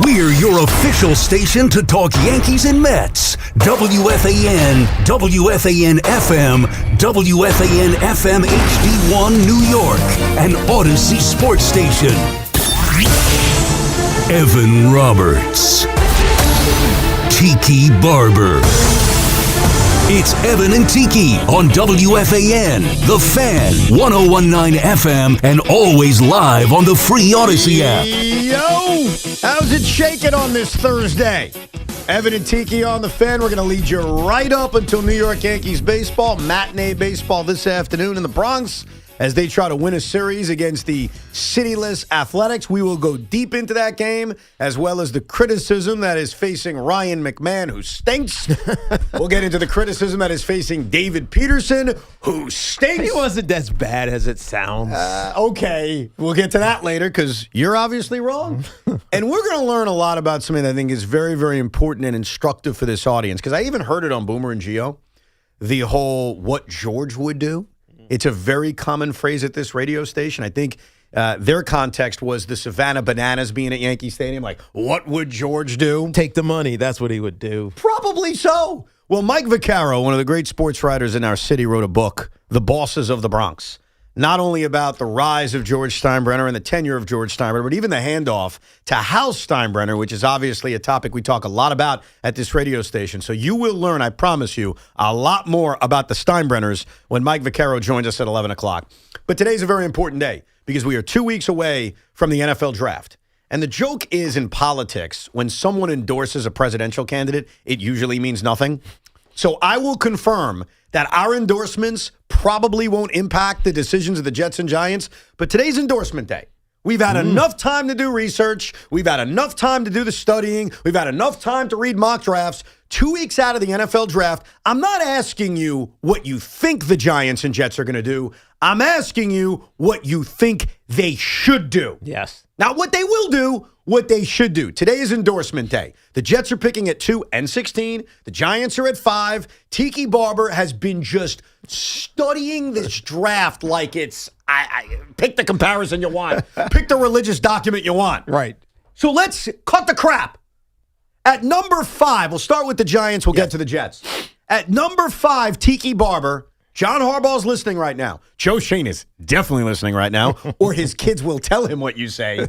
We're your official station to talk Yankees and Mets. WFAN, WFAN FM, WFAN FM HD1 New York, and Odyssey Sports Station. Evan Roberts. Tiki Barber. It's Evan and Tiki on WFAN, The Fan, 101.9 FM, and always live on the free Odyssey app. Yo! How's it shaking on this Thursday? Evan and Tiki on The Fan. We're going to lead you right up until New York Yankees baseball, matinee baseball this afternoon in the Bronx. As they try to win a series against the cityless Athletics, we will go deep into that game, as well as the criticism that is facing Ryan McMahon, who stinks. We'll get into the criticism that is facing David Peterson, who stinks. He wasn't as bad as it sounds. Okay, we'll get to that later, because you're obviously wrong. And we're going to learn a lot about something that I think is very, very important and instructive for this audience, because I even heard it on Boomer and Gio, the whole what George would do. It's a very common phrase at this radio station. I think their context was the Savannah Bananas being at Yankee Stadium. Like, what would George do? Take the money. That's what he would do. Probably so. Well, Mike Vicaro, one of the great sports writers in our city, wrote a book, The Bosses of the Bronx. Not only about the rise of George Steinbrenner and the tenure of George Steinbrenner, but even the handoff to House Steinbrenner, which is obviously a topic we talk a lot about at this radio station. So you will learn, I promise you, a lot more about the Steinbrenners when Mike Vicaro joins us at 11 o'clock. But today's a very important day because we are 2 weeks away from the NFL draft. And the joke is in politics, when someone endorses a presidential candidate, it usually means nothing. So I will confirm that our endorsements probably won't impact the decisions of the Jets and Giants, but today's endorsement day. We've had enough time to do research. We've had enough time to do the studying. We've had enough time to read mock drafts. 2 weeks out of the NFL draft, I'm not asking you what you think the Giants and Jets are going to do. I'm asking you what you think they should do. Yes. Not what they will do, what they should do. Today is endorsement day. The Jets are picking at 2 and 16. The Giants are at 5. Tiki Barber has been just studying this draft like it's, pick the comparison you want. Pick the religious document you want. Right. So let's cut the crap. At number 5, we'll start with the Giants. We'll get to the Jets. At number 5, Tiki Barber. John Harbaugh's listening right now. Joe Shane is definitely listening right now, or his kids will tell him what you say.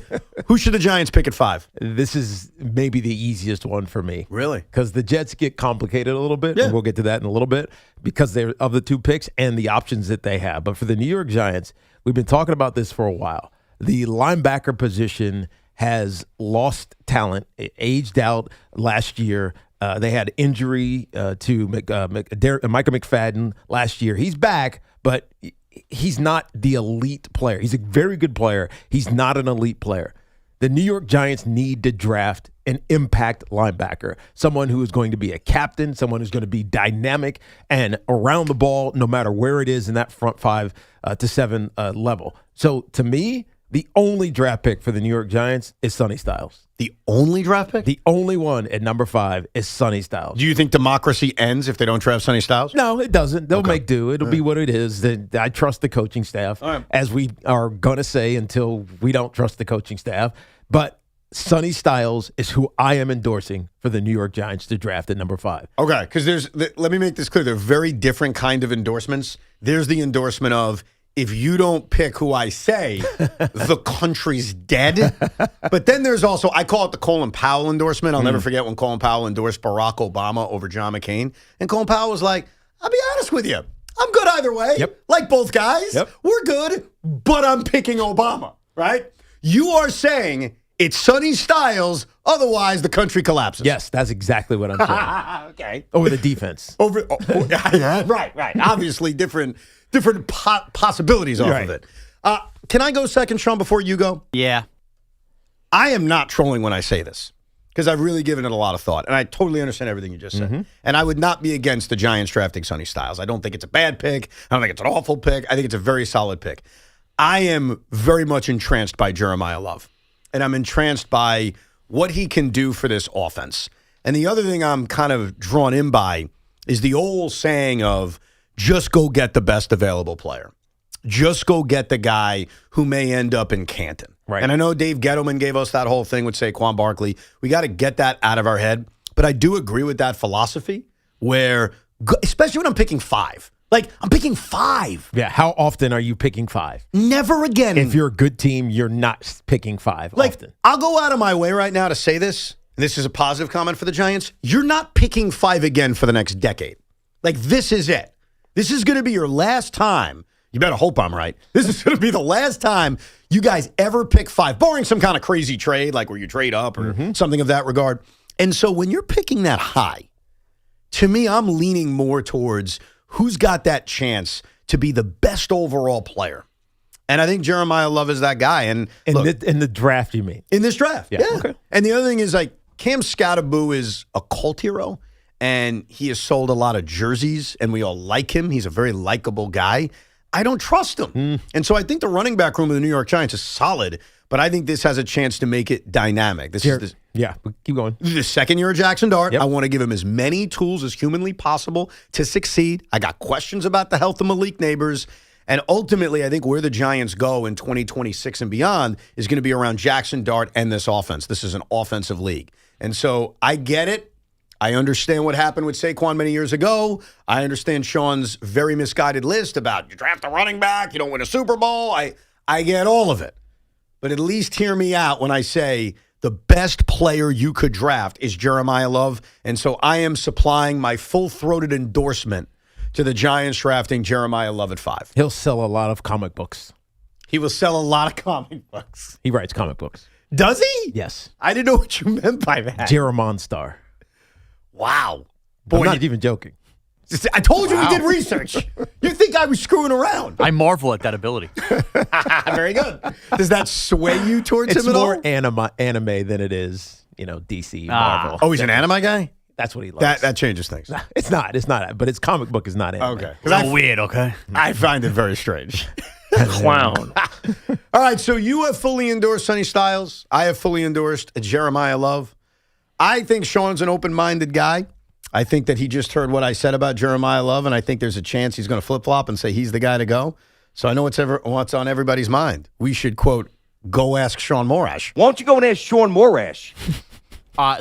Who should the Giants pick at 5? This is maybe the easiest one for me. Really? Because the Jets get complicated a little bit, and we'll get to that in a little bit, because they're of the 2 picks and the options that they have. But for the New York Giants, we've been talking about this for a while. The linebacker position has lost talent. It aged out last year. They had injury to Micah McFadden last year. He's back, but he's not the elite player. He's a very good player. He's not an elite player. The New York Giants need to draft an impact linebacker, someone who is going to be a captain, someone who's going to be dynamic and around the ball no matter where it is in that front 5 to 7 level. So to me, the only draft pick for the New York Giants is Sonny Styles. The only draft pick? The only one at number 5 is Sonny Styles. Do you think democracy ends if they don't draft Sonny Styles? No, it doesn't. They'll make do. It'll be what it is. I trust the coaching staff, as we are going to say until we don't trust the coaching staff. But Sonny Styles is who I am endorsing for the New York Giants to draft at number 5. Okay, because let me make this clear. They're very different kind of endorsements. There's the endorsement of, if you don't pick who I say, the country's dead. But then there's also, I call it the Colin Powell endorsement. I'll never forget when Colin Powell endorsed Barack Obama over John McCain. And Colin Powell was like, I'll be honest with you. I'm good either way. Yep. Like both guys. Yep. We're good, but I'm picking Obama, right? You are saying it's Sonny Styles, otherwise the country collapses. Yes, that's exactly what I'm saying. Okay. Over the defense. Right. Obviously different possibilities off of it. Can I go second, Sean, before you go? Yeah. I am not trolling when I say this, because I've really given it a lot of thought, and I totally understand everything you just said. And I would not be against the Giants drafting Sonny Styles. I don't think it's a bad pick. I don't think it's an awful pick. I think it's a very solid pick. I am very much entranced by Jeremiah Love, and I'm entranced by what he can do for this offense. And the other thing I'm kind of drawn in by is the old saying of just go get the best available player. just go get the guy who may end up in Canton. Right. And I know Dave Gettleman gave us that whole thing with Saquon Barkley. We got to get that out of our head. But I do agree with that philosophy where, especially when I'm picking 5. Like, I'm picking 5. Yeah, how often are you picking 5? Never again. If you're a good team, you're not picking 5 often. I'll go out of my way right now to say this, and this is a positive comment for the Giants. You're not picking 5 again for the next decade. Like, this is it. This is going to be your last time. You better hope I'm right. This is going to be the last time you guys ever pick 5, barring some kind of crazy trade, like where you trade up or something of that regard. And so when you're picking that high, to me, I'm leaning more towards who's got that chance to be the best overall player. And I think Jeremiah Love is that guy. And in look, the draft, you mean? In this draft, yeah. Okay. And the other thing is, like, Cam Scottaboo is a cult hero, and he has sold a lot of jerseys, and we all like him. He's a very likable guy. I don't trust him. And so I think the running back room of the New York Giants is solid, but I think this has a chance to make it dynamic. Yeah, keep going. This is the second year of Jackson Dart. Yep. I want to give him as many tools as humanly possible to succeed. I got questions about the health of Malik Neighbors. And ultimately, I think where the Giants go in 2026 and beyond is going to be around Jackson Dart and this offense. This is an offensive league. And so I get it. I understand what happened with Saquon many years ago. I understand Sean's very misguided list about you draft a running back, you don't win a Super Bowl. I get all of it. But at least hear me out when I say the best player you could draft is Jeremiah Love. And so I am supplying my full-throated endorsement to the Giants drafting Jeremiah Love at 5. He'll sell a lot of comic books. He will sell a lot of comic books. He writes comic books. Does he? Yes. I didn't know what you meant by that. Jeremiah Star. Wow. Boy, I'm not even joking. I told you we did research. You think I was screwing around. I marvel at that ability. Very good. Does that sway you towards It's him at all? more anime than it is, DC, Marvel. Oh, he's an anime guy? That's what he loves. That changes things. It's not. But his comic book is not anime. Okay. It's all weird, okay? I find it very strange. Clown. All right, so you have fully endorsed Sonny Styles. I have fully endorsed Jeremiah Love. I think Sean's an open-minded guy. I think that he just heard what I said about Jeremiah Love, and I think there's a chance he's going to flip-flop and say he's the guy to go. So I know what's on everybody's mind. We should, quote, go ask Sean Morash. Why don't you go and ask Sean Morash?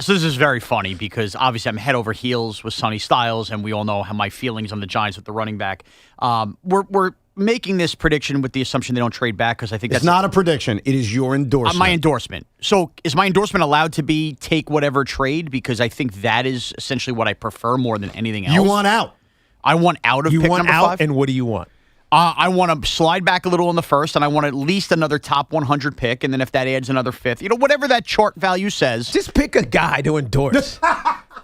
So this is very funny because obviously I'm head over heels with Sonny Styles, and we all know how my feelings on the Giants with the running back. We're making this prediction with the assumption they don't trade back because I think It's not a prediction. It is your endorsement. my endorsement. So is my endorsement allowed to be take whatever trade? Because I think that is essentially what I prefer more than anything else. You want out. I want out of You pick want number out, 5. and what do you want? I want to slide back a little in the first, and I want at least another top 100 pick, and then if that adds another 5th, whatever that chart value says. Just pick a guy to endorse. All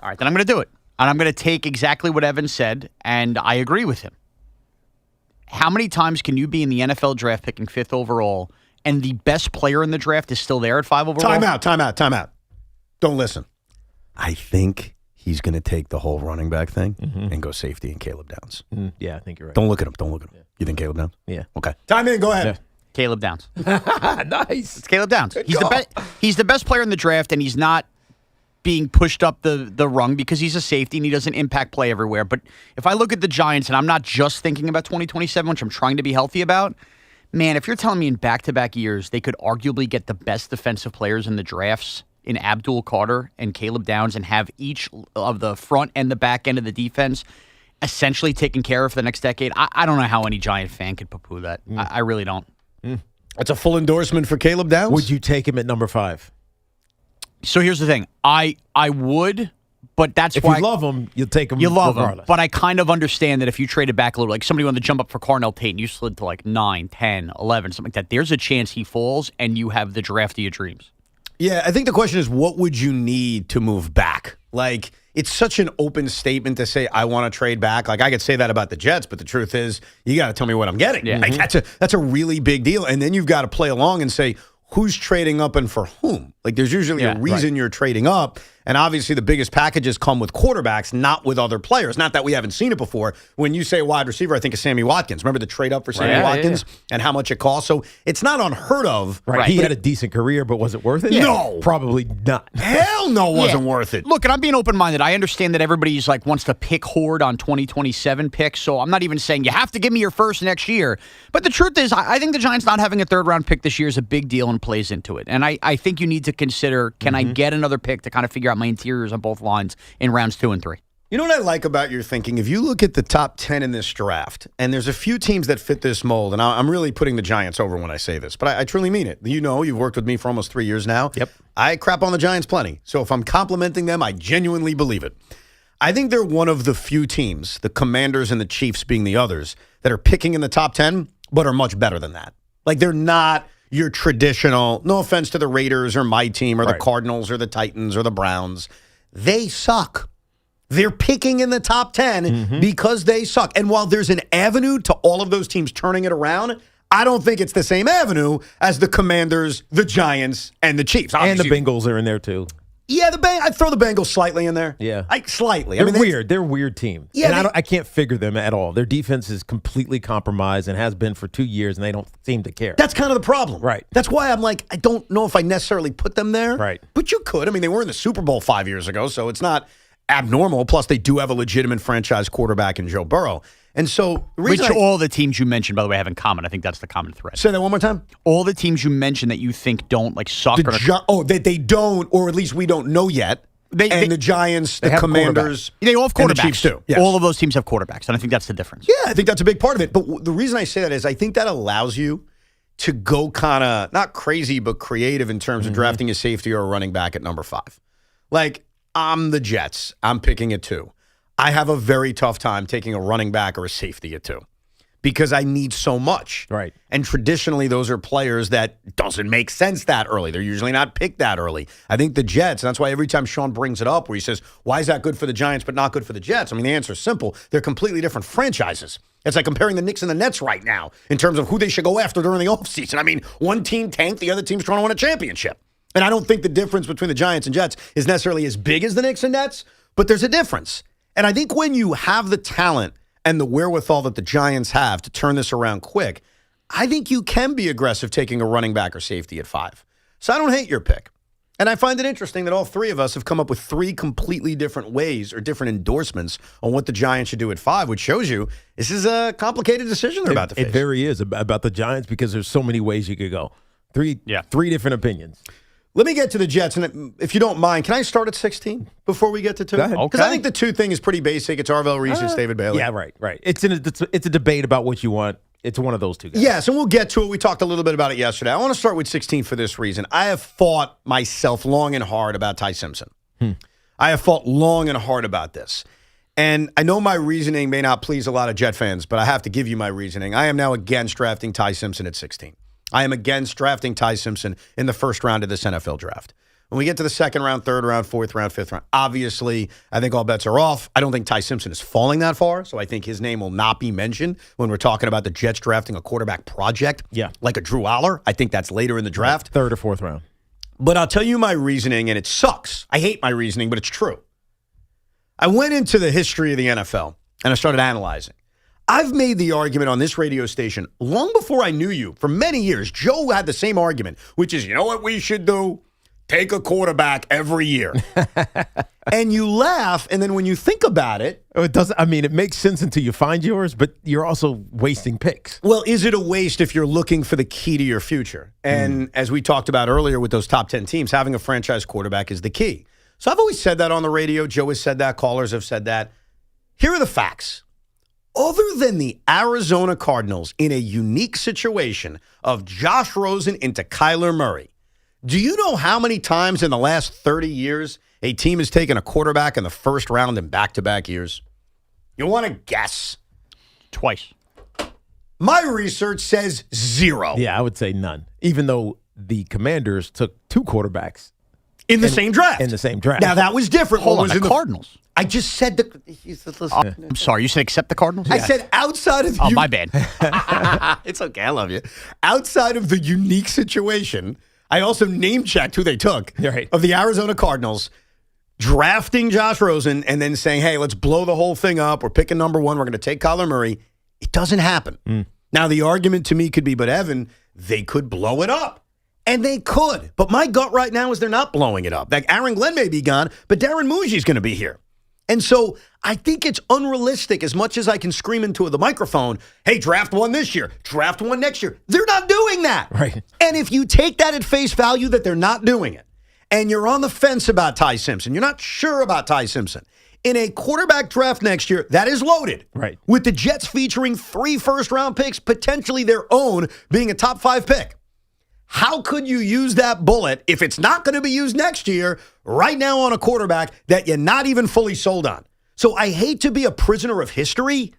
right, then I'm going to do it. And I'm going to take exactly what Evan said, and I agree with him. How many times can you be in the NFL draft picking 5th overall, and the best player in the draft is still there at 5 overall? Time out. Don't listen. I think he's going to take the whole running back thing and go safety and Caleb Downs. Yeah, I think you're right. Don't look at him. Yeah. You think Caleb Downs? Yeah. Okay. Time in. Go ahead. Yeah. Caleb Downs. Nice. It's Caleb Downs. He's the best player in the draft, and he's not being pushed up the rung because he's a safety and he doesn't impact play everywhere. But if I look at the Giants, and I'm not just thinking about 2027, which I'm trying to be healthy about, man, if you're telling me in back-to-back years they could arguably get the best defensive players in the drafts in Abdul Carter and Caleb Downs and have each of the front and the back end of the defense essentially taken care of for the next decade, I don't know how any Giant fan could poo-poo that. I really don't. That's a full endorsement for Caleb Downs? Would you take him at number 5? So here's the thing. I would, but that's If why you love him, you'll take him. you love him. regardless. But I kind of understand that if you traded back a little, like somebody wanted to jump up for Carnell Tate and you slid to like 9, 10, 11, something like that, there's a chance he falls and you have the draft of your dreams. Yeah, I think the question is, what would you need to move back? Like, it's such an open statement to say, I want to trade back. Like, I could say that about the Jets, but the truth is, you got to tell me what I'm getting. Yeah. Like, that's a really big deal. And then you've got to play along and say, who's trading up and for whom? Like, there's usually a reason you're trading up. And obviously the biggest packages come with quarterbacks, not with other players. Not that we haven't seen it before. When you say wide receiver, I think of Sammy Watkins. Remember the trade up for Sammy Watkins and how much it cost? So it's not unheard of. Right. He had a decent career, but was it worth it? No. Probably not. Hell no, wasn't worth it. Look, and I'm being open-minded. I understand that everybody's like wants to pick horde on 2027 picks, so I'm not even saying you have to give me your first next year. But the truth is, I think the Giants not having a third-round pick this year is a big deal and plays into it. And I think you need to consider, can I get another pick to kind of figure out my interiors on both lines in rounds 2 and 3? You know what I like about your thinking? If you look at the top 10 in this draft, and there's a few teams that fit this mold, and I'm really putting the Giants over when I say this, but I truly mean it. You know, you've worked with me for almost 3 years now. Yep. I crap on the Giants plenty. So if I'm complimenting them, I genuinely believe it. I think they're one of the few teams, the Commanders and the Chiefs being the others, that are picking in the top 10, but are much better than that. Like, they're not your traditional, no offense to the Raiders or my team or the Cardinals or the Titans or the Browns. They suck. They're picking in the top 10 because they suck. And while there's an avenue to all of those teams turning it around, I don't think it's the same avenue as the Commanders, the Giants, and the Chiefs. Obviously, and the Bengals are in there, too. Yeah, I'd throw the Bengals slightly in there. Yeah. Slightly. They're weird. They're a weird team. Yeah, and I can't figure them at all. Their defense is completely compromised and has been for 2 years, and they don't seem to care. That's kind of the problem. Right. That's why I'm like, I don't know if I necessarily put them there. Right. But you could. I mean, they were in the Super Bowl 5 years ago, so it's not abnormal. Plus, they do have a legitimate franchise quarterback in Joe Burrow. And so, all the teams you mentioned, by the way, have in common. I think that's the common thread. Say that one more time. All the teams you mentioned that you think don't suck. That they don't, or at least we don't know yet. The Giants, the Commanders, they all have quarterbacks. And the Chiefs too. Yes. All of those teams have quarterbacks, and I think that's the difference. Yeah, I think that's a big part of it. But the reason I say that is I think that allows you to go kind of not crazy but creative in terms of drafting a safety or a running back at number 5. Like, I'm the Jets. I'm picking at 2. I have a very tough time taking a running back or a safety at 2 because I need so much. Right. And traditionally, those are players that doesn't make sense that early. They're usually not picked that early. I think the Jets, and that's why every time Sean brings it up where he says, why is that good for the Giants but not good for the Jets? I mean, the answer is simple. They're completely different franchises. It's like comparing the Knicks and the Nets right now in terms of who they should go after during the offseason. I mean, one team tanked, the other team's trying to win a championship. And I don't think the difference between the Giants and Jets is necessarily as big as the Knicks and Nets, but there's a difference. And I think when you have the talent and the wherewithal that the Giants have to turn this around quick, I think you can be aggressive taking a running back or safety at 5. So I don't hate your pick. And I find it interesting that all 3 of us have come up with 3 completely different ways or different endorsements on what the Giants should do at 5, which shows you this is a complicated decision they're about to face. It very is about the Giants because there's so many ways you could go. 3 different opinions. Let me get to the Jets, and if you don't mind, can I start at 16 before we get to 2? Go ahead. Because I think the 2 thing is pretty basic. It's Arvell Reese, it's David Bailey. Yeah, right. It's a debate about what you want. It's one of those 2 guys. Yes, and we'll get to it. We talked a little bit about it yesterday. I want to start with 16 for this reason. I have fought myself long and hard about Ty Simpson. I have fought long and hard about this. And I know my reasoning may not please a lot of Jet fans, but I have to give you my reasoning. I am now against drafting Ty Simpson at 16. I am against drafting Ty Simpson in the first round of this NFL draft. When we get to the second round, third round, fourth round, fifth round, obviously, I think all bets are off. I don't think Ty Simpson is falling that far, so I think his name will not be mentioned when we're talking about the Jets drafting a quarterback project like a Drew Aller. I think that's later in the draft. Third or fourth round. But I'll tell you my reasoning, and it sucks. I hate my reasoning, but it's true. I went into the history of the NFL, and I started analyzing. I've made the argument on this radio station long before I knew you. For many years, Joe had the same argument, which is, you know what we should do? Take a quarterback every year. And you laugh, and then when you think about it. It doesn't. I mean, it makes sense until you find yours, but you're also wasting picks. Well, is it a waste if you're looking for the key to your future? And as we talked about earlier with those top 10 teams, having a franchise quarterback is the key. So I've always said that on the radio. Joe has said that. Callers have said that. Here are the facts. Other than the Arizona Cardinals in a unique situation of Josh Rosen into Kyler Murray, do you know how many times in the last 30 years a team has taken a quarterback in the first round in back-to-back years? You want to guess? Twice. My research says 0. Yeah, I would say none. Even though the Commanders took 2 quarterbacks. In the same draft. In the same draft. Now, that was different. Hold on, the Cardinals. I just said I'm sorry, you said accept the Cardinals? I said outside of... my bad. It's okay, I love you. Outside of the unique situation, I also name-checked who they took right. of the Arizona Cardinals. drafting Josh Rosen and then saying, hey, let's blow the whole thing up. We're picking number one. We're going to take Kyler Murray. It doesn't happen. Now, the argument to me could be, but Evan, they could blow it up. And they could. But my gut right now is they're not blowing it up. Like Aaron Glenn may be gone, but Darren Muji's going to be here. And so I think it's unrealistic as much as I can scream into the microphone, hey, draft one this year, draft one next year. They're not doing that. Right. And if you take that at face value that they're not doing it, and you're on the fence about Ty Simpson, you're not sure about Ty Simpson, in a quarterback draft next year, that is loaded. Right. With the Jets featuring 3 first-round picks, potentially their own being a top 5 pick. How could you use that bullet if it's not going to be used next year right now on a quarterback that you're not even fully sold on? So I hate to be a prisoner of history,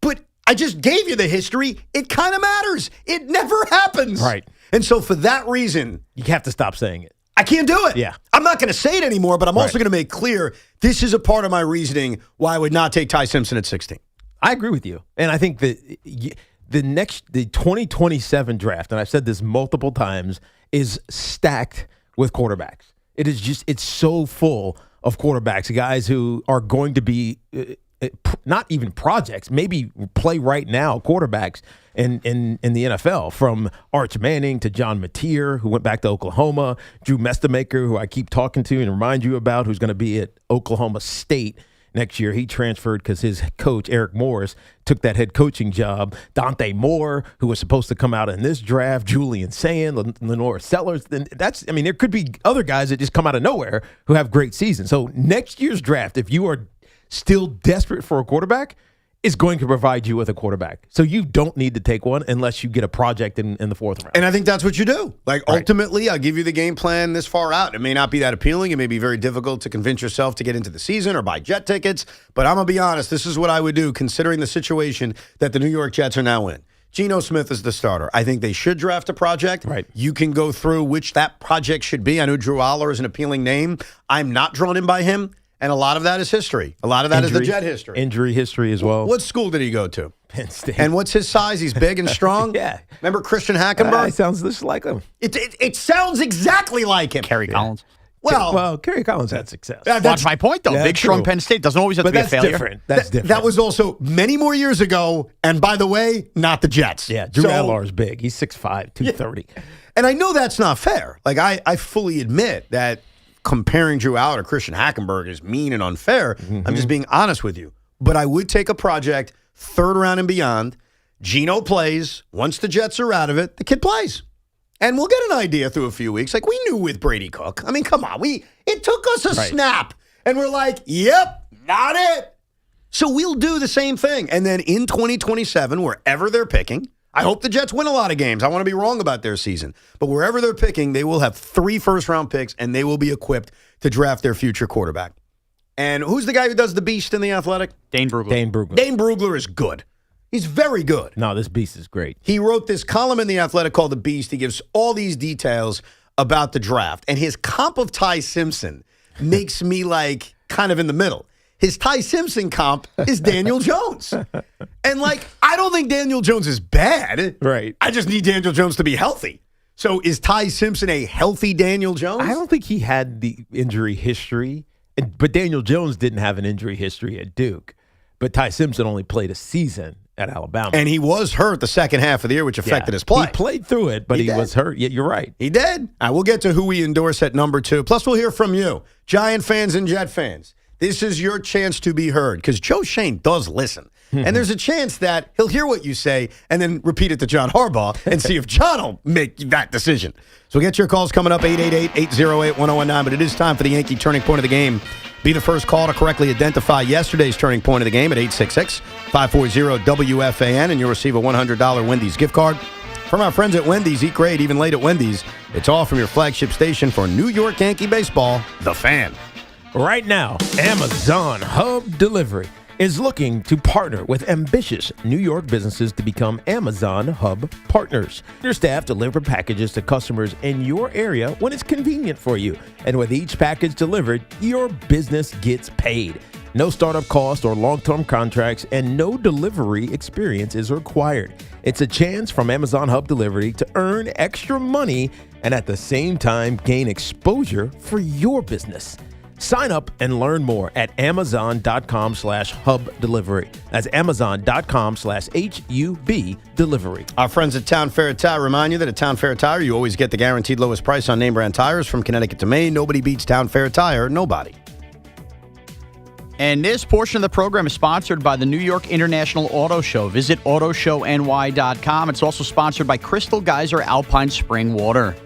but I just gave you the history. It kind of matters. It never happens. Right. And so for that reason, You have to stop saying it. I can't do it. Yeah. I'm not going to say it anymore, but I'm also going to make clear this is a part of my reasoning why I would not take Ty Simpson at 16. I agree with you. And I think that the 2027 draft, and I've said this multiple times, is stacked with quarterbacks. It is just, it's so full of quarterbacks, guys who are going to be not even projects, maybe play right now quarterbacks in the NFL, from Arch Manning to John Mateer, who went back to Oklahoma, Drew Mestamaker, who I keep talking to and remind you about, who's going to be at Oklahoma State next year. He transferred because his coach, Eric Morris, took that head coaching job. Dante Moore, who was supposed to come out in this draft, Julian Sand, Lenore Sellers. There could be other guys that just come out of nowhere who have great seasons. So next year's draft, if you are still desperate for a quarterback, is going to provide you with a quarterback. So you don't need to take one unless you get a project in the 4th round. And I think that's what you do. Ultimately, I'll give you the game plan this far out. It may not be that appealing. It may be very difficult to convince yourself to get into the season or buy jet tickets. But I'm going to be honest, this is what I would do considering the situation that the New York Jets are now in. Geno Smith is the starter. I think they should draft a project. Right. You can go through which that project should be. I know Drew Aller is an appealing name. I'm not drawn in by him. And a lot of that is history. A lot of that is the Jet history. Injury history as well. What school did he go to? Penn State. And what's his size? He's big and strong? Yeah. Remember Christian Hackenberg? Sounds just like him. It sounds exactly like him. Kerry Collins. Well, Kerry Collins had success. Watch my point, though. Yeah, Big, strong true. Penn State doesn't always have to be a failure. Different. That's different. That was also many more years ago. And by the way, not the Jets. Yeah, Drew Adler is big. He's 6'5", 230. Yeah. And I know that's not fair. Like, I fully admit that comparing Drew Aller to Christian Hackenberg is mean and unfair. I'm just being honest with you. But I would take a project 3rd round and beyond. Geno plays. Once the Jets are out of it, the kid plays. And we'll get an idea through a few weeks. Like we knew with Brady Cook. I mean, come on. It took us a snap. And we're like, yep, not it. So we'll do the same thing. And then in 2027, wherever they're picking, I hope the Jets win a lot of games. I want to be wrong about their season. But wherever they're picking, they will have 3 first-round picks, and they will be equipped to draft their future quarterback. And who's the guy who does the beast in The Athletic? Dane Brugler. Dane Brugler is good. He's very good. No, this beast is great. He wrote this column in The Athletic called The Beast. He gives all these details about the draft. And his comp of Ty Simpson makes me like kind of in the middle. His Ty Simpson comp is Daniel Jones. And I don't think Daniel Jones is bad. Right. I just need Daniel Jones to be healthy. So is Ty Simpson a healthy Daniel Jones? I don't think he had the injury history, but Daniel Jones didn't have an injury history at Duke. But Ty Simpson only played a season at Alabama. And he was hurt the second half of the year, which affected his play. He played through it, but he was hurt. Yeah, you're right. He did. We'll get to who we endorse at number 2. Plus, we'll hear from you, Giant fans and Jet fans. This is your chance to be heard because Joe Shane does listen. And there's a chance that he'll hear what you say and then repeat it to John Harbaugh and see if John will make that decision. So get your calls coming up, 888-808-1019. But it is time for the Yankee Turning Point of the Game. Be the first call to correctly identify yesterday's Turning Point of the Game at 866-540-WFAN, and you'll receive a $100 Wendy's gift card. From our friends at Wendy's, eat great, even late at Wendy's. It's all from your flagship station for New York Yankee baseball, The Fan. Right now, Amazon Hub Delivery is looking to partner with ambitious New York businesses to become Amazon Hub partners. Your staff deliver packages to customers in your area when it's convenient for you. And with each package delivered, your business gets paid. No startup cost or long-term contracts, and no delivery experience is required. It's a chance from Amazon Hub Delivery to earn extra money and at the same time gain exposure for your business. Sign up and learn more at amazon.com/hub delivery. That's amazon.com/HUB delivery. Our friends at Town Fair Tire remind you that at Town Fair Tire, you always get the guaranteed lowest price on name brand tires from Connecticut to Maine. Nobody beats Town Fair Tire. Nobody. And this portion of the program is sponsored by the New York International Auto Show. Visit autoshowny.com. It's also sponsored by Crystal Geyser Alpine Spring Water.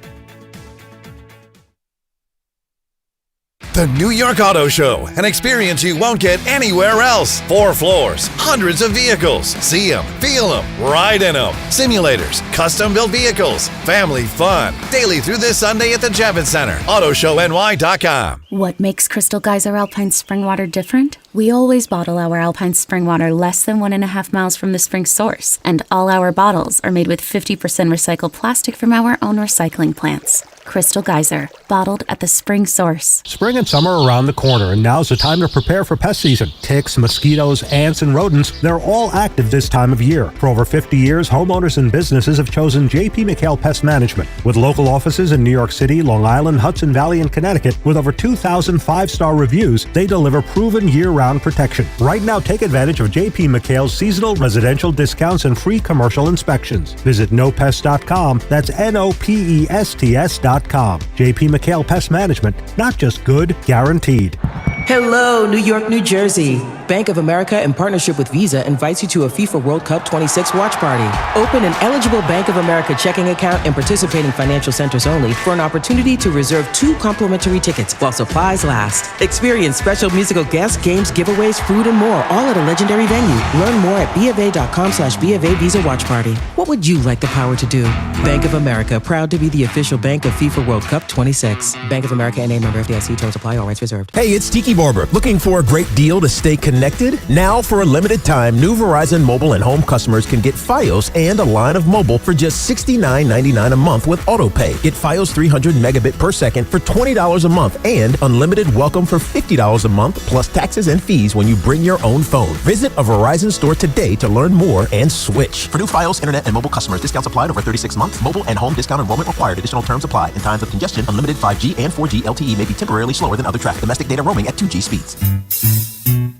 The New York Auto Show, an experience you won't get anywhere else. 4 floors, hundreds of vehicles. See them, feel them, ride in them. Simulators, custom-built vehicles, family fun. Daily through this Sunday at the Javits Center. AutoShowNY.com. What makes Crystal Geyser Alpine Spring Water different? We always bottle our Alpine Spring Water less than 1.5 miles from the spring source, and all our bottles are made with 50% recycled plastic from our own recycling plants. Crystal Geyser, bottled at the spring source. Spring and summer are around the corner, and now's the time to prepare for pest season. Ticks, mosquitoes, ants, and rodents, they're all active this time of year. For over 50 years, homeowners and businesses have chosen J.P. McHale Pest Management. With local offices in New York City, Long Island, Hudson Valley, and Connecticut, with over 2,000 5-star reviews, they deliver proven year-round protection. Right now, take advantage of J.P. McHale's seasonal residential discounts and free commercial inspections. Visit nopest.com. That's NOPESTS.com. J.P. McHale Pest Management, not just good, guaranteed. Hello, New York, New Jersey. Bank of America, in partnership with Visa, invites you to a FIFA World Cup 26 watch party. Open an eligible Bank of America checking account in participating financial centers only for an opportunity to reserve 2 complimentary tickets while supplies last. Experience special musical guests, games, giveaways, food, and more, all at a legendary venue. Learn more at BofA.com/BofA Visa Watch Party. What would you like the power to do? Bank of America, proud to be the official bank of FIFA World Cup 26. Bank of America N.A. member FDIC. Terms apply. All rights reserved. Hey, it's Tiki Barber. Looking for a great deal to stay connected? Now, for a limited time, new Verizon mobile and home customers can get Fios and a line of mobile for just $69.99 a month with AutoPay. Get Fios 300 megabit per second for $20 a month and unlimited welcome for $50 a month plus taxes and fees when you bring your own phone. Visit a Verizon store today to learn more and switch. For new Fios, internet, and mobile customers, discounts applied over 36 months. Mobile and home discount enrollment required. Additional terms apply. In times of congestion, unlimited 5G and 4G LTE may be temporarily slower than other traffic. Domestic data roaming at 2G speeds.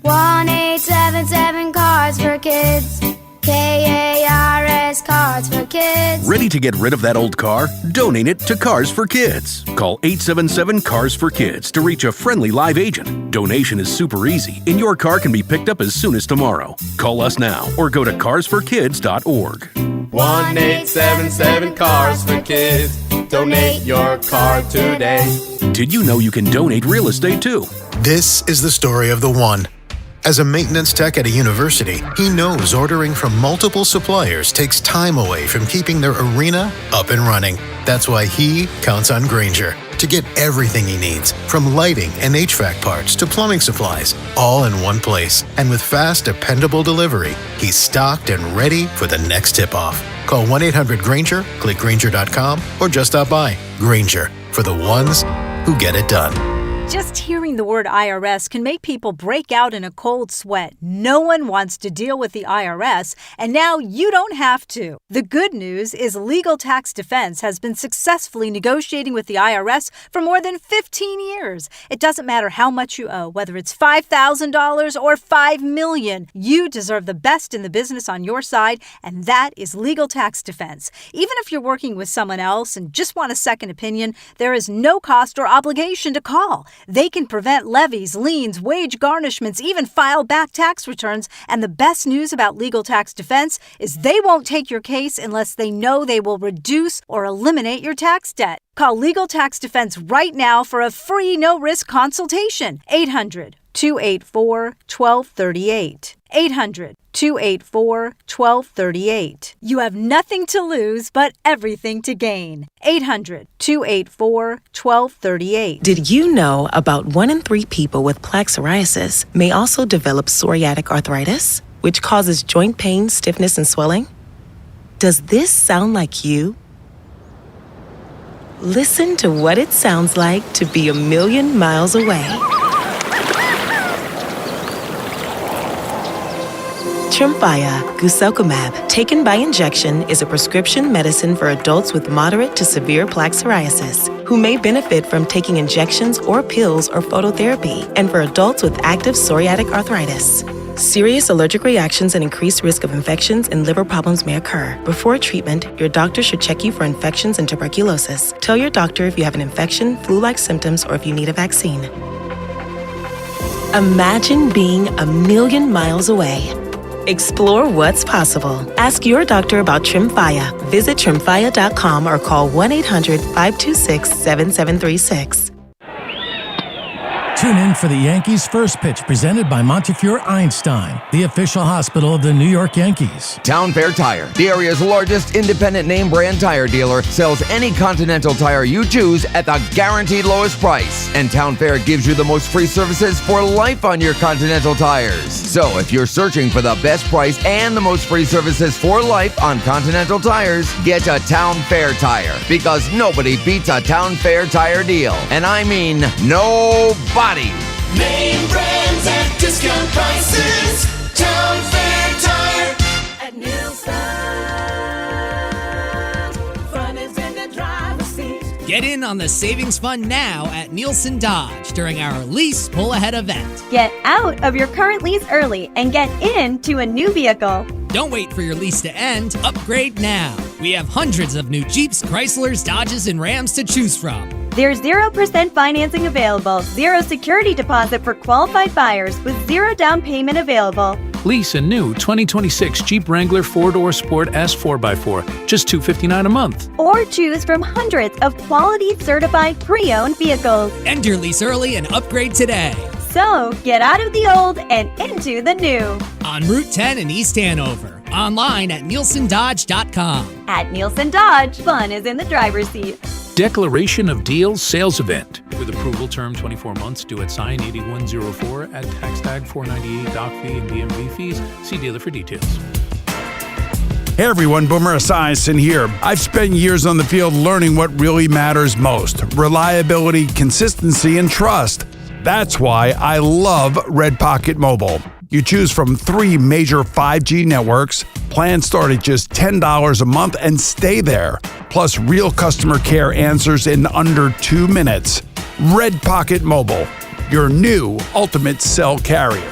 1-877 Cards for Kids. KARS Cards for Kids. Ready to get rid of that old car? Donate it to Cars for Kids. Call 877 Cars for Kids to reach a friendly live agent. Donation is super easy, and your car can be picked up as soon as tomorrow. Call us now or go to carsforkids.org. 1-877 Cars for Kids. Donate your car today. Did you know you can donate real estate too? This is the story of the one. As a maintenance tech at a university, he knows ordering from multiple suppliers takes time away from keeping their arena up and running. That's why he counts on Grainger to get everything he needs, from lighting and HVAC parts to plumbing supplies, all in one place. And with fast, dependable delivery, he's stocked and ready for the next tip-off. Call 1-800-GRAINGER, click Grainger.com, or just stop by. Grainger, for the ones who get it done. Just hearing the word IRS can make people break out in a cold sweat. No one wants to deal with the IRS, and now you don't have to. The good news is Legal Tax Defense has been successfully negotiating with the IRS for more than 15 years. It doesn't matter how much you owe, whether it's $5,000 or $5 million. You deserve the best in the business on your side, and that is Legal Tax Defense. Even if you're working with someone else and just want a second opinion, there is no cost or obligation to call. They can prevent levies, liens, wage garnishments, even file back tax returns. And the best news about Legal Tax Defense is they won't take your case unless they know they will reduce or eliminate your tax debt. Call Legal Tax Defense right now for a free no-risk consultation. 800-284-1238. 800-284-1238. You have nothing to lose but everything to gain. 800-284-1238. Did you know about 1 in 3 people with plaque psoriasis may also develop psoriatic arthritis, which causes joint pain, stiffness, and swelling? Does this sound like you? Listen to what it sounds like to be a million miles away. Tremfya, guselkumab, taken by injection, is a prescription medicine for adults with moderate to severe plaque psoriasis who may benefit from taking injections or pills or phototherapy, and for adults with active psoriatic arthritis. Serious allergic reactions and increased risk of infections and liver problems may occur. Before treatment, your doctor should check you for infections and tuberculosis. Tell your doctor if you have an infection, flu-like symptoms, or if you need a vaccine. Imagine being 1,000,000 miles away. Explore what's possible. Ask your doctor about Tremfya. Visit Tremfya.com or call 1-800-526-7736. Tune in for the Yankees' first pitch, presented by Montefiore Einstein, the official hospital of the New York Yankees. Town Fair Tire, the area's largest independent name brand tire dealer, sells any Continental tire you choose at the guaranteed lowest price. And Town Fair gives you the most free services for life on your Continental tires. So if you're searching for the best price and the most free services for life on Continental tires, get a Town Fair Tire, because nobody beats a Town Fair Tire deal. And I mean nobody. Name brands at discount prices. Town Fair Tire at Nielsen. Fun is in the driver's seat. Get in on the savings fun now at Nielsen Dodge during our lease pull-ahead event. Get out of your current lease early and get into a new vehicle. Don't wait for your lease to end. Upgrade now. We have hundreds of new Jeeps, Chryslers, Dodges, and Rams to choose from. There's 0% financing available, 0 security deposit for qualified buyers with 0 down payment available. Lease a new 2026 Jeep Wrangler 4-Door Sport S 4x4, just $259 a month. Or choose from hundreds of quality certified pre-owned vehicles. End your lease early and upgrade today. So, get out of the old and into the new. On Route 10 in East Hanover. Online at NielsenDodge.com. At Nielsen Dodge, fun is in the driver's seat. Declaration of Deals Sales Event. With approval term 24 months, due at sign 8104, add tax tag 498, doc fee, and DMV fees. See dealer for details. Hey everyone, Boomer Esiason here. I've spent years on the field learning what really matters most: reliability, consistency, and trust. That's why I love Red Pocket Mobile. You choose from 3 major 5G networks. Plans start at just $10 a month and stay there. Plus real customer care answers in under 2 minutes. Red Pocket Mobile, your new ultimate cell carrier.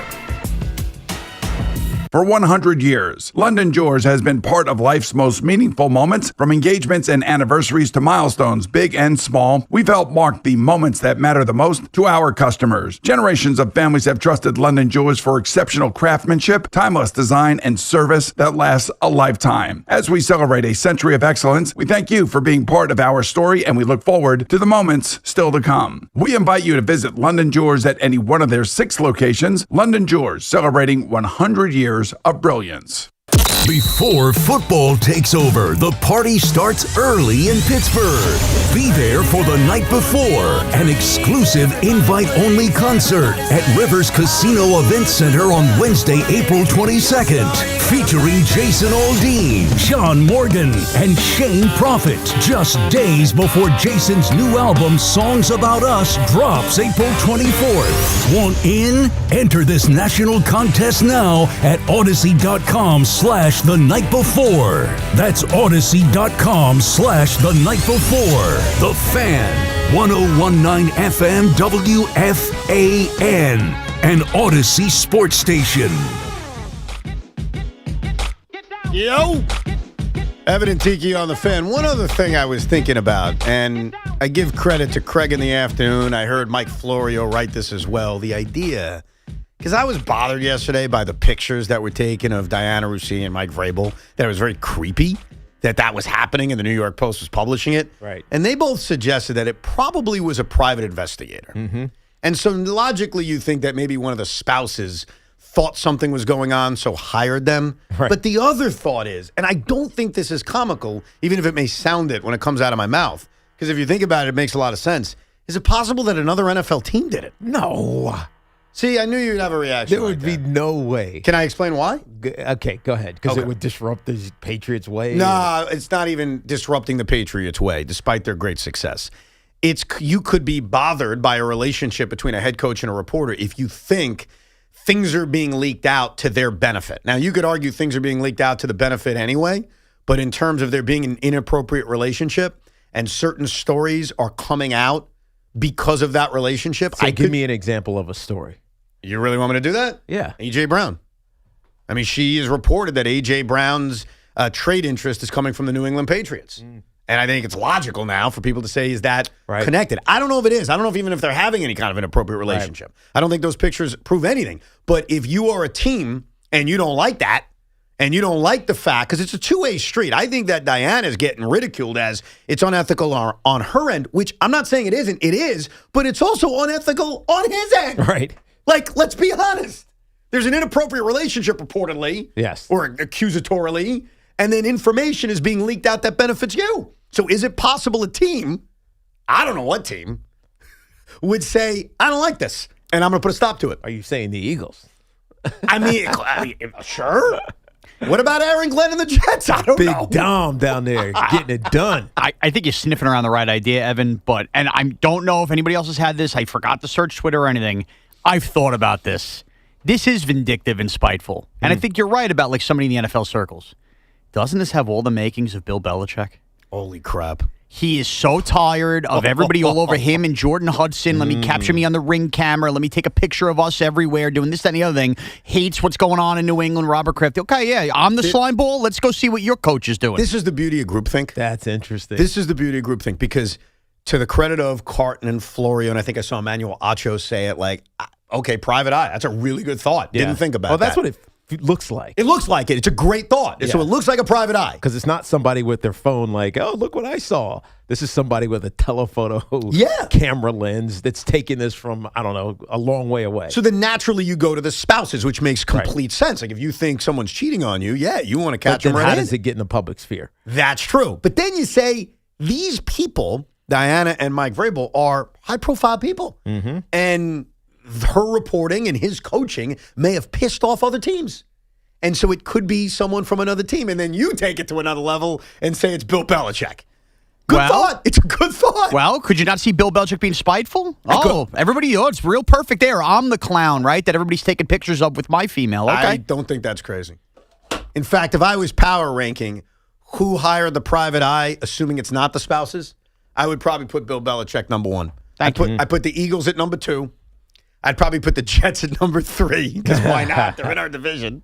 For 100 years, London Jewelers has been part of life's most meaningful moments, from engagements and anniversaries to milestones, big and small. We've helped mark the moments that matter the most to our customers. Generations of families have trusted London Jewelers for exceptional craftsmanship, timeless design, and service that lasts a lifetime. As we celebrate a century of excellence, we thank you for being part of our story, and we look forward to the moments still to come. We invite you to visit London Jewelers at any one of their 6 locations. London Jewelers, celebrating 100 years of brilliance. Before football takes over, the party starts early in Pittsburgh. Be there for the night before, an exclusive invite-only concert at Rivers Casino Event Center on Wednesday, April 22nd, featuring Jason Aldean, John Morgan, and Shane Prophet. Just days before Jason's new album, Songs About Us, drops April 24th. Want in? Enter this national contest now at Odyssey.com/the night before. That's Odyssey.com/the night before. The Fan, 1019 FM WFAN, an Odyssey sports station. Yo! Evan and Tiki on the Fan. One other thing I was thinking about, and I give credit to Craig in the afternoon. I heard Mike Florio write this as well. The idea, because I was bothered yesterday by the pictures that were taken of Diana Russini and Mike Vrabel, that it was very creepy that was happening and the New York Post was publishing it. Right. And they both suggested that it probably was a private investigator. Mm-hmm. And so logically you think that maybe one of the spouses thought something was going on, so hired them. Right. But the other thought is, and I don't think this is comical, even if it may sound it when it comes out of my mouth, because if you think about it, it makes a lot of sense. Is it possible that another NFL team did it? No. See, I knew you'd have a reaction. There would be no way. Can I explain why? Okay, go ahead. Because it would disrupt the Patriots' way. No, it's not even disrupting the Patriots' way, despite their great success. You could be bothered by a relationship between a head coach and a reporter if you think things are being leaked out to their benefit. Now, you could argue things are being leaked out to the benefit anyway, but in terms of there being an inappropriate relationship and certain stories are coming out because of that relationship. So give me an example of a story. You really want me to do that? Yeah. A.J. Brown. I mean, she has reported that A.J. Brown's trade interest is coming from the New England Patriots. And I think it's logical now for people to say, is that connected? I don't know if it is. I don't know if even if they're having any kind of inappropriate relationship. I don't think those pictures prove anything. But if you are a team and you don't like that, and you don't like the fact, because it's a two-way street. I think that Diana is getting ridiculed as it's unethical on her end, which I'm not saying it isn't. It is, but it's also unethical on his end. Right. Like, let's be honest. There's an inappropriate relationship reportedly. Yes. Or accusatorily, and then information is being leaked out that benefits you. So is it possible a team, I don't know what team, would say, I don't like this, and I'm going to put a stop to it? Are you saying the Eagles? I mean, sure. What about Aaron Glenn and the Jets? I don't know. Big Dom down there getting it done. I think you're sniffing around the right idea, Evan, and I don't know if anybody else has had this. I forgot to search Twitter or anything. I've thought about this. This is vindictive and spiteful. And I think you're right about like somebody in the NFL circles. Doesn't this have all the makings of Bill Belichick? Holy crap. He is so tired of everybody all over him and Jordan Hudson. Let me capture me on the Ring camera. Let me take a picture of us everywhere doing this, that, and the other thing. Hates what's going on in New England. Robert Kraft. Okay, yeah, I'm the slime ball. Let's go see what your coach is doing. This is the beauty of groupthink. That's interesting. This is the beauty of groupthink because to the credit of Carton and Florio, and I think I saw Emmanuel Acho say it like, okay, private eye. That's a really good thought. Yeah. Didn't think about that. Well, that's what it looks like. It looks like it. It's a great thought. Yeah. So it looks like a private eye. Because it's not somebody with their phone like, oh, look what I saw. This is somebody with a telephoto camera lens that's taking this from, I don't know, a long way away. So then naturally you go to the spouses, which makes complete sense. Like if you think someone's cheating on you, you want to catch them right in. How does it get in the public sphere? That's true. But then you say these people, Diana and Mike Vrabel, are high-profile people. Mm-hmm. And her reporting and his coaching may have pissed off other teams. And so it could be someone from another team. And then you take it to another level and say it's Bill Belichick. Good thought. It's a good thought. Well, could you not see Bill Belichick being spiteful? Everybody, it's real perfect there. I'm the clown, right, that everybody's taking pictures of with my female. Okay. I don't think that's crazy. In fact, if I was power ranking who hired the private eye, assuming it's not the spouses, I would probably put Bill Belichick number one. I put the Eagles at number two. I'd probably put the Jets at number three, because why not? They're in our division.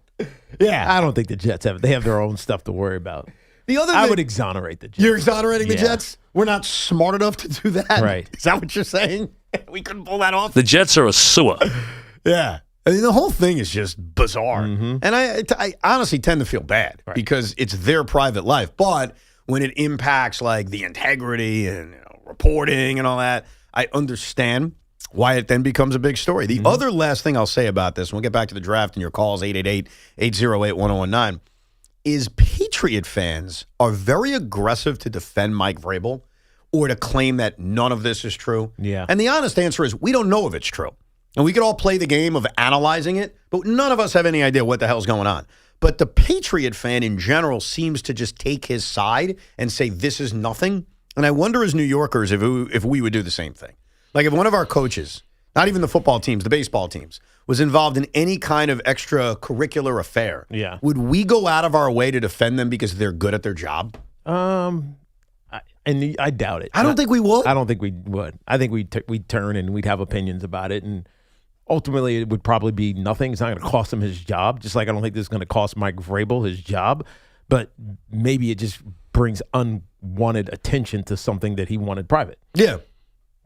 Yeah. I don't think the Jets have their own stuff to worry about. The other I thing, would exonerate the Jets. You're exonerating the Jets? We're not smart enough to do that? Right. Is that what you're saying? We couldn't pull that off? The Jets are a sewer. Yeah. I mean, the whole thing is just bizarre. Mm-hmm. And I honestly tend to feel bad because it's their private life. But when it impacts like the integrity and reporting and all that, I understand why it then becomes a big story. The other last thing I'll say about this, and we'll get back to the draft and your calls, 888-808-1019, is Patriot fans are very aggressive to defend Mike Vrabel or to claim that none of this is true. Yeah. And the honest answer is we don't know if it's true. And we could all play the game of analyzing it, but none of us have any idea what the hell's going on. But the Patriot fan in general seems to just take his side and say this is nothing. And I wonder as New Yorkers if we would do the same thing. Like if one of our coaches, not even the football teams, the baseball teams, was involved in any kind of extracurricular affair, would we go out of our way to defend them because they're good at their job? I doubt it. I don't think we would. I don't think we would. I think we'd turn and we'd have opinions about it. And ultimately, it would probably be nothing. It's not going to cost him his job, just like I don't think this is going to cost Mike Vrabel his job. But maybe it just brings unwanted attention to something that he wanted private. Yeah.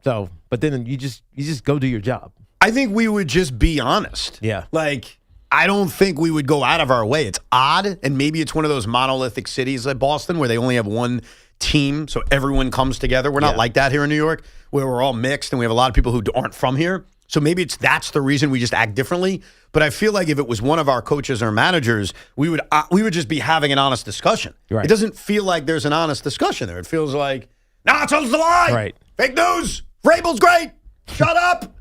So, but then you just go do your job. I think we would just be honest. Yeah. Like, I don't think we would go out of our way. It's odd, and maybe it's one of those monolithic cities like Boston where they only have one team, so everyone comes together. We're not like that here in New York, where we're all mixed and we have a lot of people who aren't from here. So maybe that's the reason we just act differently. But I feel like if it was one of our coaches or managers, we would just be having an honest discussion. Right. It doesn't feel like there's an honest discussion there. It feels like, nah, it's a lie. Right. Fake news. Vrabel's great. Shut up.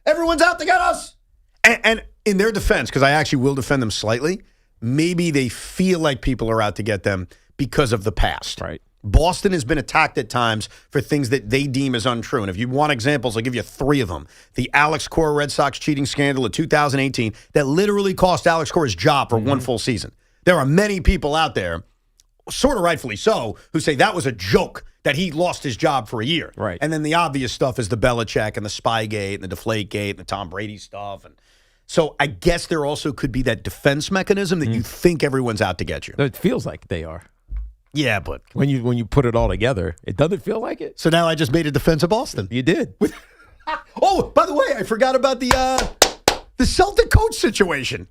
Everyone's out to get us. And in their defense, because I actually will defend them slightly, maybe they feel like people are out to get them because of the past. Right. Boston has been attacked at times for things that they deem as untrue. And if you want examples, I'll give you 3 of them. The Alex Cora Red Sox cheating scandal of 2018 that literally cost Alex Cora's job for one full season. There are many people out there, sort of rightfully so, who say that was a joke that he lost his job for a year. Right. And then the obvious stuff is the Belichick and the Spygate and the Deflategate and the Tom Brady stuff. And so I guess there also could be that defense mechanism that you think everyone's out to get you. It feels like they are. Yeah, but when you put it all together, it doesn't feel like it. So now I just made a defense of Boston. You did. Oh, by the way, I forgot about the Celtic coach situation.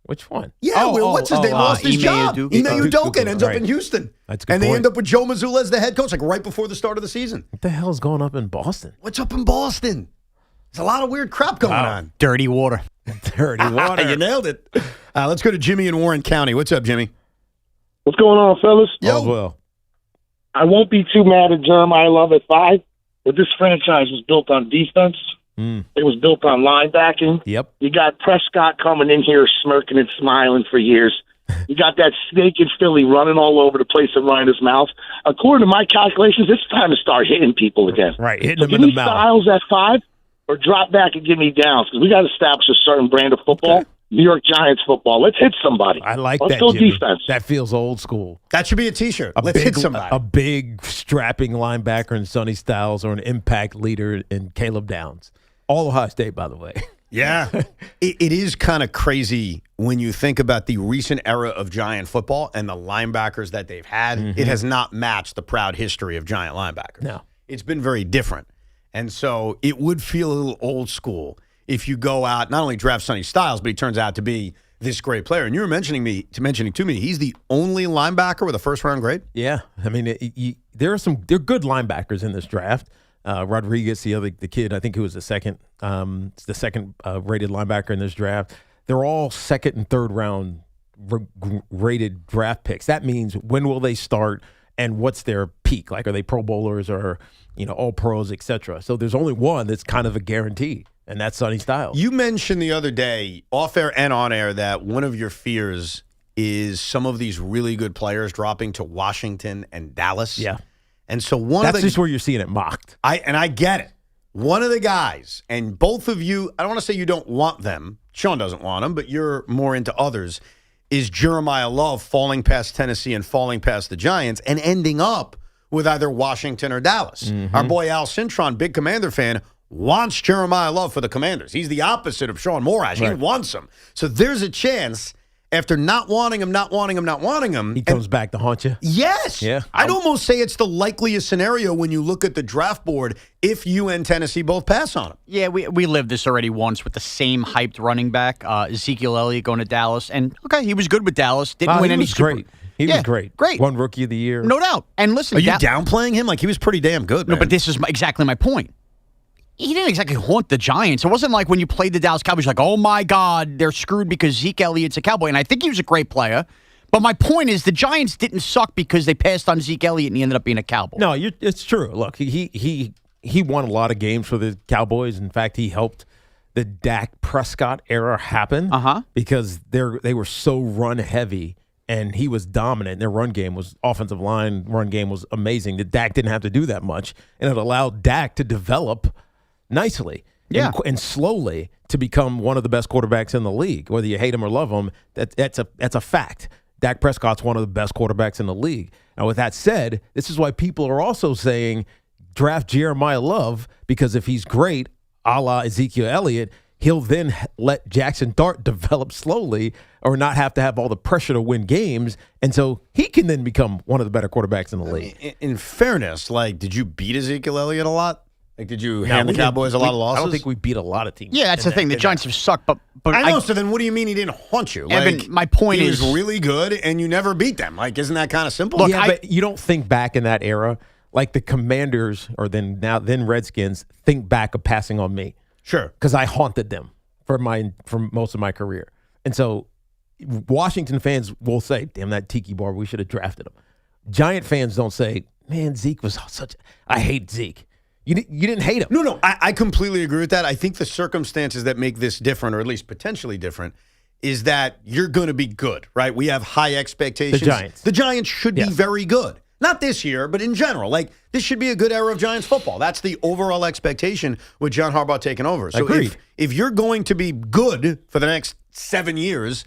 Which one? Yeah, what's his name? Lost his job. Ime Udoka ends up in Right. Houston. That's a good and they point. end up with Joe Mazzulla as the head coach, like right before the start of the season. What the hell is going up in Boston? What's up in Boston? There's a lot of weird crap going on. Dirty water. Dirty water. You nailed it. Let's go to Jimmy in Warren County. What's up, Jimmy? What's going on, fellas? Yo. Well. I won't be too mad at Jeremiah Love at 5, but this franchise was built on defense. It was built on linebacking. Yep. You got Prescott coming in here smirking and smiling for years. You got that snake in Philly running all over the place and running his mouth. According to my calculations, it's time to start hitting people again. Right, hitting So them give in the me mouth. Styles at 5 or drop back and give me Downs because we got to establish a certain brand of football. Okay. New York Giants football. Let's hit somebody. I like Let's that, go Jimmy. defense. That feels old school. That should be a T-shirt. Let's hit somebody. A big, strapping linebacker in Sonny Styles or an impact leader in Caleb Downs. All Ohio State, by the way. Yeah. It is kind of crazy when you think about the recent era of Giant football and the linebackers that they've had. It has not matched the proud history of Giant linebackers. No. It's been very different. And so it would feel a little old school if you go out, not only draft Sonny Styles, but he turns out to be this great player. And you were mentioning to me, he's the only linebacker with a first-round grade? Yeah. I mean, there are good linebackers in this draft. Rodriguez, the kid, I think who was the second rated linebacker in this draft. They're all second and third round rated draft picks. That means when will they start and what's their peak? Like, are they Pro Bowlers or all pros, etc. So there's only one that's kind of a guarantee, and that's Sonny Styles. You mentioned the other day, off air and on air, that one of your fears is some of these really good players dropping to Washington and Dallas. Yeah. And so that's just where you're seeing it mocked. I get it. One of the guys, and both of you, I don't want to say you don't want them. Sean doesn't want them, but you're more into others, is Jeremiah Love falling past Tennessee and falling past the Giants and ending up with either Washington or Dallas. Our boy Al Cintron, big Commander fan, wants Jeremiah Love for the Commanders. He's the opposite of Sean Morash. He wants him. So there's a chance after not wanting him, he comes back to haunt you. Yes. Yeah. I'd almost say it's the likeliest scenario when you look at the draft board if you and Tennessee both pass on him. Yeah, we lived this already once with the same hyped running back, Ezekiel Elliott going to Dallas. And, okay, he was good with Dallas. Didn't win any super. Great. He was great. Great. Won Rookie of the Year. No doubt. And listen. Are you downplaying him? Like, he was pretty damn good, man. No, but this is exactly my point. He didn't exactly haunt the Giants. It wasn't like when you played the Dallas Cowboys, like, oh, my God, they're screwed because Zeke Elliott's a Cowboy. And I think he was a great player. But my point is the Giants didn't suck because they passed on Zeke Elliott and he ended up being a Cowboy. No, it's true. Look, he won a lot of games for the Cowboys. In fact, he helped the Dak Prescott era happen because they were so run-heavy. And he was dominant. Their offensive line run game was amazing. That Dak didn't have to do that much. And it allowed Dak to develop nicely and slowly to become one of the best quarterbacks in the league. Whether you hate him or love him, that's a fact. Dak Prescott's one of the best quarterbacks in the league. Now, with that said, this is why people are also saying draft Jeremiah Love, because if he's great, a la Ezekiel Elliott, he'll then let Jackson Dart develop slowly or not have to have all the pressure to win games. And so he can then become one of the better quarterbacks in the league. In fairness, like, did you beat Ezekiel Elliott a lot? Like, did you hand the Cowboys a lot of losses? I don't think we beat a lot of teams. Yeah, that's the thing. The Giants have sucked, but I know. So then, what do you mean he didn't haunt you? Evan, like, my point he is, was really good, and you never beat them. Like, isn't that kind of simple? Look, but you don't think back in that era, like the Commanders or then Redskins think back of passing on me. Sure, because I haunted them for most of my career, and so Washington fans will say, "Damn, that Tiki bar, we should have drafted him." Giant fans don't say, "Man, Zeke was I hate Zeke." You didn't hate him. No, I completely agree with that. I think the circumstances that make this different, or at least potentially different, is that you're going to be good, right? We have high expectations. The Giants should be very good. Not this year, but in general. Like, this should be a good era of Giants football. That's the overall expectation with John Harbaugh taking over. So if you're going to be good for the next 7 years,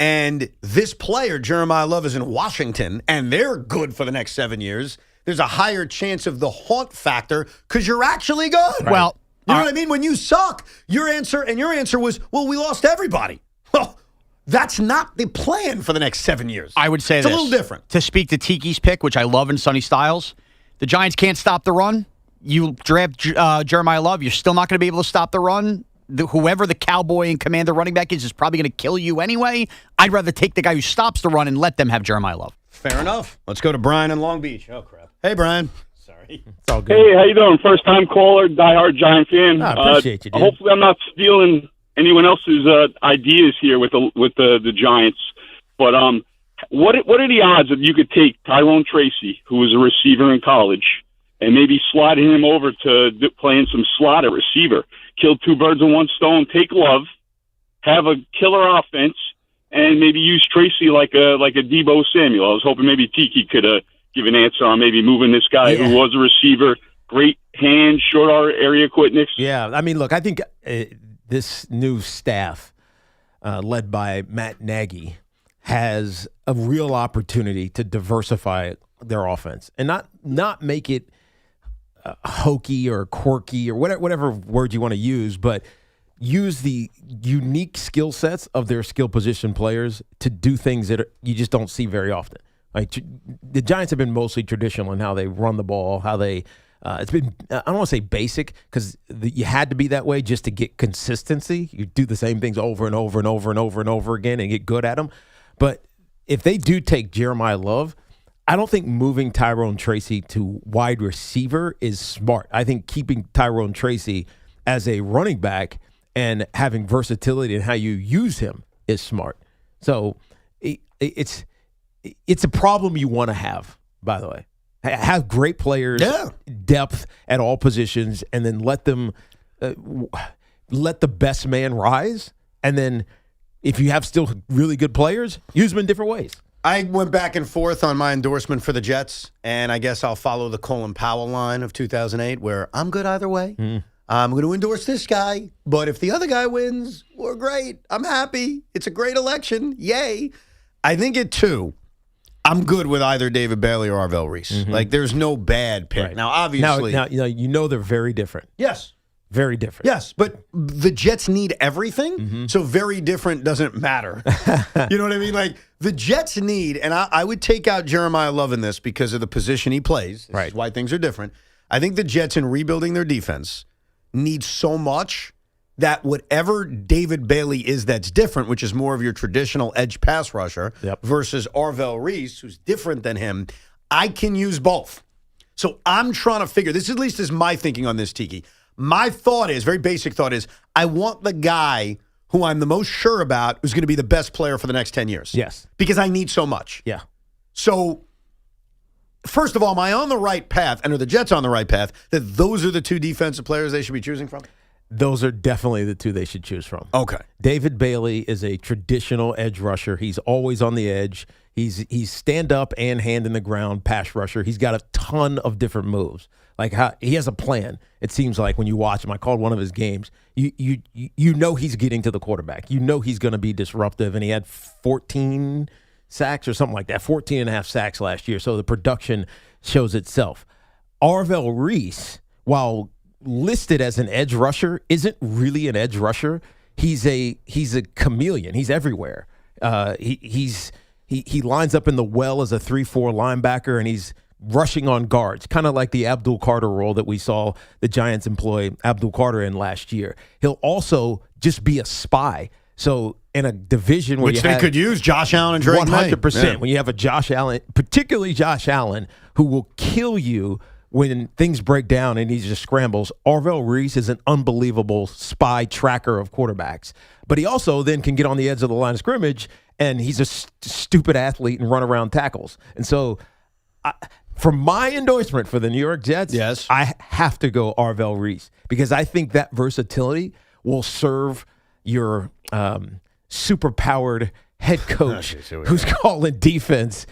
and this player, Jeremiah Love, is in Washington, and they're good for the next 7 years, there's a higher chance of the haunt factor because you're actually good. Right. Well, you know what I mean? When you suck, your answer was, well, we lost everybody. Well, that's not the plan for the next 7 years. I would say it's a little different. To speak to Tiki's pick, which I love in Sonny Styles, the Giants can't stop the run. You draft Jeremiah Love, you're still not going to be able to stop the run. Whoever the cowboy and commander running back is probably going to kill you anyway. I'd rather take the guy who stops the run and let them have Jeremiah Love. Fair enough. Let's go to Brian in Long Beach. Oh, crap. Hey, Brian. Sorry. It's all good. Hey, how you doing? First-time caller, diehard Giant fan. I appreciate you, dude. Hopefully I'm not stealing anyone else's ideas here with the Giants. But what are the odds that you could take Tyrone Tracy, who was a receiver in college, and maybe slide him over to playing some slot at receiver, kill two birds with one stone, take Love, have a killer offense, and maybe use Tracy like a Debo Samuel? I was hoping maybe Tiki could give an answer on maybe moving this guy who was a receiver, great hands, short area quickness. Yeah, I mean, look, I think this new staff, led by Matt Nagy, has a real opportunity to diversify their offense and not make it hokey or quirky or whatever word you want to use, but use the unique skill sets of their skill position players to do things that you just don't see very often. Like, the Giants have been mostly traditional in how they run the ball, how they it's been, I don't want to say basic, because you had to be that way just to get consistency. You do the same things over and over and over and over and over again and get good at them. But if they do take Jeremiah Love, I don't think moving Tyrone Tracy to wide receiver is smart. I think keeping Tyrone Tracy as a running back and having versatility in how you use him is smart. So it's a problem you want to have, by the way. Have great players, depth at all positions, and then let them let the best man rise. And then if you have still really good players, use them in different ways. I went back and forth on my endorsement for the Jets, and I guess I'll follow the Colin Powell line of 2008, where I'm good either way. I'm going to endorse this guy, but if the other guy wins, we're great. I'm happy. It's a great election. Yay. I think at 2, I'm good with either David Bailey or Arvell Reese. Mm-hmm. Like, there's no bad pick. Right. Now, obviously. Now, you know they're very different. Yes. Very different. Yes, but the Jets need everything, so very different doesn't matter. You know what I mean? Like, the Jets need, and I would take out Jeremiah Love in this because of the position he plays. This is why things are different. I think the Jets, in rebuilding their defense, need so much that whatever David Bailey is that's different, which is more of your traditional edge pass rusher, versus Arvell Reese, who's different than him, I can use both. So I'm trying to figure, this at least is my thinking on this, Tiki. My thought is, very basic thought is, I want the guy who I'm the most sure about who's going to be the best player for the next 10 years. Yes. Because I need so much. Yeah. So, first of all, am I on the right path, and are the Jets on the right path, that those are the 2 defensive players they should be choosing from? Those are definitely the 2 they should choose from. Okay. David Bailey is a traditional edge rusher. He's always on the edge. He's stand up and hand in the ground pass rusher. He's got a ton of different moves. Like, he has a plan. It seems like when you watch him. I called one of his games. You know he's getting to the quarterback. You know he's going to be disruptive, and he had 14 sacks or something like that, 14 and a half sacks last year. So the production shows itself. Arvell Reese, while listed as an edge rusher, isn't really an edge rusher. He's a chameleon. He's everywhere. He lines up in the well as a 3-4 linebacker, and he's rushing on guards, kind of like the Abdul Carter role that we saw the Giants employ Abdul Carter in last year. He'll also just be a spy. So in a division where which they could use Josh Allen and Drake May. 100%. When you have a Josh Allen, particularly Josh Allen, who will kill you when things break down and he just scrambles. Arvell Reese is an unbelievable spy tracker of quarterbacks. But he also then can get on the edge of the line of scrimmage, and he's a stupid athlete and run around tackles. And so for my endorsement for the New York Jets, I have to go Arvell Reese, because I think that versatility will serve your super-powered head coach who's calling defense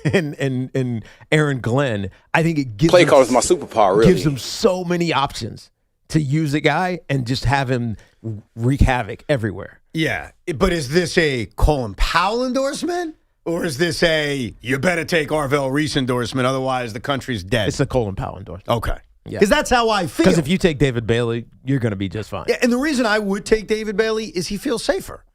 and Aaron Glenn, I think it gives play call is my superpower. Really, gives them so many options to use a guy and just have him wreak havoc everywhere. Yeah, but is this a Colin Powell endorsement? Or is this a, you better take Arvell Reese endorsement, otherwise the country's dead? It's a Colin Powell endorsement. Okay. Yeah. Because that's how I feel. Because if you take David Bailey, you're going to be just fine. Yeah, and the reason I would take David Bailey is he feels safer.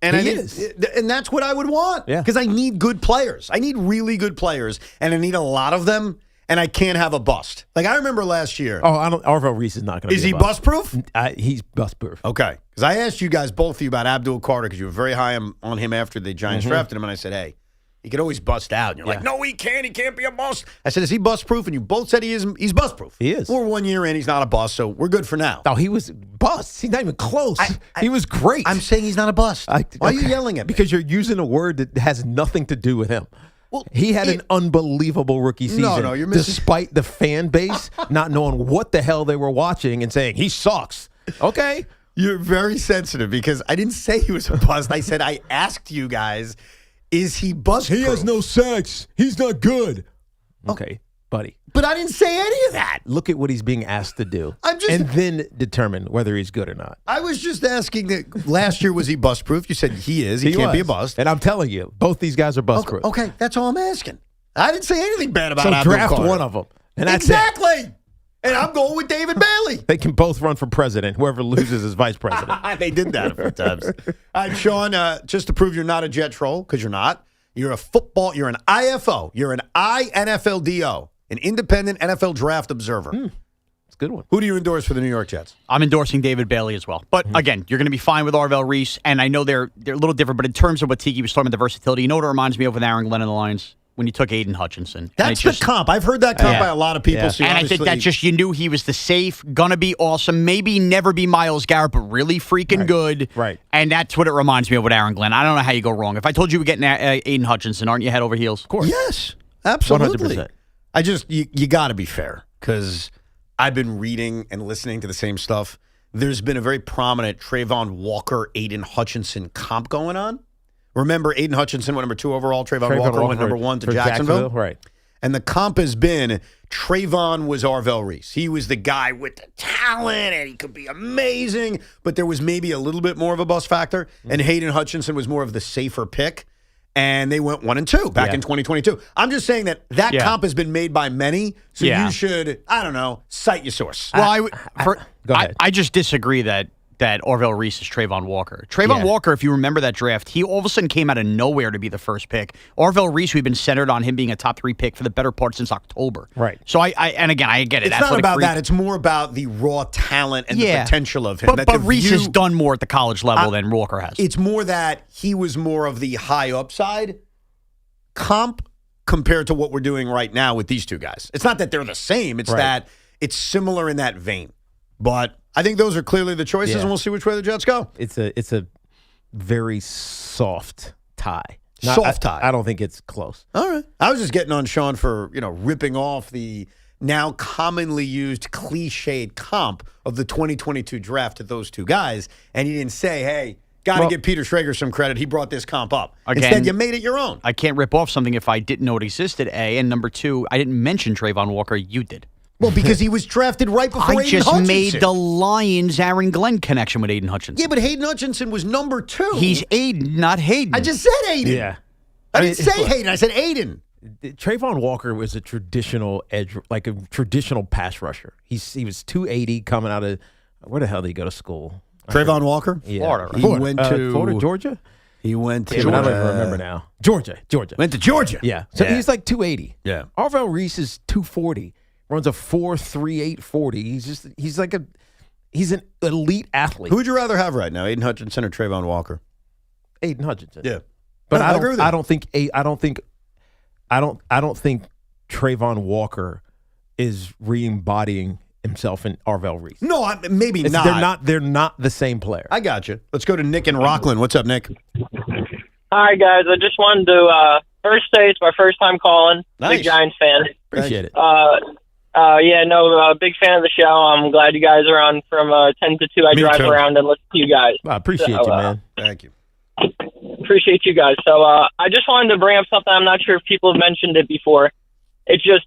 And he is. And that's what I would want. Yeah. Because I need good players. I need really good players, and I need a lot of them, and I can't have a bust. Like, I remember last year. Oh, Arvell Reese is not going to be Is he bust-proof? He's bust-proof. Okay. Because I asked you guys, both of you, about Abdul Carter, because you were very high on him after the Giants drafted him, and I said, hey, he could always bust out. And you're like, no, he can't. He can't be a bust. I said, is he bust-proof? And you both said he's bust-proof. He is. We're 1 year in. He's not a bust, so we're good for now. No, he was bust. He's not even close. He was great. I'm saying he's not a bust. Why are you yelling at me? Because you're using a word that has nothing to do with him. Well, he had an unbelievable rookie season. No, you're missing. Despite the fan base not knowing what the hell they were watching and saying, he sucks. Okay. You're very sensitive because I didn't say he was a bust. I said I asked you guys, is he bust-proof? He has no sex. He's not good. Okay, buddy. But I didn't say any of that. Look at what he's being asked to do. And then determine whether he's good or not. I was just asking that last year, was he bust-proof? You said he is. He can't be a bust. And I'm telling you, both these guys are bust-proof. Okay, that's all I'm asking. I didn't say anything bad about so Abdul draft Carter. one of them. And that's exactly. And I'm going with David Bailey. They can both run for president. Whoever loses is vice president. They did that a few times. All right, Sean, just to prove you're not a Jet troll, because you're not, you're an IFO. You're an INFLDO, an independent NFL draft observer. It's a good one. Who do you endorse for the New York Jets? I'm endorsing David Bailey as well. But again, you're going to be fine with Arvell Reese, and I know they're a little different, but in terms of what Tiki was talking about, the versatility, you know what it reminds me of with Aaron Glenn and the Lions? When you took Aiden Hutchinson. That's the comp. I've heard that comp by a lot of people. Yeah. So and I think that just, you knew he was the safe, gonna be awesome, maybe never be Myles Garrett, but really freaking good. Right. And that's what it reminds me of with Aaron Glenn. I don't know how you go wrong. If I told you we're getting Aiden Hutchinson, aren't you head over heels? Of course. Yes, absolutely. 100%. I just, you got to be fair, because I've been reading and listening to the same stuff. There's been a very prominent Trayvon Walker, Aiden Hutchinson comp going on. Remember, Aiden Hutchinson went number 2 overall. Trayvon Walker went number 1 to Jacksonville. Right. And the comp has been Trayvon was Arvell Reese. He was the guy with the talent, and he could be amazing, but there was maybe a little bit more of a bust factor. And Hayden Hutchinson was more of the safer pick. And they went 1 and 2 back in 2022. I'm just saying that comp has been made by many, so you should, I don't know, cite your source. Well, Go ahead. I just disagree that Arvell Reese is Trayvon Walker. Trayvon Walker, if you remember that draft, he all of a sudden came out of nowhere to be the first pick. Arvell Reese, we've been centered on him being a top 3 pick for the better part since October. Right. So I get it. It's not about that. It's more about the raw talent and the potential of him. But Reese has done more at the college level than Walker has. It's more that he was more of the high upside comp compared to what we're doing right now with these two guys. It's not that they're the same. It's that it's similar in that vein. But I think those are clearly the choices, and we'll see which way the Jets go. It's a very soft tie. Soft tie. I don't think it's close. All right. I was just getting on Sean for, ripping off the now commonly used cliched comp of the 2022 draft to those two guys, and you didn't say, hey, got to give Peter Schrager some credit. He brought this comp up. Again, instead, you made it your own. I can't rip off something if I didn't know it existed, A. And number 2, I didn't mention Trayvon Walker. You did. Well, because he was drafted right before Aiden Hutchinson. I just made the Lions-Aaron Glenn connection with Aiden Hutchinson. Yeah, but Hayden Hutchinson was number 2. He's Aiden, not Hayden. I just said Aiden. Yeah. I didn't say Hayden. I said Aiden. Trayvon Walker was a traditional edge, like a traditional pass rusher. He was 280 coming out of, where the hell did he go to school? Trayvon Walker? Yeah. Florida, right? He went to Florida, Georgia? He went to I don't even remember now. Georgia. Went to Georgia. Yeah. So he's like 280. Yeah. Arvell Reese is 240. Runs a 4.38 40. He's an elite athlete. Who would you rather have right now, Aiden Hutchinson or Trayvon Walker? Aiden Hutchinson. Yeah. But I agree with you. I don't think Trayvon Walker is re-embodying himself in Arvell Reese. No, maybe not. They're not the same player. I got you. Let's go to Nick in Rockland. What's up, Nick? Hi, guys. I just wanted to first say it's my first time calling. Nice. Big Giants fan. Appreciate it. Big fan of the show. I'm glad you guys are on from 10 to 2. I drive around and listen to you guys. I appreciate you, man. Thank you. Appreciate you guys. So I just wanted to bring up something. I'm not sure if people have mentioned it before. It's just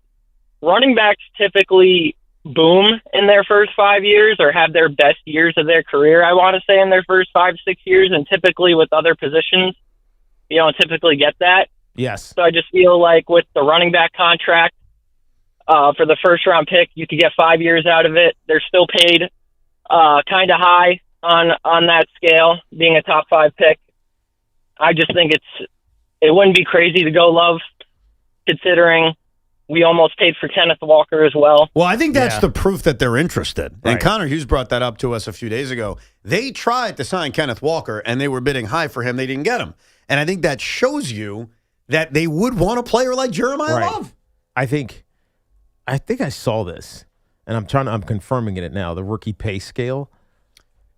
running backs typically boom in their first 5 years or have their best years of their career, I want to say, in their first 5-6 years. And typically with other positions, you don't typically get that. Yes. So I just feel like with the running back contract for the first-round pick, you could get 5 years out of it. They're still paid kind of high on that scale, being a top 5 pick. I just think it wouldn't be crazy to go Love, considering we almost paid for Kenneth Walker as well. Well, I think that's the proof that they're interested. Right. And Connor Hughes brought that up to us a few days ago. They tried to sign Kenneth Walker, and they were bidding high for him. They didn't get him. And I think that shows you that they would want a player like Jeremiah Love. I think I saw this, and I'm confirming it now. The rookie pay scale.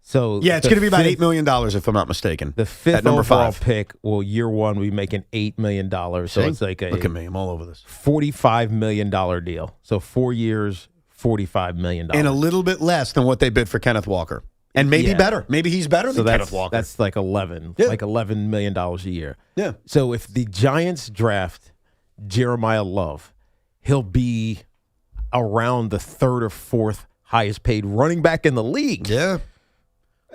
So yeah, it's going to be about $8 million if I'm not mistaken. The fifth at number overall 5 pick will year one be making $8 million. So it's like look at me, I'm all over this. $45 million deal. So 4 years, $45 million, and a little bit less than what they bid for Kenneth Walker, and maybe better. Maybe he's better than Kenneth Walker. That's like $11 million a year. Yeah. So if the Giants draft Jeremiah Love, he'll be around the third or fourth highest paid running back in the league. Yeah.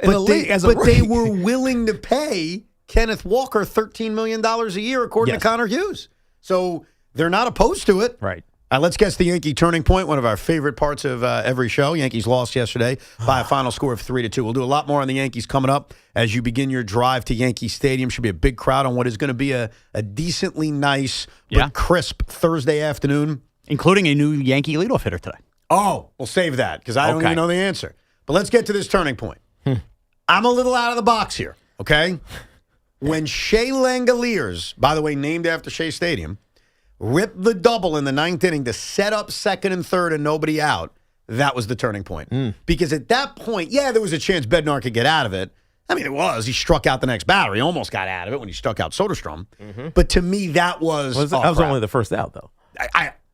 But they were willing to pay Kenneth Walker $13 million a year, according to Connor Hughes. So they're not opposed to it. Right. Let's guess the Yankee turning point, one of our favorite parts of every show. Yankees lost yesterday by a final score of 3-2. We'll do a lot more on the Yankees coming up as you begin your drive to Yankee Stadium. Should be a big crowd on what is going to be a decently nice but crisp Thursday afternoon. Including a new Yankee leadoff hitter today. Oh, we'll save that because I don't even know the answer. But let's get to this turning point. I'm a little out of the box here, okay? When Shea Langoliers, by the way, named after Shea Stadium, ripped the double in the ninth inning to set up second and third and nobody out, that was the turning point. Because at that point, there was a chance Bednar could get out of it. I mean, it was. He struck out the next batter. He almost got out of it when he struck out Soderstrom. But to me, that was that was only the first out, though.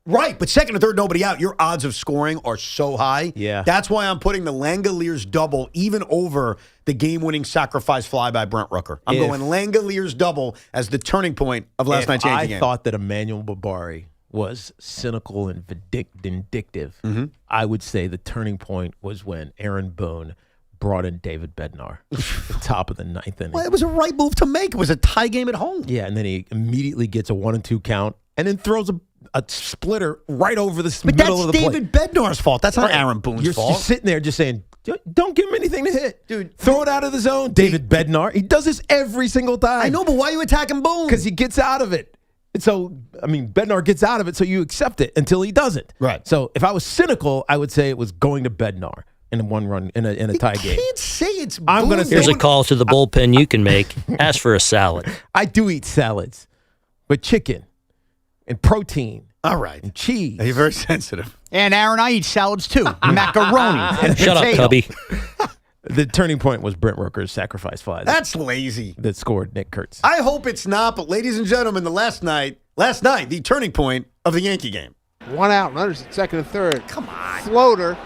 Right, but second and third, nobody out. Your odds of scoring are so high. Yeah. That's why I'm putting the Langoliers double even over the game-winning sacrifice fly by Brent Rooker. I'm going Langoliers double as the turning point of last night's Yankee game. I thought that Emmanuel Barbari was cynical and vindictive. I would say the turning point was when Aaron Boone brought in David Bednar at the top of the ninth inning. Well, it was a right move to make. It was a tie game at home. Yeah, and then he immediately gets a 1-2 count and then throws a splitter right over the middle of the plate. But that's David Bednar's fault. That's not Aaron Boone's fault. You're sitting there just saying, don't give him anything to hit. Dude, throw it out of the zone. David Bednar. He does this every single time. I know, but why are you attacking Boone? Because he gets out of it. And so, Bednar gets out of it, so you accept it until he doesn't. Right. So if I was cynical, I would say it was going to Bednar in a one-run, in a tie game. You can't say it's I'm Boone. gonna say Here's a call to the bullpen you can make. Ask for a salad. I do eat salads with chicken and protein. All right. And cheese. You're very sensitive. And Aaron, I eat salads too. Macaroni. And Shut up, Cubby. The turning point was Brent Rooker's sacrifice fly. That's lazy. That scored Nick Kurtz. I hope it's not, but ladies and gentlemen, last night, the turning point of the Yankee game. One out, runners at second and third. Come on. Floater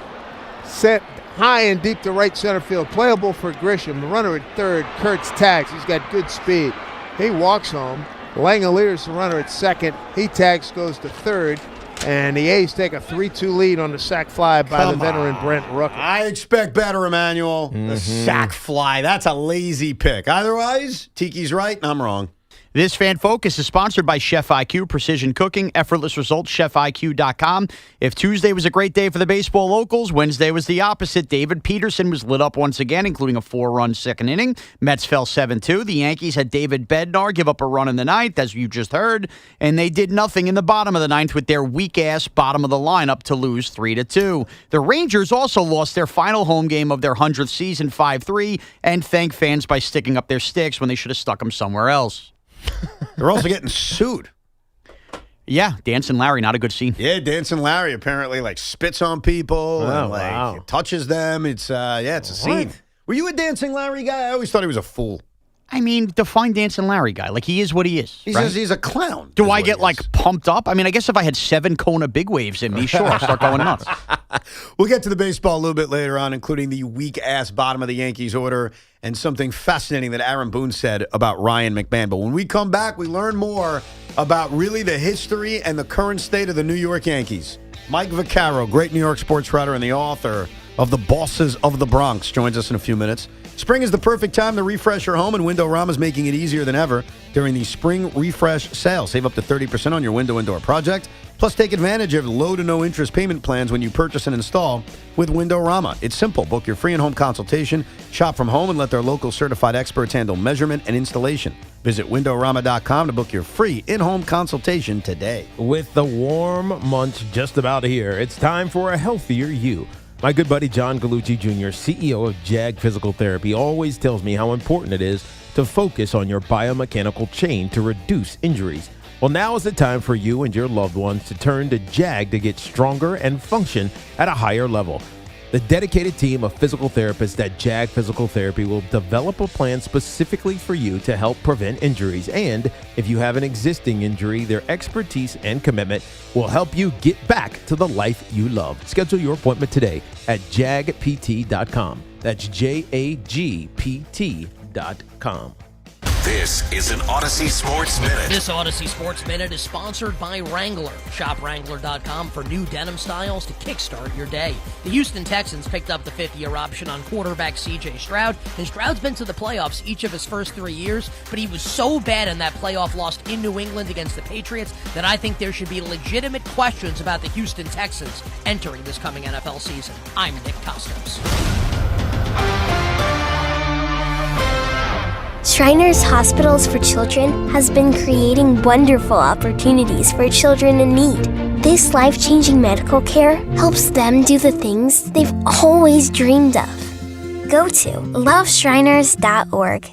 set high and deep to right center field. Playable for Grisham. The runner at third. Kurtz tags. He's got good speed. He walks home. Langoliers, the runner at second. He tags, goes to third. And the A's take a 3-2 lead on the sac fly by the veteran Brent Rooker. I expect better, Emmanuel. The sac fly. That's a lazy pick. Otherwise, Tiki's right and I'm wrong. This Fan Focus is sponsored by Chef IQ, precision cooking, effortless results, chefiq.com. If Tuesday was a great day for the baseball locals, Wednesday was the opposite. David Peterson was lit up once again, including a 4-run second inning. Mets fell 7-2. The Yankees had David Bednar give up a run in the ninth, as you just heard, and they did nothing in the bottom of the ninth with their weak-ass bottom of the lineup to lose 3-2. The Rangers also lost their final home game of their 100th season 5-3, and thank fans by sticking up their sticks when they should have stuck them somewhere else. They're also getting sued. Yeah, Dancing Larry, not a good scene. Yeah, Dancing Larry apparently spits on people and touches them. It's it's a scene. Were you a Dancing Larry guy? I always thought he was a fool. I mean, define Dancing Larry guy. Like, he is what he is. He right? says he's a clown. Do I get, like, pumped up? I mean, I guess if I had 7 Kona big waves in me, sure, I'll start going nuts. We'll get to the baseball a little bit later on, including the weak-ass bottom of the Yankees order and something fascinating that Aaron Boone said about Ryan McMahon. But when we come back, we learn more about really the history and the current state of the New York Yankees. Mike Vicaro, great New York sports writer and the author of The Bosses of the Bronx, joins us in a few minutes. Spring is the perfect time to refresh your home, and Windorama is making it easier than ever during the Spring Refresh sale. Save up to 30% on your window and door project. Plus, take advantage of low to no interest payment plans when you purchase and install with Windorama. It's simple. Book your free in-home consultation, shop from home, and let their local certified experts handle measurement and installation. Visit Windorama.com to book your free in-home consultation today. With the warm months just about here, it's time for a healthier you. My good buddy John Gallucci Jr., CEO of JAG Physical Therapy, always tells me how important it is to focus on your biomechanical chain to reduce injuries. Well, now is the time for you and your loved ones to turn to JAG to get stronger and function at a higher level. The dedicated team of physical therapists at JAG Physical Therapy will develop a plan specifically for you to help prevent injuries. And if you have an existing injury, their expertise and commitment will help you get back to the life you love. Schedule your appointment today at jagpt.com. That's JAGPT.com. This is an Odyssey Sports Minute. This Odyssey Sports Minute is sponsored by Wrangler. Shop Wrangler.com for new denim styles to kickstart your day. The Houston Texans picked up the 5th-year option on quarterback C.J. Stroud, and Stroud's been to the playoffs each of his first 3 years, but he was so bad in that playoff loss in New England against the Patriots that I think there should be legitimate questions about the Houston Texans entering this coming NFL season. I'm Nick Costos. Shriners Hospitals for Children has been creating wonderful opportunities for children in need. This life-changing medical care helps them do the things they've always dreamed of. Go to loveshriners.org.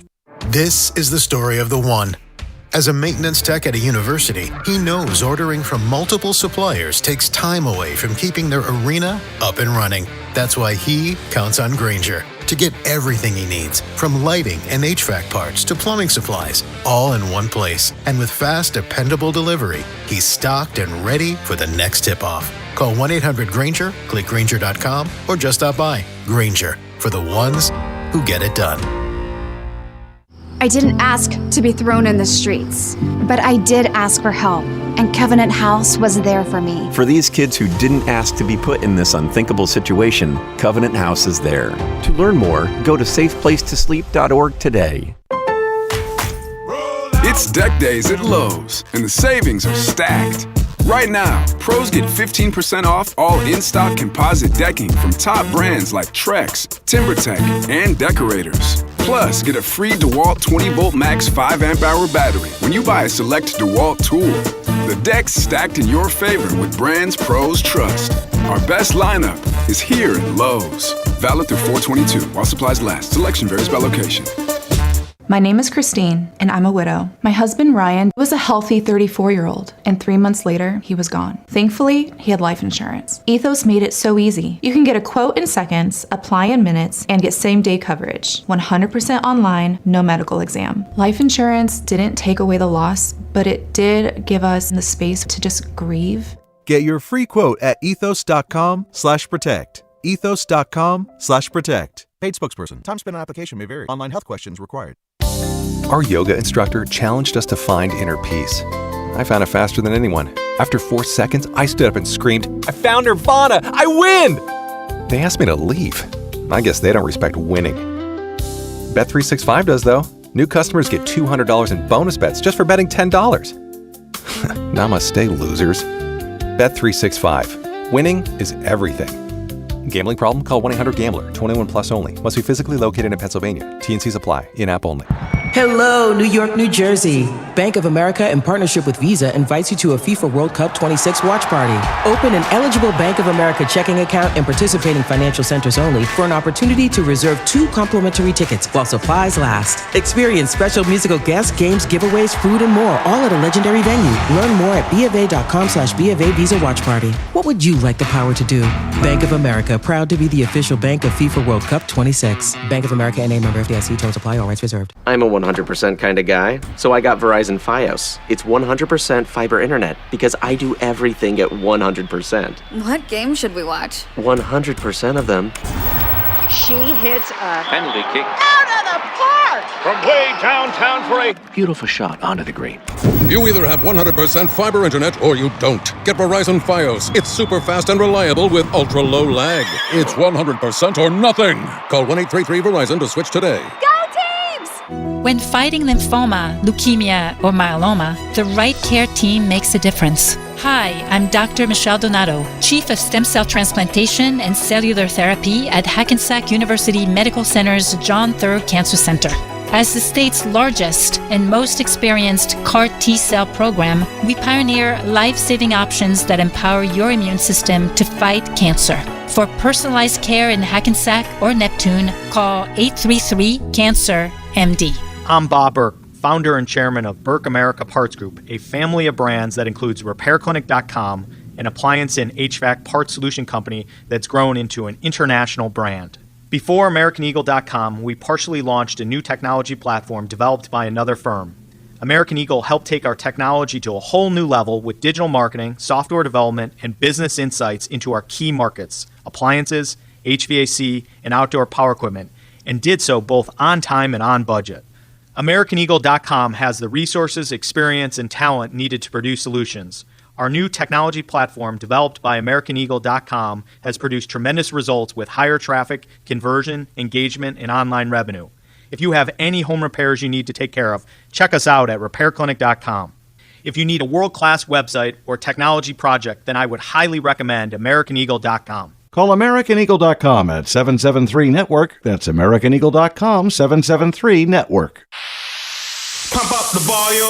This is the story of the one. As a maintenance tech at a university, he knows ordering from multiple suppliers takes time away from keeping their arena up and running. That's why he counts on Grainger to get everything he needs, from lighting and HVAC parts to plumbing supplies, all in one place. And with fast, dependable delivery, he's stocked and ready for the next tip-off. Call 1-800-GRAINGER, click Grainger.com, or just stop by. Grainger, for the ones who get it done. I didn't ask to be thrown in the streets, but I did ask for help, and Covenant House was there for me. For these kids who didn't ask to be put in this unthinkable situation, Covenant House is there. To learn more, go to safeplacetosleep.org today. It's Deck Days at Lowe's, and the savings are stacked. Right now, pros get 15% off all in-stock composite decking from top brands like Trex, TimberTech, and Decorators. Plus, get a free DeWalt 20-volt max 5-amp-hour battery when you buy a select DeWalt tool. The deck's stacked in your favor with brands pros trust. Our best lineup is here at Lowe's. Valid through 4/22 while supplies last. Selection varies by location. My name is Christine, and I'm a widow. My husband, Ryan, was a healthy 34-year-old, and 3 months later, he was gone. Thankfully, he had life insurance. Ethos made it so easy. You can get a quote in seconds, apply in minutes, and get same-day coverage. 100% online, no medical exam. Life insurance didn't take away the loss, but it did give us the space to just grieve. Get your free quote at ethos.com/protect. ethos.com/protect. Paid spokesperson. Time spent on application may vary. Online health questions required. Our yoga instructor challenged us to find inner peace. I found it faster than anyone. After 4 seconds, I stood up and screamed, "I found Nirvana! I win!" They asked me to leave. I guess they don't respect winning. Bet365 does, though. New customers get $200 in bonus bets just for betting $10. Namaste, losers. Bet365. Winning is everything. Gambling problem? Call 1-800-GAMBLER. 21 plus only. Must be physically located in Pennsylvania. T&Cs apply. In-app only. Hello, New York, New Jersey. Bank of America, in partnership with Visa, invites you to a FIFA World Cup 26 watch party. Open an eligible Bank of America checking account in participating financial centers only for an opportunity to reserve 2 complimentary tickets while supplies last. Experience special musical guests, games, giveaways, food, and more, all at a legendary venue. Learn more at BofA.com/BofA Visa Watch Party. What would you like the power to do? Bank of America, proud to be the official bank of FIFA World Cup 26. Bank of America N.A. member FDIC. Terms apply. All rights reserved. I'm a 100% kind of guy, so I got Verizon Fios. It's 100% fiber internet because I do everything at 100%. What game should we watch? 100% of them. She hits a Penalty kick. out of the park! From way downtown for a Beautiful shot onto the green. You either have 100% fiber internet or you don't. Get Verizon Fios. It's super fast and reliable with ultra low lag. It's 100% or nothing. Call 1-833-VERIZON to switch today. When fighting lymphoma, leukemia, or myeloma, the right care team makes a difference. Hi, I'm Dr. Michelle Donato, Chief of Stem Cell Transplantation and Cellular Therapy at Hackensack University Medical Center's John Thurg Cancer Center. As the state's largest and most experienced CAR T-cell program, we pioneer life-saving options that empower your immune system to fight cancer. For personalized care in Hackensack or Neptune, call 833-CANCER-MD. I'm Bob Burke, founder and chairman of Burke America Parts Group, a family of brands that includes RepairClinic.com, an appliance and HVAC parts solution company that's grown into an international brand. Before AmericanEagle.com, we partially launched a new technology platform developed by another firm. American Eagle helped take our technology to a whole new level with digital marketing, software development, and business insights into our key markets, appliances, HVAC, and outdoor power equipment, and did so both on time and on budget. AmericanEagle.com has the resources, experience, and talent needed to produce solutions. Our new technology platform, developed by AmericanEagle.com, has produced tremendous results with higher traffic, conversion, engagement, and online revenue. If you have any home repairs you need to take care of, check us out at RepairClinic.com. If you need a world-class website or technology project, then I would highly recommend AmericanEagle.com. Call AmericanEagle.com at 773-NETWORK. That's AmericanEagle.com, 773-NETWORK. Pump up the volume.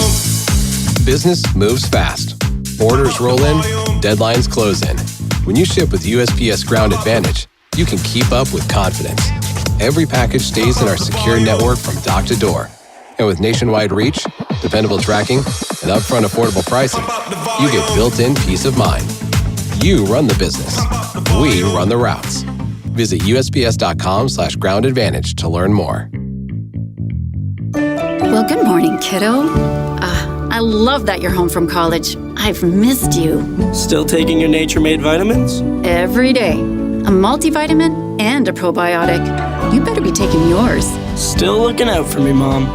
Business moves fast. Orders roll in, deadlines close in. When you ship with USPS Ground Advantage, you can keep up with confidence. Every package stays in our secure network from dock to door. And with nationwide reach, dependable tracking, and upfront affordable pricing, you get built-in peace of mind. You run the business. We run the routes. Visit USPS.com/Ground Advantage to learn more. Well, good morning, kiddo. I love that you're home from college. I've missed you. Still taking your Nature-Made vitamins? Every day. A multivitamin and a probiotic. You better be taking yours. Still looking out for me, Mom.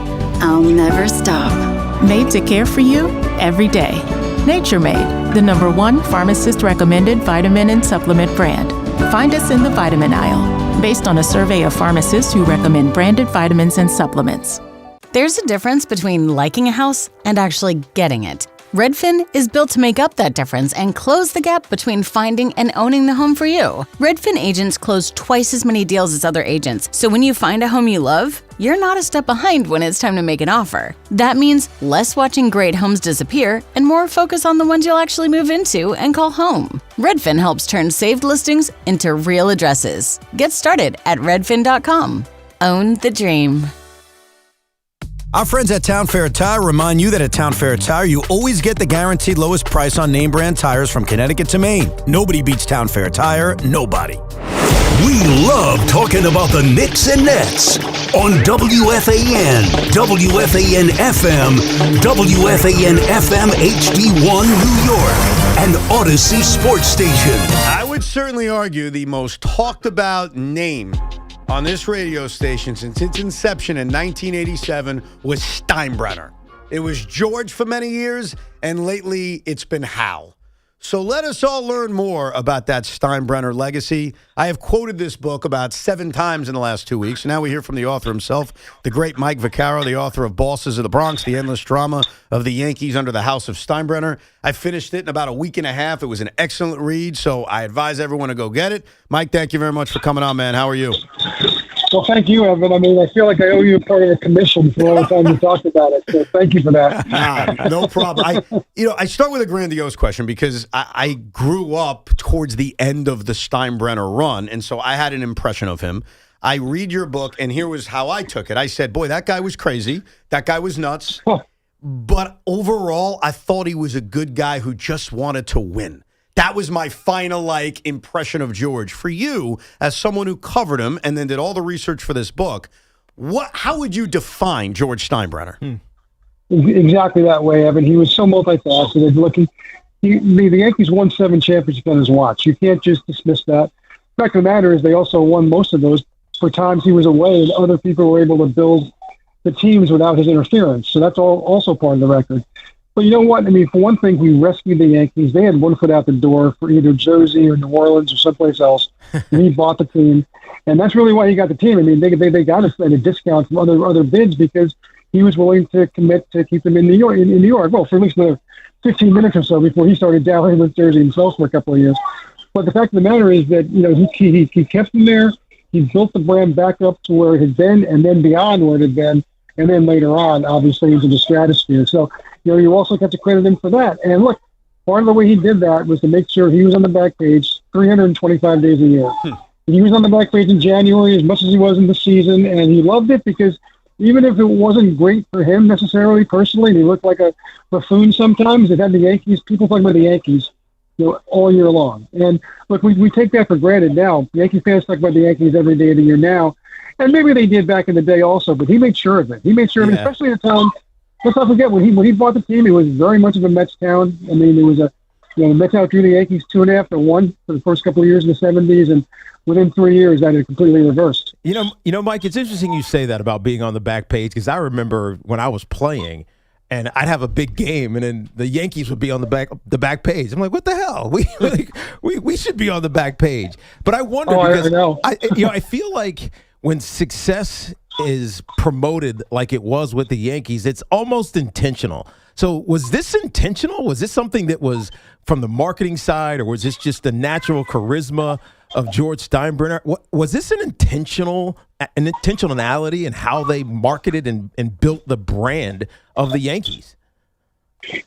I'll never stop. Made to care for you every day. Nature-Made, the #1 pharmacist-recommended vitamin and supplement brand. Find us in the vitamin aisle, based on a survey of pharmacists who recommend branded vitamins and supplements. There's a difference between liking a house and actually getting it. Redfin is built to make up that difference and close the gap between finding and owning the home for you. Redfin agents close twice as many deals as other agents, so when you find a home you love, you're not a step behind when it's time to make an offer. That means less watching great homes disappear and more focus on the ones you'll actually move into and call home. Redfin helps turn saved listings into real addresses. Get started at redfin.com. Own the dream. Our friends at Town Fair Tire remind you that at Town Fair Tire, you always get the guaranteed lowest price on name brand tires from Connecticut to Maine. Nobody beats Town Fair Tire, nobody. We love talking about the Knicks and Nets on WFAN, WFAN FM, WFAN FM HD1 New York, and Odyssey Sports Station. I would certainly argue the most talked about name on this radio station since its inception in 1987 was Steinbrenner. It was George for many years, and lately it's been Hal. So let us all learn more about that Steinbrenner legacy. I have quoted this book about 7 times in the last 2 weeks. Now we hear from the author himself, the great Mike Vicaro, the author of Bosses of the Bronx, the endless drama of the Yankees under the House of Steinbrenner. I finished it in about a week and a half. It was an excellent read, so I advise everyone to go get it. Mike, thank you very much for coming on, man. How are you? Well, thank you, Evan. I mean, I feel like I owe you a part of a commission for all the time you talked about it. So thank you for that. No problem. I start with a grandiose question because I grew up towards the end of the Steinbrenner run, and so I had an impression of him. I read your book, and here was how I took it. I said, boy, that guy was crazy. That guy was nuts. But overall, I thought he was a good guy who just wanted to win. That was my final, impression of George. For you, as someone who covered him and then did all the research for this book, how would you define George Steinbrenner? Exactly that way, Evan. He was so multifaceted. Look, the Yankees won 7 championships on his watch. You can't just dismiss that. The fact of the matter is they also won most of those for times he was away and other people were able to build the teams without his interference. So that's also part of the record. But you know what? I mean, for one thing, he rescued the Yankees. They had one foot out the door for either Jersey or New Orleans or someplace else. And he bought the team. And that's really why he got the team. I mean, they got us at a discount from other bids because he was willing to commit to keep them in New York. Well, for at least another 15 minutes or so before he started dallying with Jersey himself for a couple of years. But the fact of the matter is that, he kept them there. He built the brand back up to where it had been and then beyond where it had been. And then later on, obviously, into the stratosphere. So, you also have to credit him for that. And look, part of the way he did that was to make sure he was on the back page 325 days a year. He was on the back page in January as much as he was in the season, and he loved it because even if it wasn't great for him necessarily personally, and he looked like a buffoon sometimes, it had the Yankees, people talking about the Yankees, all year long. And look, we take that for granted now. Yankee fans talk about the Yankees every day of the year now. And maybe they did back in the day also, but he made sure of it. He made sure of it, especially at the time. Let's not forget, when he bought the team, it was very much of a Mets town. I mean, it was the Mets outdrew the Yankees 2.5 to 1 for the first couple of years in the 70s, and within 3 years, that had completely reversed. You know, Mike, it's interesting you say that about being on the back page because I remember when I was playing, and I'd have a big game, and then the Yankees would be on the back page. I'm like, what the hell? We should be on the back page. But I wonder because I feel like when success is promoted like it was with the Yankees, it's almost intentional. So was this intentional? Was this something that was from the marketing side, or was this just the natural charisma of George Steinbrenner? Was this an intentionality in how they marketed and built the brand of the Yankees?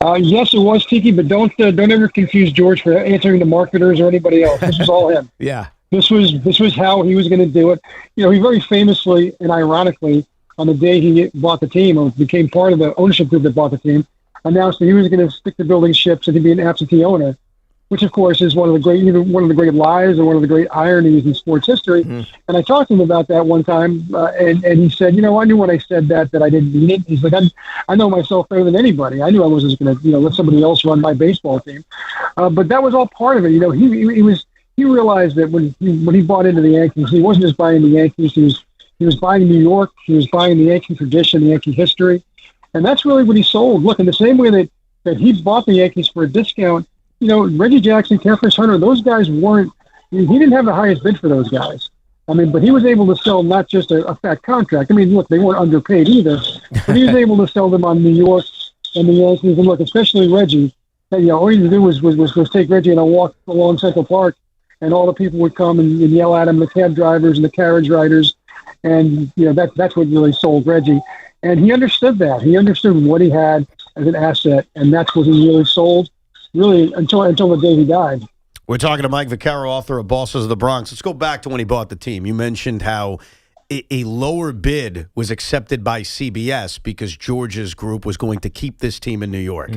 Yes, it was, Tiki, but don't ever confuse George for answering the marketers or anybody else. This was all him. Yeah. This was how he was going to do it. He very famously and ironically, on the day he bought the team or became part of the ownership group that bought the team, announced that he was going to stick to building ships and to be an absentee owner, which of course is one of the great lies or one of the great ironies in sports history. And I talked to him about that one time, and he said, I knew when I said that I didn't mean it. He's like, I know myself better than anybody. I knew I wasn't going to let somebody else run my baseball team, but that was all part of it. He realized that when he bought into the Yankees, he wasn't just buying the Yankees. He was buying New York. He was buying the Yankee tradition, the Yankee history, and that's really what he sold. Look, in the same way that he bought the Yankees for a discount, Reggie Jackson, Kefris Hunter, those guys weren't. He didn't have the highest bid for those guys. I mean, but he was able to sell not just a fat contract. I mean, look, they weren't underpaid either, but he was able to sell them on New York and the Yankees. And look, especially Reggie. All he had to do was take Reggie on a walk along Central Park. And all the people would come and yell at him, the cab drivers and the carriage riders. And, that's what really sold Reggie. And he understood that. He understood what he had as an asset, and that's what he really sold, really, until the day he died. We're talking to Mike Vicaro, author of Bosses of the Bronx. Let's go back to when he bought the team. You mentioned how a lower bid was accepted by CBS because George's group was going to keep this team in New York.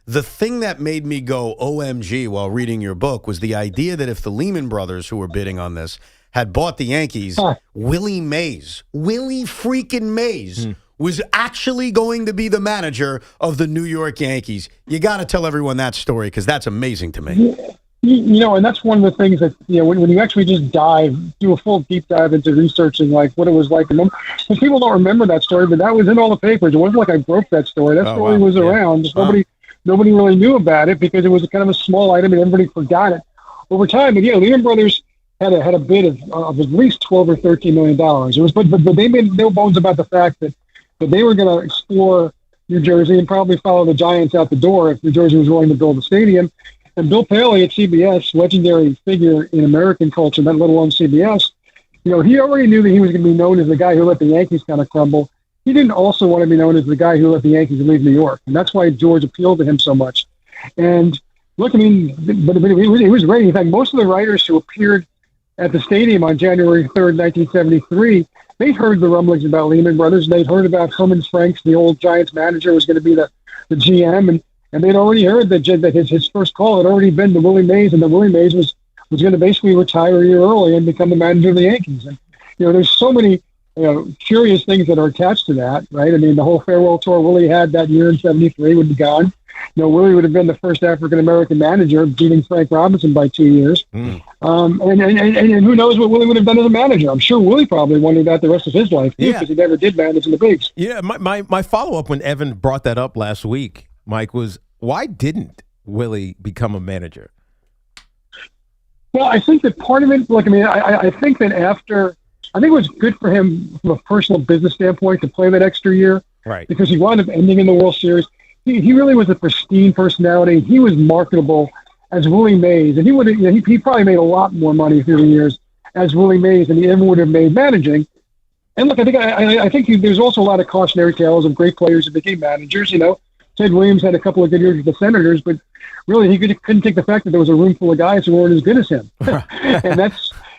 The thing that made me go OMG while reading your book was the idea that if the Lehman brothers, who were bidding on this, had bought the Yankees, Willie freaking Mays, was actually going to be the manager of the New York Yankees. You got to tell everyone that story because that's amazing to me. And that's one of the things that, when you actually just do a full deep dive into researching like what it was like. And people don't remember that story, but that was in all the papers. It wasn't like I broke that story. That story was around. Just Nobody really knew about it because it was kind of a small item and everybody forgot it over time. And Lehman Brothers had a bid of at least $12 or $13 million. It was, but they made no bones about the fact that they were going to explore New Jersey and probably follow the Giants out the door if New Jersey was willing to build a stadium. And Bill Paley at CBS, legendary figure in American culture, let alone CBS, he already knew that he was going to be known as the guy who let the Yankees kind of crumble. He didn't also want to be known as the guy who let the Yankees leave New York, and that's why George appealed to him so much. And look, I mean, but it was great. In fact, most of the writers who appeared at the stadium on January 3rd, 1973, they'd heard the rumblings about Lehman Brothers. They'd heard about Herman Franks, the old Giants manager, was going to be the GM, and they'd already heard that his first call had already been to Willie Mays, and that Willie Mays was going to basically retire a year early and become the manager of the Yankees. And there's so many curious things that are attached to that, right? I mean, the whole farewell tour Willie had that year in '73 would be gone. Willie would have been the first African-American manager, beating Frank Robinson by 2 years. And who knows what Willie would have done as a manager. I'm sure Willie probably wondered that the rest of his life, too, because he never did manage in the bigs. Yeah, my follow-up when Evan brought that up last week, Mike, was why didn't Willie become a manager? Well, I think that part of it, look, I mean, I think that I think it was good for him from a personal business standpoint to play that extra year. Right. Because he wound up ending in the World Series. He really was a pristine personality. He was marketable as Willie Mays. And he probably made a lot more money through the years as Willie Mays than he ever would have made managing. And look, I think there's also a lot of cautionary tales of great players who became managers. Ted Williams had a couple of good years with the Senators, but really he couldn't take the fact that there was a room full of guys who weren't as good as him. And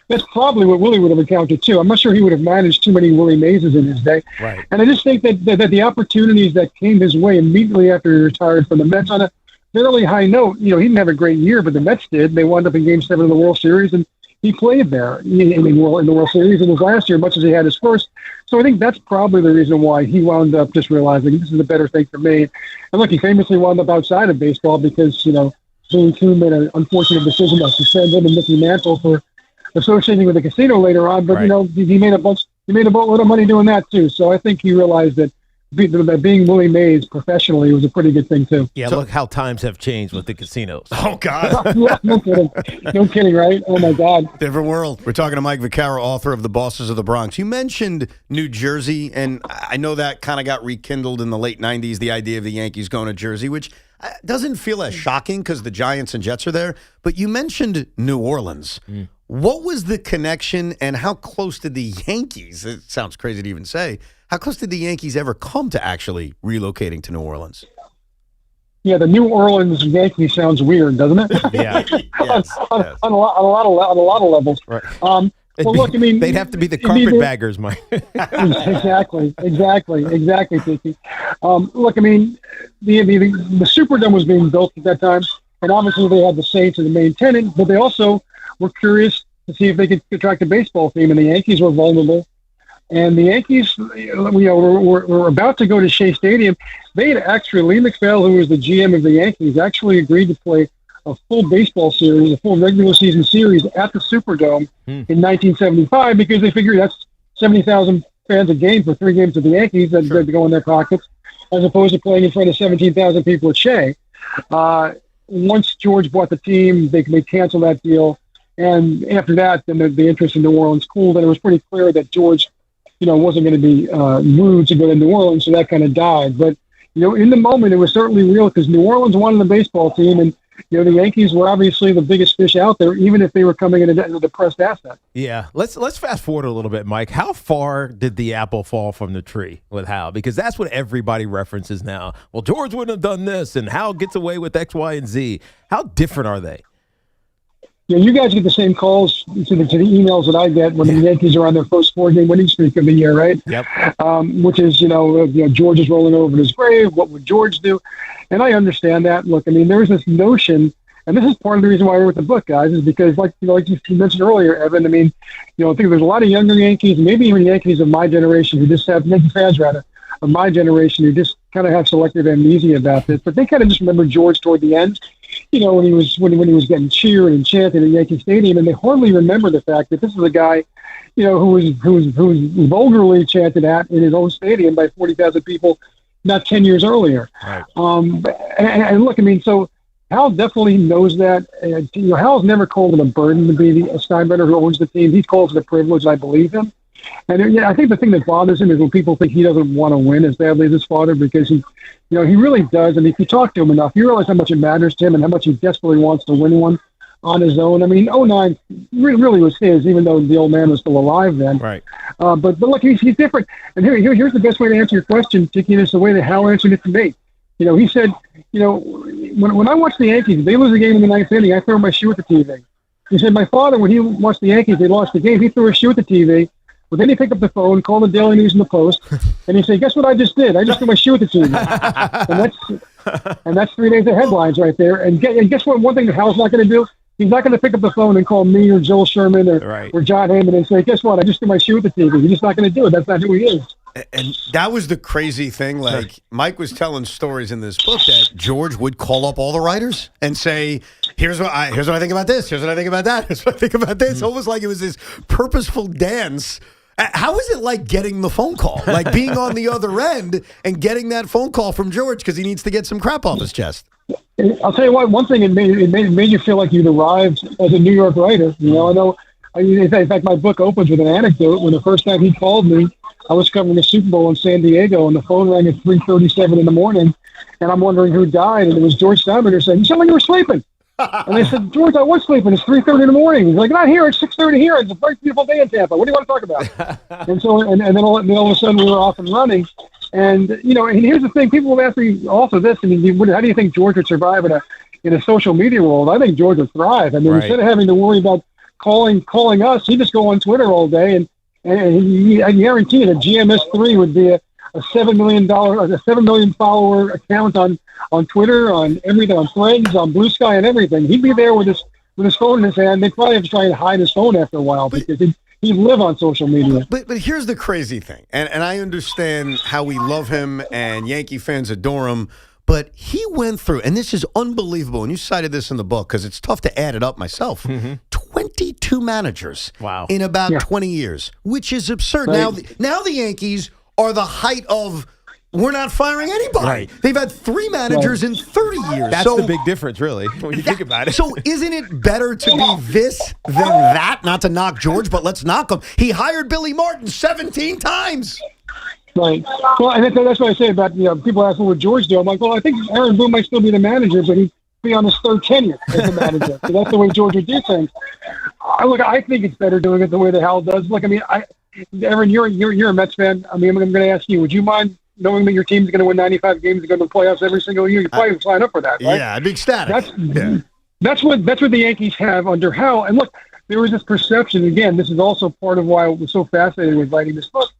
that's probably what Willie would have encountered too. I'm not sure he would have managed too many Willie Mayses in his day. Right. And I just think that the opportunities that came his way immediately after he retired from the Mets on a fairly high note, he didn't have a great year, but the Mets did. They wound up in Game 7 of the World Series, and he played there in the World Series in his last year, much as he had his first. So I think that's probably the reason why he wound up just realizing this is a better thing for me. And look, he famously wound up outside of baseball because, Gene Kuhn made an unfortunate decision to suspend him and Mickey Mantle for associating with the casino later on. But, he made a boatload of money doing that too. So I think he realized that being Willie Mays professionally was a pretty good thing too. Yeah, look how times have changed with the casinos. Oh, God. Yeah, no kidding, right? Oh, my God. Different world. We're talking to Mike Vicaro, author of The Bosses of the Bronx. You mentioned New Jersey, and I know that kind of got rekindled in the late 90s, the idea of the Yankees going to Jersey, which doesn't feel as shocking because the Giants and Jets are there. But you mentioned New Orleans. What was the connection, and how close did the Yankees, it sounds crazy to even say, how close did the Yankees ever come to actually relocating to New Orleans? Yeah, the New Orleans Yankees sounds weird, doesn't it? Yeah, on a lot of levels. Right. Well, look, I mean, they'd have to be the carpetbaggers, Mike. Exactly, Tiki. Look, I mean, the Superdome was being built at that time, and obviously they had the Saints as the main tenant, but they also were curious to see if they could attract a baseball team, and the Yankees were vulnerable. And the Yankees, were about to go to Shea Stadium. They had actually, Lee McPhail, who was the GM of the Yankees, actually agreed to play a full baseball series, a full regular season series at the Superdome in 1975 because they figured that's 70,000 fans a game for 3 games of the Yankees that go in their pockets, as opposed to playing in front of 17,000 people at Shea. Once George bought the team, they canceled that deal. And after that, then the interest in New Orleans cooled, and it was pretty clear that George wasn't going to be moved to go to New Orleans, so that kind of died. But, in the moment, it was certainly real because New Orleans wanted the baseball team, and, the Yankees were obviously the biggest fish out there, even if they were coming in as a depressed asset. Yeah. Let's fast forward a little bit, Mike. How far did the apple fall from the tree with Hal? Because that's what everybody references now. Well, George wouldn't have done this, and Hal gets away with X, Y, and Z. How different are they? Yeah, you guys get the same calls to the emails that I get when the Yankees are on their first 4-game winning streak of the year, right? Yep. Which is, George is rolling over in his grave. What would George do? And I understand that. Look, I mean, there is this notion, and this is part of the reason why I wrote the book, guys, is because, like you mentioned earlier, Evan, I mean, I think there's a lot of younger Yankees, maybe even Yankees of my generation who just have, Yankee fans rather, of my generation who just kind of have selective amnesia about this, but they kind of just remember George toward the end. When he was getting cheered and chanted at Yankee Stadium, and they hardly remember the fact that this is a guy, who was vulgarly chanted at in his own stadium by 40,000 people, not 10 years earlier. Right. And look, I mean, so Hal definitely knows that. Hal's never called it a burden to be the Steinbrenner who owns the team. He calls it a privilege, and I believe him. And I think the thing that bothers him is when people think he doesn't want to win as badly as his father, because he really does. And if you talk to him enough, you realize how much it matters to him and how much he desperately wants to win one. on his own. I mean, 09 really was his, even though the old man was still alive then. Right. But look, he's different. And here's the best way to answer your question, Tiki, and it's the way that Hal answered it to me. You know, he said, you know, when I watch the Yankees, if they lose a game in the ninth inning, I throw my shoe at the TV. He said, my father, when he watched the Yankees, they lost the game, he threw a shoe at the TV. But then he picked up the phone, called the Daily News and the Post, and he said, guess what I just did? I just threw my shoe at the TV. and that's 3 days of headlines right there. And guess what? One thing that Hal's not going to do? He's not going to pick up the phone and call me or Joel Sherman or John Heyman and say, guess what? I just threw my shoe at the TV. He's just not going to do it. That's not who he is. And that was the crazy thing. Like, Mike was telling stories in this book that George would call up all the writers and say, here's what I think about this. Here's what I think about that. Here's what I think about this. Almost like it was this purposeful dance. How is it like getting the phone call? Like being on the other end and getting that phone call from George because he needs to get some crap off his chest? I'll tell you what, one thing, it made you feel like you'd arrived as a New York writer. You know, in fact, my book opens with an anecdote. When the first time he called me, I was covering the Super Bowl in San Diego, and the phone rang at 3:37 in the morning, and I'm wondering who died, and it was George Steinbrenner saying, you sound like you were sleeping. And I said, George, I was sleeping. It's 3:30 in the morning. He's like, not here. It's 6:30 here. It's a very beautiful day in Tampa. What do you want to talk about? And so, and then all of a sudden we were off and running. And, you know, and here's the thing. People will ask me also this. I mean, how do you think George would survive in a social media world? I think George would thrive. I mean, instead of having to worry about calling us, he'd just go on Twitter all day. And I guarantee you that GMS3 would be a $7 million follower account on Twitter, on everything, on Threads, on Blue Sky, and everything. He'd be there with his phone in his hand. They'd probably have to try and hide his phone after a while because he'd live on social media. But here's the crazy thing, and I understand how we love him and Yankee fans adore him, but he went through, and this is unbelievable, and you cited this in the book because it's tough to add it up myself, 22 managers in about 20 years, which is absurd. Right. Now the Yankees are the height of we're not firing anybody. Right. They've had 3 managers in 30 years. That's the big difference, really, when you think about it. So isn't it better to be this than that? Not to knock George, but let's knock him. He hired Billy Martin 17 times. Right. Well, and that's what I say about, you know, people ask, what would George do? I'm like, well, I think Aaron Boone might still be the manager, but he'd be on his 3rd tenure as the manager. So that's the way George would do things. I think it's better doing it the way that Hal does. Look, I mean, Aaron, you're a Mets fan. I mean, I'm going to ask you, would you mind knowing that your team's going to win 95 games and go to the playoffs every single year? You probably sign up for that, right? Yeah, I'd be ecstatic. That's what the Yankees have under Hal. And look, there was this perception, again, this is also part of why I was so fascinated with writing this book.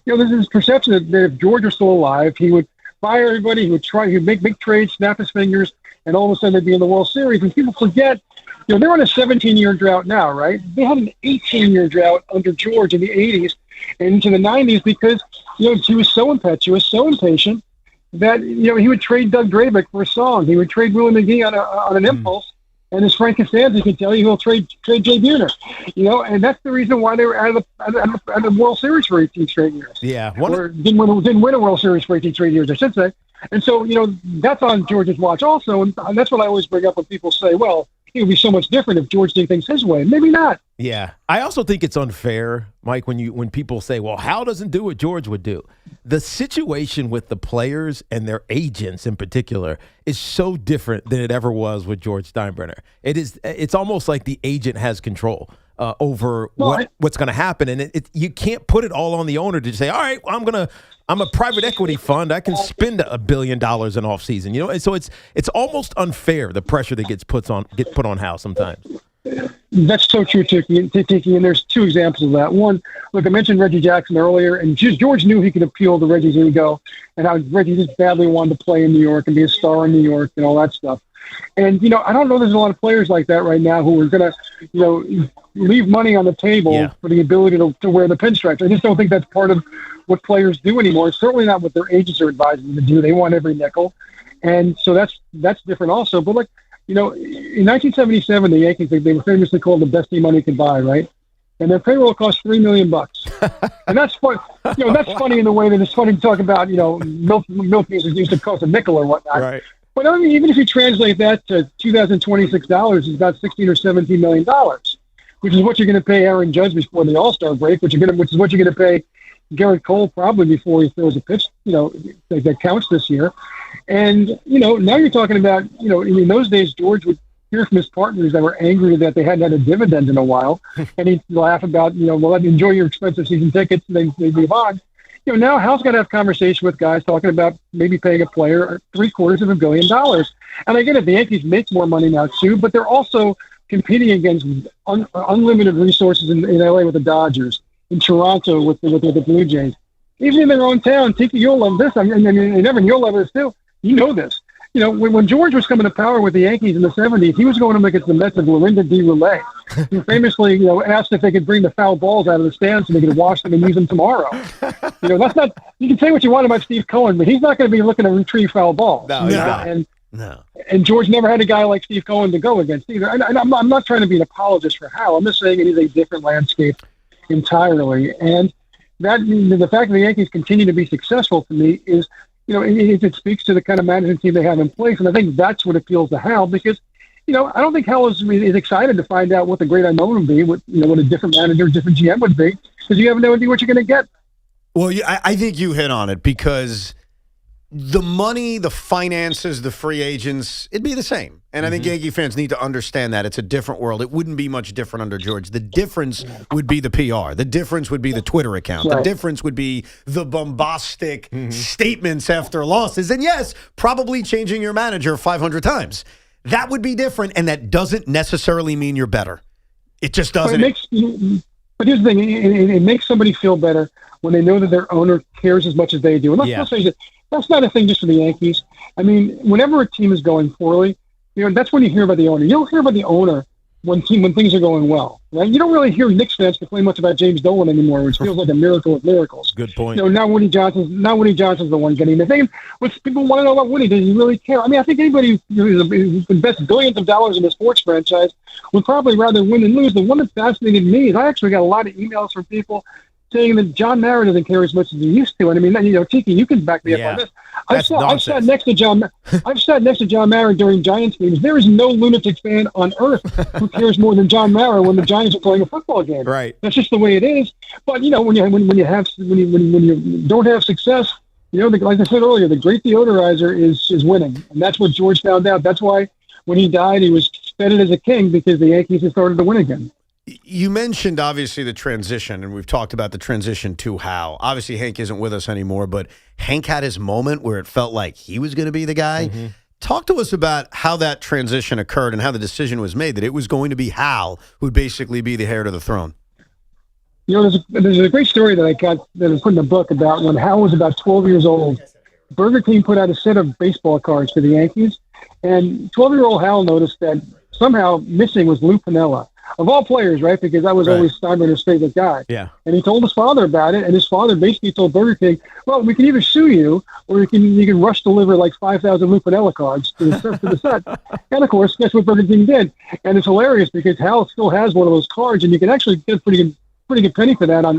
You know, there's this perception that if George were still alive, he would fire everybody, he'd make big trades, snap his fingers, and all of a sudden they'd be in the World Series. And people forget, you know, they're on a 17-year drought now, right? They had an 18-year drought under George in the 80s and into the 90s because, you know, he was so impetuous, so impatient that, you know, he would trade Doug Drabick for a song. He would trade Willie McGee on an impulse. And as Frank Costanza can tell you, he'll trade Jay Buhner. You know, and that's the reason why they were out of the World Series for 18 straight years. Yeah. Or didn't win a World Series for 18 straight years, I should say. And so, you know, that's on George's watch also. And that's what I always bring up when people say, well, it would be so much different if George did things his way. Maybe not. Yeah. I also think it's unfair, Mike, when people say, well, Hal doesn't do what George would do. The situation with the players and their agents in particular is so different than it ever was with George Steinbrenner. It's almost like the agent has control over what's going to happen. And you can't put it all on the owner to say, all right, well, I'm a private equity fund. I can spend $1 billion in offseason, you know? And so it's almost unfair, the pressure that gets put on Hal sometimes. That's so true, Tiki, and there's 2 examples of that. One, look, I mentioned Reggie Jackson earlier, and George knew he could appeal to Reggie's ego and how Reggie just badly wanted to play in New York and be a star in New York and all that stuff. And, you know, I don't know there's a lot of players like that right now who are going to, you know, leave money on the table for the ability to wear the pinstripes. I just don't think that's part of what players do anymore. It's certainly not what their agents are advising them to do. They want every nickel. And so that's different also. But, like, you know, in 1977, the Yankees, they were famously called the best team money could buy, right? And their payroll cost $3 million. And that's fun. You know, that's funny in the way that it's funny to talk about, you know, milk used to cost a nickel or whatnot. Right. But I mean, even if you translate that to $2,026, it's about $16 or $17 million, which is what you're going to pay Aaron Judge before the All-Star break, which is what you're going to pay Garrett Cole probably before he throws a pitch, you know, that counts this year. And, you know, now you're talking about, you know, in those days, George would hear from his partners that were angry that they hadn't had a dividend in a while, and he'd laugh about, well, enjoy your expensive season tickets, and they move on. Now Hal's got to have conversation with guys talking about maybe paying a player $750 million. And I get it, the Yankees make more money now too, but they're also competing against unlimited resources in LA with the Dodgers, in Toronto with the Blue Jays. Even in their own town, Tiki, you'll love this. I mean, Evan, you'll love this too. You know this. When George was coming to power with the Yankees in the 70s, he was going up against the Mets of Lorinda D. Roulet. He famously, asked if they could bring the foul balls out of the stands so they could wash them and use them tomorrow. That's not. You can say what you want about Steve Cohen, but he's not going to be looking to retrieve foul balls. No, he's not. No. And George never had a guy like Steve Cohen to go against either. And I'm not trying to be an apologist for Hal. I'm just saying it is a different landscape entirely. And the fact that the Yankees continue to be successful to me is, it speaks to the kind of management team they have in place. And I think that's what appeals to Hal because, I don't think Hal is excited to find out what the great unknown would be, what a different manager, different GM would be, because you have no idea what you're going to get. Well, I think you hit on it because the money, the finances, the free agents, it'd be the same. And I think Yankee fans need to understand that. It's a different world. It wouldn't be much different under George. The difference would be the PR. The difference would be the Twitter account. Right. The difference would be the bombastic statements after losses. And yes, probably changing your manager 500 times. That would be different, and that doesn't necessarily mean you're better. It just doesn't. But here's the thing. It makes somebody feel better when they know that their owner cares as much as they do. And let's face it, that's not a thing just for the Yankees. I mean, whenever a team is going poorly, that's when you hear about the owner. You don't hear about the owner when things are going well, right? You don't really hear Knicks fans complain much about James Dolan anymore, which feels like a miracle of miracles. Good point. Now Winnie Johnson's the one getting the thing. What people want to know about Winnie, does he really care? I mean, I think anybody who invests billions of dollars in a sports franchise would probably rather win than lose. The one that fascinated me is I actually got a lot of emails from people saying that John Mara doesn't care as much as he used to. And I mean, Tiki, you can back me up on this. I've sat next to John Mara during Giants games. There is no lunatic fan on earth who cares more than John Mara when the Giants are playing a football game. Right. That's just the way it is. But when you don't have success, like I said earlier, the great deodorizer is winning, and that's what George found out. That's why when he died, he was feted as a king because the Yankees had started to win again. You mentioned, obviously, the transition, and we've talked about the transition to Hal. Obviously, Hank isn't with us anymore, but Hank had his moment where it felt like he was going to be the guy. Talk to us about how that transition occurred and how the decision was made that it was going to be Hal who would basically be the heir to the throne. There's a great story that I put in the book about when Hal was about 12 years old. Burger King put out a set of baseball cards for the Yankees, and 12-year-old Hal noticed that somehow missing was Lou Piniella. Of all players, right? Because I was always Steinbrenner's favorite guy. Yeah. And he told his father about it, and his father basically told Burger King, well, we can either sue you, or you can rush deliver like 5,000 Lou Piniella cards to the set. And, of course, guess what Burger King did? And it's hilarious because Hal still has one of those cards, and you can actually get a pretty good penny for that on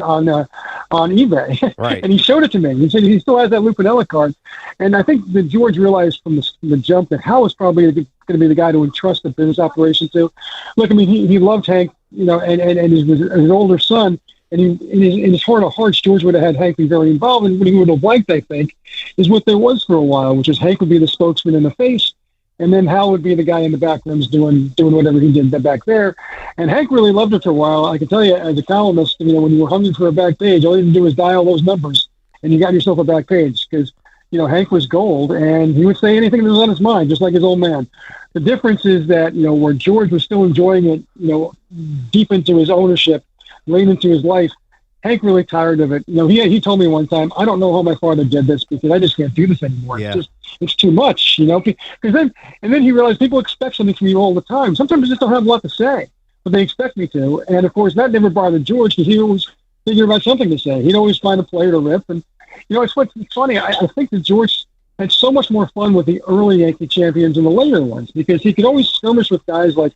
eBay. Right. And he showed it to me. He said he still has that Lou Piniella card. And I think that George realized from the jump that Hal was probably going to be the guy to entrust the business operation to. Look, I mean, he loved Hank, and his older son. And in his heart of hearts, George would have had Hank be very involved. And what he would have liked, I think, is what there was for a while, which is Hank would be the spokesman in the face, and then Hal would be the guy in the back rooms doing whatever he did back there. And Hank really loved it for a while. I can tell you, as a columnist, when you were hungry for a back page, all you had to do was dial those numbers, and you got yourself a back page because, Hank was gold, and he would say anything that was on his mind, just like his old man. The difference is that, where George was still enjoying it, deep into his ownership, late into his life, Hank really tired of it. He told me one time, I don't know how my father did this because I just can't do this anymore. Yeah. It's too much, because then he realized people expect something from you all the time. Sometimes I just don't have a lot to say, but they expect me to. And of course, that never bothered George because he always figured out something to say. He'd always find a player to rip. And, it's funny. I think that George had so much more fun with the early Yankee champions than the later ones because he could always skirmish with guys like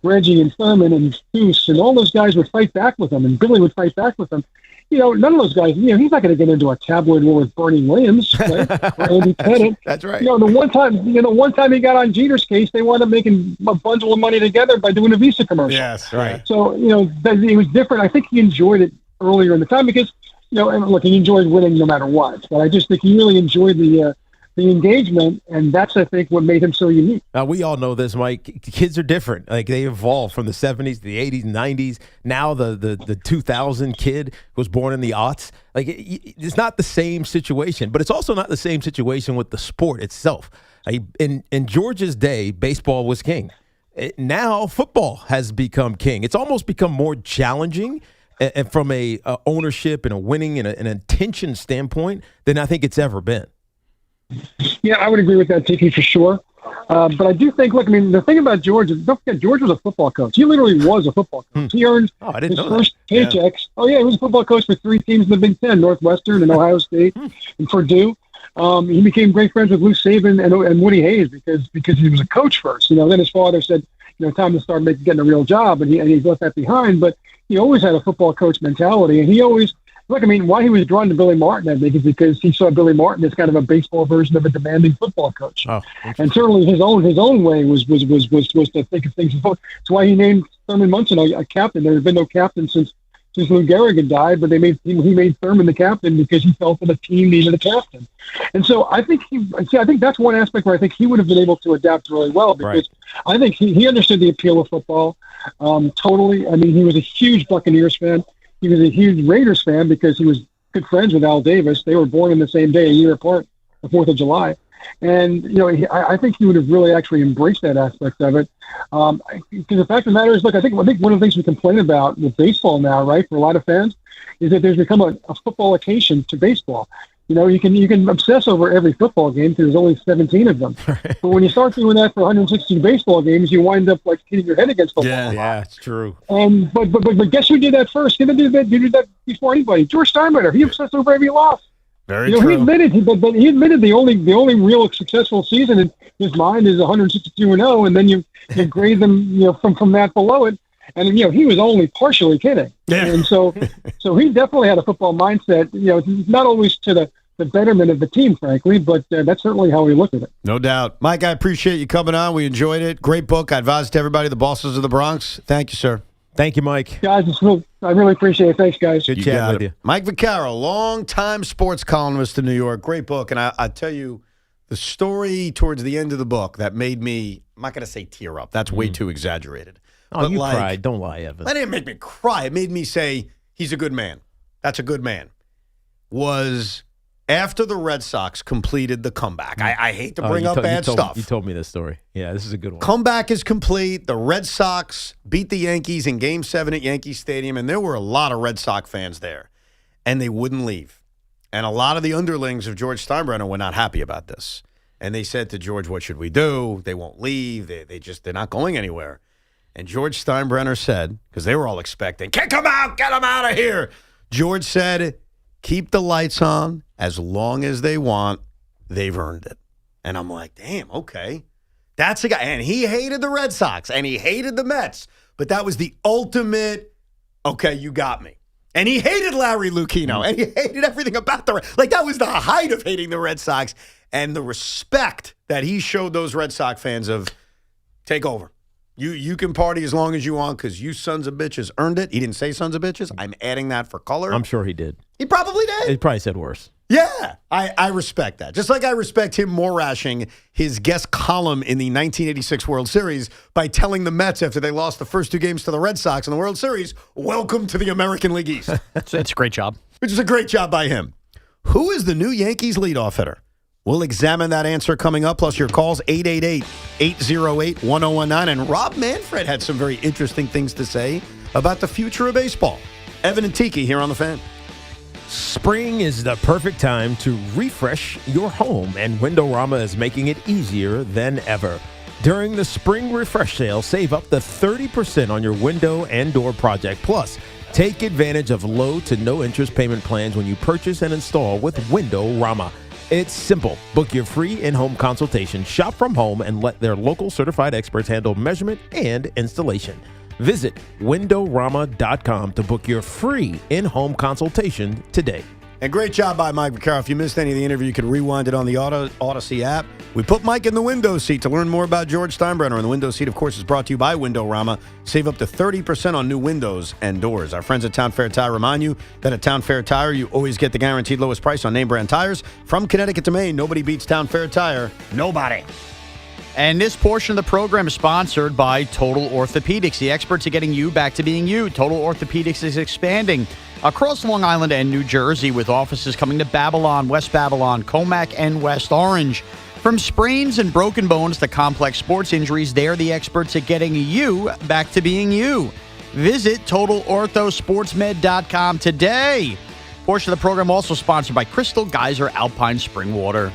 Reggie and Thurman and Goose, and all those guys would fight back with him, and Billy would fight back with him. None of those guys, he's not going to get into a tabloid war with Bernie Williams, right? Or Andy Pettit. That's right. The one time he got on Jeter's case, they wound up making a bundle of money together by doing a Visa commercial. Yes, right. So, it was different. I think he enjoyed it earlier in the time because, and look, he enjoyed winning no matter what. But I just think he really enjoyed the the engagement, and that's, I think, what made him so unique. We all know this, Mike. Kids are different. Like, they evolved from the 70s to the 80s, 90s. Now the 2000 kid was born in the aughts. Like, it's not the same situation, but it's also not the same situation with the sport itself. In George's day, baseball was king. Now football has become king. It's almost become more challenging from a ownership and a winning and an attention standpoint than I think it's ever been. Yeah, I would agree with that, Tiki, for sure. But I do think, look, I mean, the thing about George is, don't forget, George was a football coach. He literally was a football coach. He earned his first paychecks. Yeah. Oh, yeah, he was a football coach for 3 teams in the Big Ten, Northwestern and Ohio State and Purdue. He became great friends with Lou Saban and Woody Hayes because he was a coach first. Then his father said, time to start getting a real job, and he left that behind. But he always had a football coach mentality, and he always, look, I mean, why he was drawn to Billy Martin, I think, is because he saw Billy Martin as kind of a baseball version of a demanding football coach. Oh, and certainly his own way was to think of things. That's why he named Thurman Munson a captain. There has been no captain since Lou Gehrig died, but he made Thurman the captain because he felt that the team needed a captain. And so I think that's one aspect where I think he would have been able to adapt really well, because I think he understood the appeal of football totally. I mean, he was a huge Buccaneers fan. He was a huge Raiders fan because he was good friends with Al Davis. They were born in the same day, a year apart, the 4th of July. And, I think he would have really actually embraced that aspect of it. Because the fact of the matter is, look, I think one of the things we complain about with baseball now, right, for a lot of fans, is that there's become a footballication to baseball. You can obsess over every football game because there's only 17 of them. But when you start doing that for 160 baseball games, you wind up like hitting your head against football. Yeah, it's true. And but guess who did that first? He did that before anybody. George Steinbrenner. He obsessed over every loss. Very true. He admitted the only real successful season in his mind is 162-0, and then you grade them from that below it. And he was only partially kidding. Yeah. And so he definitely had a football mindset. Not always to the betterment of the team, frankly, but that's certainly how we look at it. No doubt, Mike. I appreciate you coming on. We enjoyed it. Great book. I advise it to everybody. The Bosses of the Bronx. Thank you, sir. Thank you, Mike. Guys, I really appreciate it. Thanks, guys. Good chat with you. Mike Vicaro, longtime sports columnist in New York. Great book. And I tell you, the story towards the end of the book that made me, I'm not going to say tear up. That's way too exaggerated. Oh, but you cried. Don't lie, Evan. That didn't make me cry. It made me say, he's a good man. That's a good man. Was after the Red Sox completed the comeback. I hate to bring up bad stuff. You told me this story. Yeah, this is a good one. Comeback is complete. The Red Sox beat the Yankees in Game 7 at Yankee Stadium, and there were a lot of Red Sox fans there, and they wouldn't leave. And a lot of the underlings of George Steinbrenner were not happy about this. And they said to George, what should we do? They won't leave. They're not going anywhere. And George Steinbrenner said, because they were all expecting, kick them out, get them out of here. George said, keep the lights on as long as they want. They've earned it. And I'm like, damn, okay. That's a guy. And he hated the Red Sox and he hated the Mets. But that was the ultimate, okay, you got me. And he hated Larry Lucchino. And he hated everything about that was the height of hating the Red Sox. And the respect that he showed those Red Sox fans of, take over. You can party as long as you want because you sons of bitches earned it. He didn't say sons of bitches. I'm adding that for color. I'm sure he did. He probably did. He probably said worse. Yeah, I respect that. Just like I respect him morashing his guest column in the 1986 World Series by telling the Mets after they lost the first 2 games to the Red Sox in the World Series, welcome to the American League East. That's a great job. Which is a great job by him. Who is the new Yankees leadoff hitter? We'll examine that answer coming up, plus your calls, 888-808-1019. And Rob Manfred had some very interesting things to say about the future of baseball. Evan and Tiki here on The Fan. Spring is the perfect time to refresh your home, and Windorama is making it easier than ever. During the Spring Refresh Sale, save up to 30% on your window and door project. Plus, take advantage of low to no interest payment plans when you purchase and install with Windorama. It's simple. Book your free in-home consultation, shop from home, and let their local certified experts handle measurement and installation. Visit Windorama.com to book your free in-home consultation today. And great job by Mike Vicaro. If you missed any of the interview, you can rewind it on the Odyssey app. We put Mike in the window seat to learn more about George Steinbrenner. And the window seat, of course, is brought to you by Windorama. Save up to 30% on new windows and doors. Our friends at Town Fair Tire remind you that at Town Fair Tire, you always get the guaranteed lowest price on name brand tires. From Connecticut to Maine, nobody beats Town Fair Tire. Nobody. And this portion of the program is sponsored by Total Orthopedics, the experts at getting you back to being you. Total Orthopedics is expanding across Long Island and New Jersey with offices coming to Babylon, West Babylon, Comac, and West Orange. From sprains and broken bones to complex sports injuries, they're the experts at getting you back to being you. Visit TotalOrthoSportsMed.com today. Portion of the program also sponsored by Crystal Geyser Alpine Spring Water.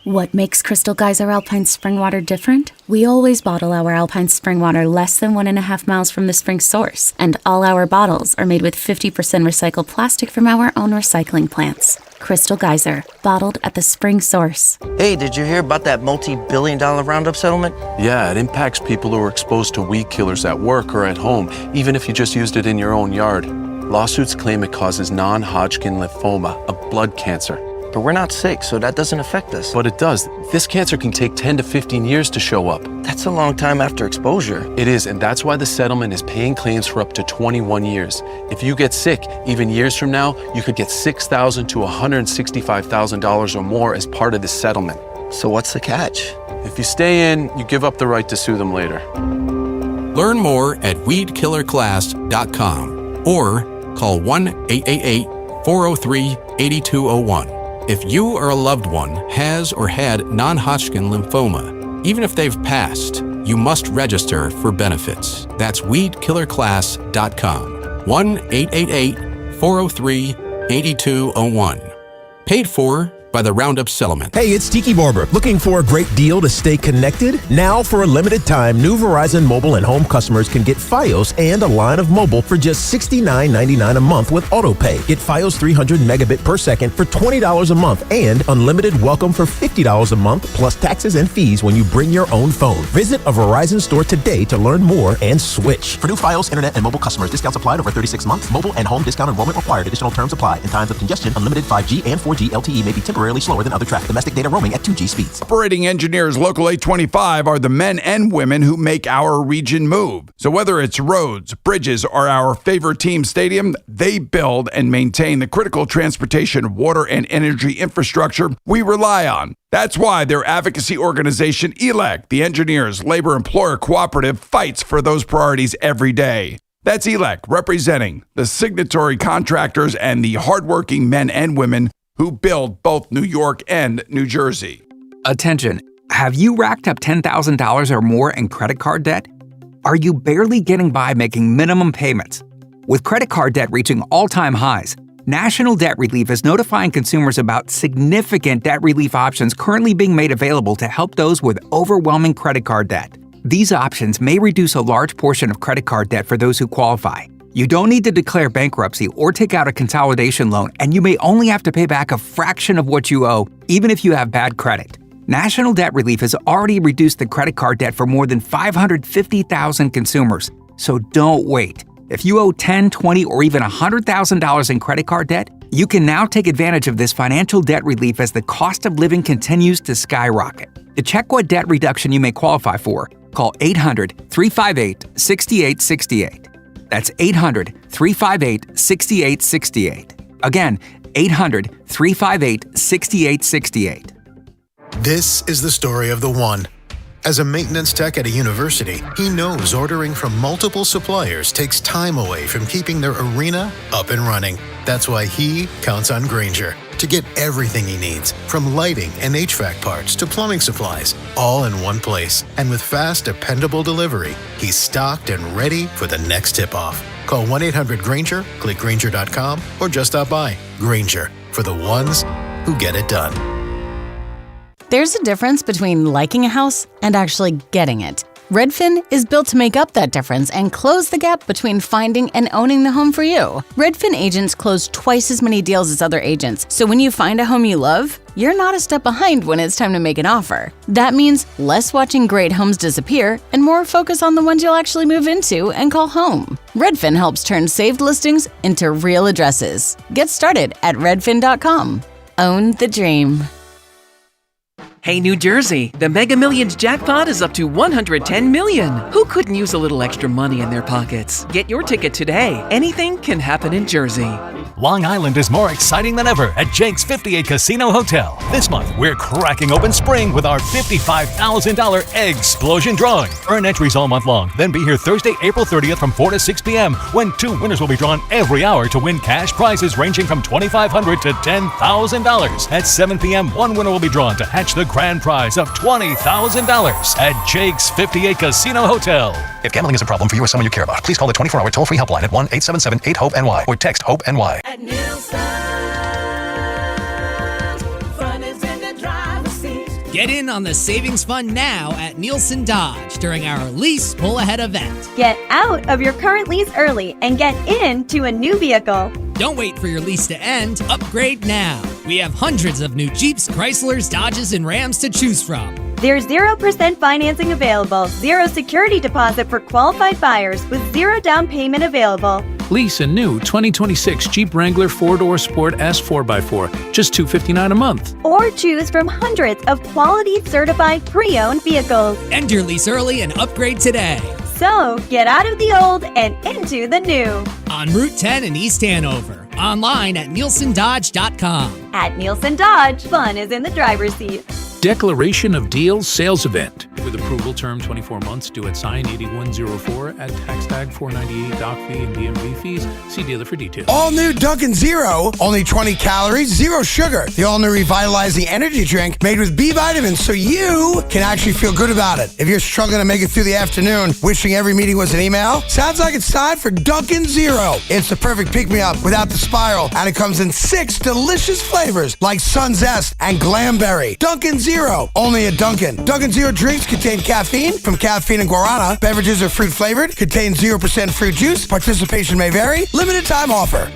What makes Crystal Geyser Alpine Spring Water different? We always bottle our Alpine Spring Water less than 1.5 miles from the spring source, and all our bottles are made with 50% recycled plastic from our own recycling plants. Crystal Geyser, bottled at the spring source. Hey, did you hear about that multi-billion-dollar Roundup settlement? Yeah, it impacts people who are exposed to weed killers at work or at home, even if you just used it in your own yard. Lawsuits claim it causes non-Hodgkin lymphoma, a blood cancer. But we're not sick, so that doesn't affect us. But it does. This cancer can take 10 to 15 years to show up. That's a long time after exposure. It is, and that's why the settlement is paying claims for up to 21 years. If you get sick, even years from now, you could get $6,000 to $165,000 or more as part of this settlement. So what's the catch? If you stay in, you give up the right to sue them later. Learn more at weedkillerclass.com or call 1-888-403-8201. If you or a loved one has or had non-Hodgkin lymphoma, even if they've passed, you must register for benefits. That's weedkillerclass.com. 1-888-403-8201. Paid for by the Roundup Settlement. Hey, it's Tiki Barber. Looking for a great deal to stay connected? Now, for a limited time, new Verizon mobile and home customers can get Fios and a line of mobile for just $69.99 a month with AutoPay. Get Fios 300 megabit per second for $20 a month and unlimited welcome for $50 a month plus taxes and fees when you bring your own phone. Visit a Verizon store today to learn more and switch. For new Fios, internet, and mobile customers, discounts applied over 36 months. Mobile and home discount enrollment required. Additional terms apply. In times of congestion, unlimited 5G and 4G LTE may be temporarily slower than other traffic. Domestic data roaming at 2G speeds. Operating engineers Local 825 are the men and women who make our region move. So whether it's roads, bridges, or our favorite team stadium, they build and maintain the critical transportation, water, and energy infrastructure we rely on. That's why their advocacy organization, ELEC, the Engineers Labor Employer Cooperative, fights for those priorities every day. That's ELEC, representing the signatory contractors and the hardworking men and women who build both New York and New Jersey. Attention, have you racked up $10,000 or more in credit card debt? Are you barely getting by making minimum payments? With credit card debt reaching all-time highs, National Debt Relief is notifying consumers about significant debt relief options currently being made available to help those with overwhelming credit card debt. These options may reduce a large portion of credit card debt for those who qualify. You don't need to declare bankruptcy or take out a consolidation loan, and you may only have to pay back a fraction of what you owe, even if you have bad credit. National Debt Relief has already reduced the credit card debt for more than 550,000 consumers, so don't wait. If you owe $10,000, $20,000, or even $100,000 in credit card debt, you can now take advantage of this financial debt relief as the cost of living continues to skyrocket. To check what debt reduction you may qualify for, call 800-358-6868. That's 800-358-6868. Again, 800-358-6868. This is the story of the one. As a maintenance tech at a university, he knows ordering from multiple suppliers takes time away from keeping their arena up and running. That's why he counts on Grainger to get everything he needs, from lighting and HVAC parts to plumbing supplies, all in one place. And with fast, dependable delivery, he's stocked and ready for the next tip-off. Call 1-800-GRAINGER, click Grainger.com, or just stop by. Grainger, for the ones who get it done. There's a difference between liking a house and actually getting it. Redfin is built to make up that difference and close the gap between finding and owning the home for you. Redfin agents close twice as many deals as other agents, so when you find a home you love, you're not a step behind when it's time to make an offer. That means less watching great homes disappear and more focus on the ones you'll actually move into and call home. Redfin helps turn saved listings into real addresses. Get started at redfin.com. Own the dream. Hey, New Jersey, the Mega Millions jackpot is up to $110 million. Who couldn't use a little extra money in their pockets? Get your ticket today. Anything can happen in Jersey. Long Island is more exciting than ever at Jake's 58 Casino Hotel. This month, we're cracking open spring with our $55,000 Explosion drawing. Earn entries all month long, then be here Thursday, April 30th from 4 to 6 p.m. when 2 winners will be drawn every hour to win cash prizes ranging from $2,500 to $10,000. At 7 p.m., 1 winner will be drawn to hatch the grand prize of $20,000 at Jake's 58 Casino Hotel. If gambling is a problem for you or someone you care about, please call the 24-hour toll-free helpline at 1-877-8-HOPE-NY or text HOPE-NY. At Nielsen, fun is in the driver's seat. Get in on the savings fun now at Nielsen Dodge during our lease pull-ahead event. Get out of your current lease early and get into a new vehicle. Don't wait for your lease to end. Upgrade now. We have hundreds of new Jeeps, Chryslers, Dodges, and Rams to choose from. There's 0% financing available, 0 security deposit for qualified buyers with 0 down payment available. Lease a new 2026 Jeep Wrangler 4-Door Sport S 4x4, just $259 a month. Or choose from hundreds of quality certified pre-owned vehicles. End your lease early and upgrade today. So, get out of the old and into the new. On Route 10 in East Hanover. Online at NielsenDodge.com. At Nielsen Dodge, fun is in the driver's seat. Declaration of Deals Sales Event. With approval term 24 months, due at sign 8104, at tax tag 498, doc fee and DMV fees. See dealer for details. All new Dunkin' Zero, only 20 calories, 0 sugar. The all new revitalizing energy drink made with B vitamins so you can actually feel good about it. If you're struggling to make it through the afternoon, wishing every meeting was an email, sounds like it's time for Dunkin' Zero. It's the perfect pick-me-up without the spiral, and it comes in 6 delicious flavors like Sun Zest and Glamberry. Dunkin' Zero, only at Dunkin'. Dunkin' Zero drinks contain caffeine from caffeine and guarana. Beverages are fruit-flavored, contain 0% fruit juice. Participation may vary. Limited time offer.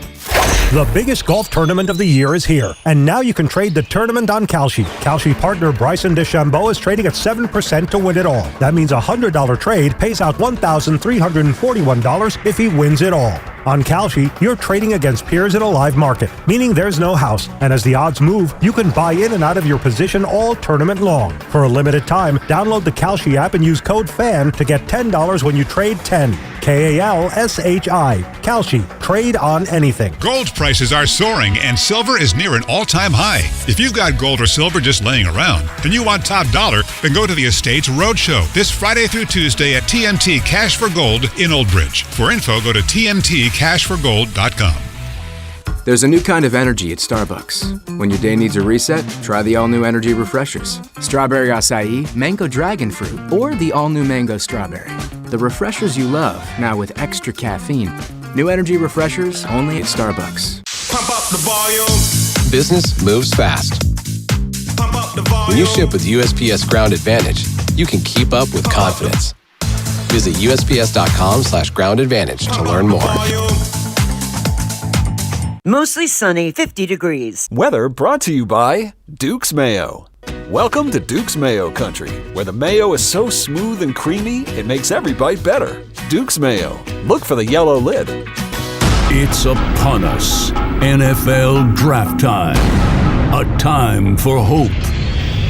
The biggest golf tournament of the year is here, and now you can trade the tournament on Kalshi. Kalshi partner Bryson DeChambeau is trading at 7% to win it all. That means a $100 trade pays out $1,341 if he wins it all. On Kalshi, you're trading against peers in a live market, meaning there's no house, and as the odds move, you can buy in and out of your position all tournament long. For a limited time, download the Kalshi app and use code FAN to get $10 when you trade 10. Kalshi. Kalshi. Trade on anything. Gold prices are soaring and silver is near an all-time high. If you've got gold or silver just laying around, then you want top dollar, then go to the Estates Roadshow this Friday through Tuesday at TMT Cash for Gold in Old Bridge. For info, go to tmtcashforgold.com. There's a new kind of energy at Starbucks. When your day needs a reset, try the all-new energy refreshers. Strawberry acai, mango dragon fruit, or the all-new mango strawberry. The refreshers you love, now with extra caffeine. New energy refreshers only at Starbucks. Pump up the volume. Business moves fast. Pump up the volume. When you ship with USPS Ground Advantage, you can keep up with confidence. Visit USPS.com/Ground Advantage to learn more. Mostly sunny, 50 degrees. Weather brought to you by Duke's Mayo. Welcome to Duke's Mayo Country, where the mayo is so smooth and creamy, it makes every bite better. Duke's Mayo. Look for the yellow lid. It's upon us. NFL draft time. A time for hope.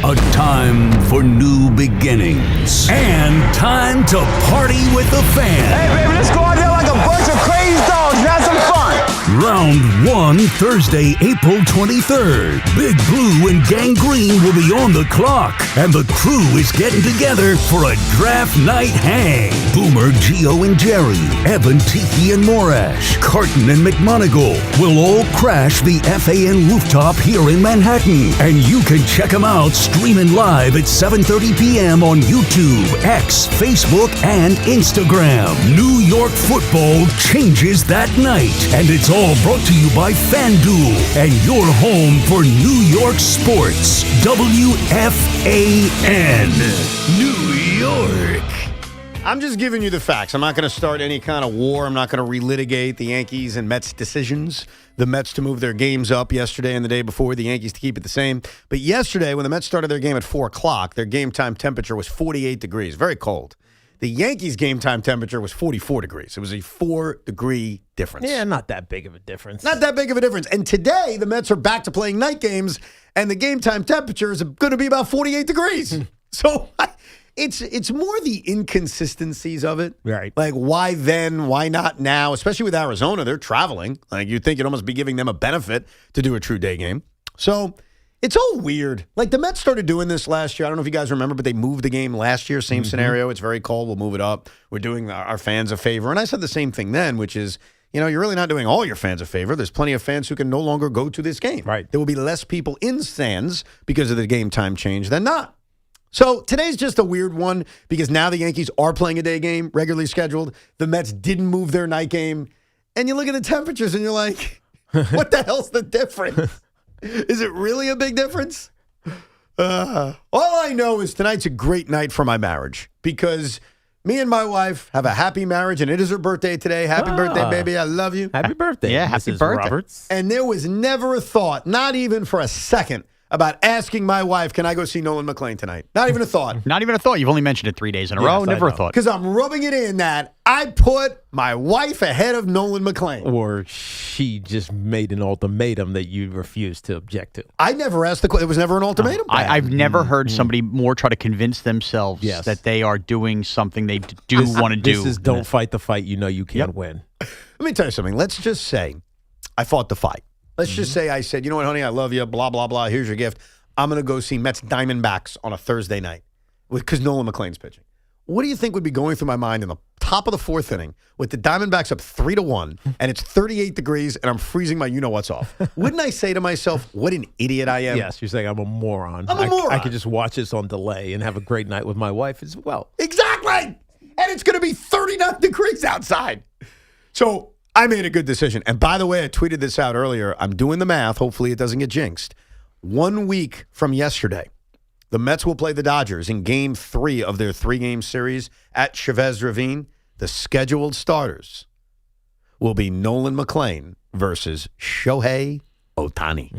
A time for new beginnings. And time to party with the fans. Hey, baby, let's go out there like a bunch of crazy dogs and have some fun. Round 1, Thursday, April 23rd. Big Blue and Gang Green will be on the clock, and the crew is getting together for a draft night hang. Boomer, Gio, and Jerry, Evan, Tiki, and Morash, Carton, and McMonigal will all crash the FAN rooftop here in Manhattan, and you can check them out streaming live at 7:30 p.m. on YouTube, X, Facebook, and Instagram. New York football changes that night, and it's all brought to you by FanDuel and your home for New York sports. WFAN, New York. I'm just giving you the facts. I'm not going to start any kind of war. I'm not going to relitigate the Yankees and Mets decisions. The Mets to move their games up yesterday and the day before, the Yankees to keep it the same. But yesterday, when the Mets started their game at 4 o'clock, their game time temperature was 48 degrees, very cold. The Yankees' game time temperature was 44 degrees. It was a 4-degree difference. Yeah, not that big of a difference. Not that big of a difference. And today, the Mets are back to playing night games, and the game time temperature is going to be about 48 degrees. So it's more the inconsistencies of it. Right. Like, why then? Why not now? Especially with Arizona, they're traveling. Like, you'd think it'd almost be giving them a benefit to do a true day game. So it's all weird. Like, the Mets started doing this last year. I don't know if you guys remember, but they moved the game last year. Same scenario. It's very cold. We'll move it up. We're doing our fans a favor. And I said the same thing then, which is, you're really not doing all your fans a favor. There's plenty of fans who can no longer go to this game. Right. There will be less people in stands because of the game time change than not. So today's just a weird one because now the Yankees are playing a day game, regularly scheduled. The Mets didn't move their night game. And you look at the temperatures and you're like, what the hell's the difference? Is it really a big difference? All I know is tonight's a great night for my marriage because me and my wife have a happy marriage, and it is her birthday today. Happy birthday, baby. I love you. Happy birthday. Yeah, happy Mrs. birthday. Roberts. And there was never a thought, not even for a second, about asking my wife, can I go see Nolan McLean tonight? Not even a thought. Not even a thought. You've only mentioned it 3 days in a row. Yes, Never I a know. thought. Because I'm rubbing it in that I put my wife ahead of Nolan McLean. Or she just made an ultimatum that you refused to object to. I never asked the question. It was never an ultimatum. I've never heard somebody more try to convince themselves Yes. that they are doing something they do want to do. This is don't fight the fight you know you can't win. Let me tell you something. Let's just say I fought the fight. Let's just say I said, you know what, honey, I love you, blah, blah, blah. Here's your gift. I'm going to go see Mets Diamondbacks on a Thursday night because Nolan McLean's pitching. What do you think would be going through my mind in the top of the 4th inning with the Diamondbacks up 3-1 and it's 38 degrees and I'm freezing my you-know-what's off? Wouldn't I say to myself, what an idiot I am? Yes, you're saying I'm a moron. I'm a moron. I could just watch this on delay and have a great night with my wife as well. Exactly. And it's going to be 39 degrees outside. So I made a good decision. And by the way, I tweeted this out earlier. I'm doing the math. Hopefully it doesn't get jinxed. 1 week from yesterday, the Mets will play the Dodgers in Game 3 of their 3-game series at Chavez Ravine. The scheduled starters will be Nolan McLean versus Shohei Ohtani.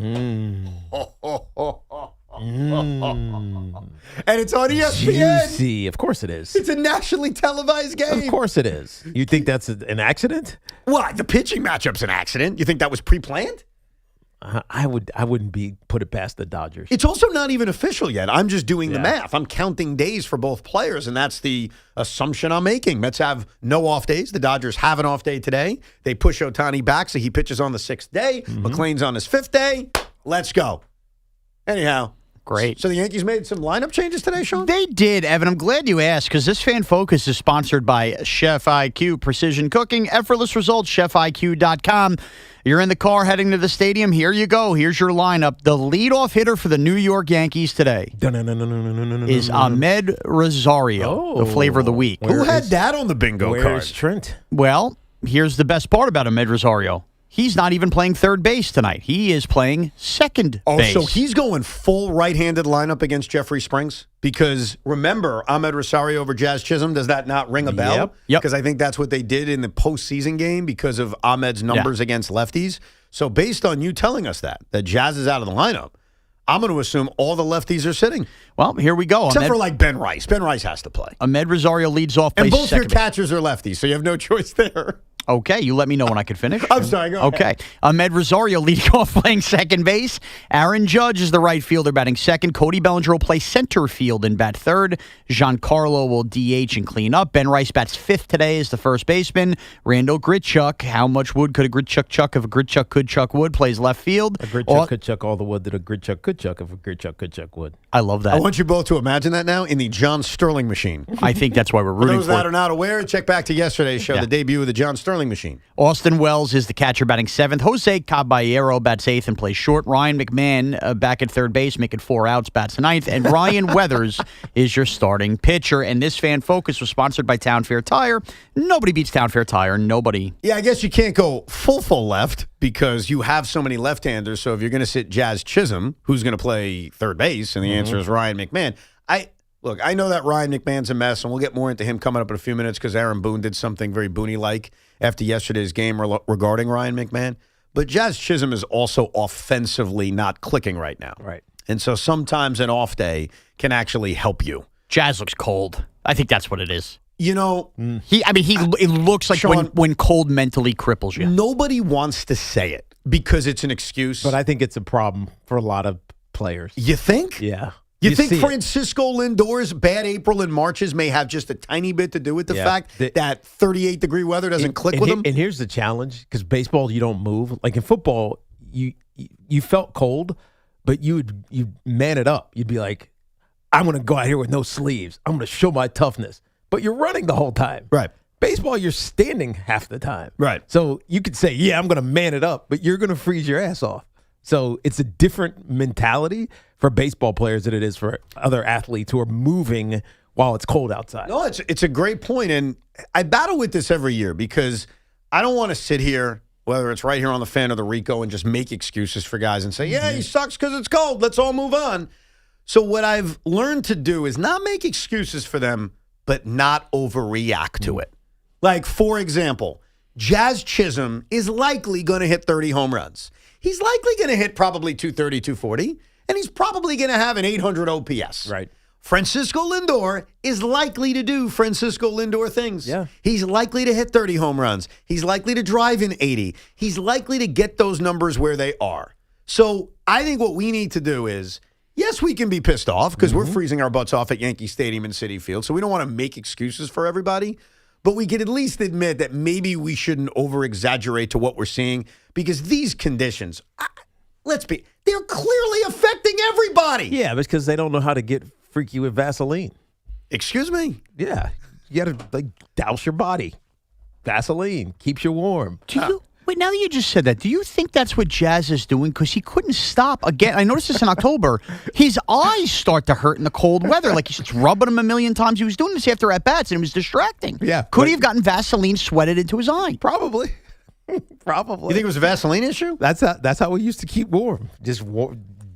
And it's on ESPN. Juicy. Of course it is. It's a nationally televised game. Of course it is. You think that's an accident? What? The pitching matchup's an accident? You think that was pre-planned? I wouldn't put it past the Dodgers. It's also not even official yet. I'm just doing the math. I'm counting days for both players, and that's the assumption I'm making. Mets have no off days. The Dodgers have an off day today. They push Ohtani back, so he pitches on the 6th day. McLean's on his 5th day. Let's go. Anyhow. Great. So the Yankees made some lineup changes today, Sean? They did, Evan. I'm glad you asked because this Fan Focus is sponsored by Chef IQ Precision Cooking. Effortless results, chefiq.com. You're in the car heading to the stadium. Here you go. Here's your lineup. The leadoff hitter for the New York Yankees today is Ahmed Rosario, the flavor of the week. Who had that on the bingo card? Where's Trent? Well, here's the best part about Ahmed Rosario. He's not even playing third base tonight. He is playing second base. Oh, so he's going full right-handed lineup against Jeffrey Springs? Because remember, Ahmed Rosario over Jazz Chisholm, does that not ring a bell? Yep. Because I think that's what they did in the postseason game because of Ahmed's numbers against lefties. So based on you telling us that Jazz is out of the lineup, I'm going to assume all the lefties are sitting. Well, here we go. Except for like Ben Rice. Ben Rice has to play. Ahmed Rosario leads off. And both your second catchers are lefties, so you have no choice there. Okay, you let me know when I can finish. I'm sorry, go ahead. Okay. Ahmed Rosario leading off playing second base. Aaron Judge is the right fielder batting second. Cody Bellinger will play center field and bat third. Giancarlo will DH and clean up. Ben Rice bats fifth today as the first baseman. Randall Grichuk, how much wood could a Grichuk chuck if a Grichuk could chuck wood, plays left field. A Grichuk could chuck all the wood that a Grichuk could chuck if a Grichuk could chuck wood. I love that. I want you both to imagine that now in the John Sterling machine. I think that's why we're rooting for those that are not aware, check back to yesterday's show, the debut of the John Sterling machine. Austin Wells is the catcher batting seventh. Jose Caballero bats eighth and plays short. Ryan McMahon back at third base, making 4 outs, bats ninth. And Ryan Weathers is your starting pitcher. And this Fan Focus was sponsored by Town Fair Tire. Nobody beats Town Fair Tire. Nobody. Yeah, I guess you can't go full left because you have so many left-handers. So if you're going to sit Jazz Chisholm, who's going to play third base, and the answer is Ryan McMahon, Look, I know that Ryan McMahon's a mess, and we'll get more into him coming up in a few minutes because Aaron Boone did something very Booney-like after yesterday's game regarding Ryan McMahon. But Jazz Chisholm is also offensively not clicking right now. Right. And so sometimes an off day can actually help you. Jazz looks cold. I think that's what it is. You know, it looks like Sean, when cold mentally cripples you. Nobody wants to say it because it's an excuse. But I think it's a problem for a lot of players. You think? Yeah. You think Francisco Lindor's bad April and Marches may have just a tiny bit to do with the fact that 38-degree weather doesn't click with them? And here's the challenge, because baseball, you don't move. Like in football, you felt cold, but you'd man it up. You'd be like, I'm going to go out here with no sleeves. I'm going to show my toughness. But you're running the whole time. Right. Baseball, you're standing half the time. Right. So you could say, yeah, I'm going to man it up, but you're going to freeze your ass off. So it's a different mentality for baseball players than it is for other athletes who are moving while it's cold outside. No, it's a great point, and I battle with this every year because I don't want to sit here, whether it's right here on the Fan or the Rico, and just make excuses for guys and say, yeah, he sucks because it's cold. Let's all move on. So what I've learned to do is not make excuses for them, but not overreact to it. Like, for example, Jazz Chisholm is likely going to hit 30 home runs. He's likely going to hit probably 230, 240, and he's probably going to have an 800 OPS. Right. Francisco Lindor is likely to do Francisco Lindor things. Yeah. He's likely to hit 30 home runs. He's likely to drive in 80. He's likely to get those numbers where they are. So I think what we need to do is, yes, we can be pissed off because we're freezing our butts off at Yankee Stadium and Citi Field, so we don't want to make excuses for everybody. But we can at least admit that maybe we shouldn't over-exaggerate to what we're seeing because these conditions, they're clearly affecting everybody. Yeah, because they don't know how to get freaky with Vaseline. Excuse me? Yeah. You got to douse your body. Vaseline keeps you warm. Wait, now that you just said that, do you think that's what Jazz is doing? Because he couldn't stop. Again, I noticed this in October. His eyes start to hurt in the cold weather. Like he's just rubbing them a million times. He was doing this after at-bats, and it was distracting. Yeah. Could he have gotten Vaseline sweated into his eye? Probably. Probably. You think it was a Vaseline issue? That's how we used to keep warm. Just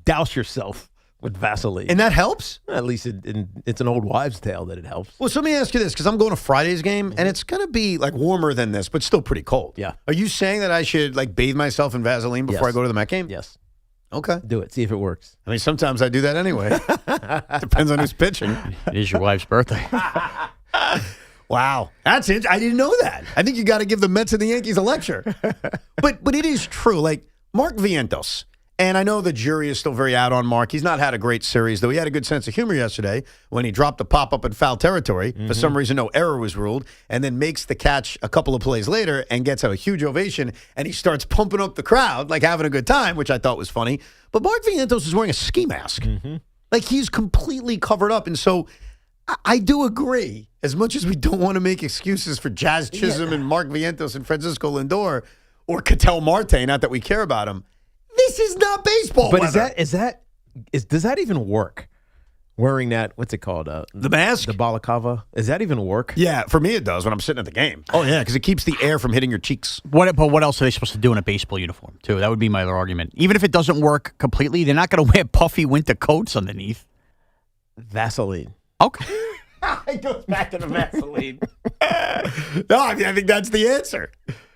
douse yourself with Vaseline. And that helps? At least it's an old wives' tale that it helps. Well, so let me ask you this, because I'm going to Friday's game, and it's going to be like warmer than this, but still pretty cold. Yeah. Are you saying that I should like bathe myself in Vaseline before I go to the Met game? Yes. Okay. Do it. See if it works. I mean, sometimes I do that anyway. Depends on who's pitching. It is your wife's birthday. Wow. That's it. I didn't know that. I think you got to give the Mets and the Yankees a lecture. But it is true. Like, Mark Vientos, and I know the jury is still very out on Mark. He's not had a great series, though he had a good sense of humor yesterday when he dropped the pop-up in foul territory. For some reason, no error was ruled, and then makes the catch a couple of plays later and gets a huge ovation, and he starts pumping up the crowd, like having a good time, which I thought was funny. But Mark Vientos is wearing a ski mask. Like, he's completely covered up, and so I do agree, as much as we don't want to make excuses for Jazz Chisholm and Mark Vientos and Francisco Lindor or Ketel Marte, not that we care about him, this is not baseball But weather. does that even work? Wearing that, what's it called? The mask? The balaclava? Does that even work? Yeah, for me it does when I'm sitting at the game. Oh, yeah, because it keeps the air from hitting your cheeks. But what else are they supposed to do in a baseball uniform, too? That would be my other argument. Even if it doesn't work completely, they're not going to wear puffy winter coats underneath. Vaseline. Okay. It goes back to the Vaseline. No, I mean, I think that's the answer.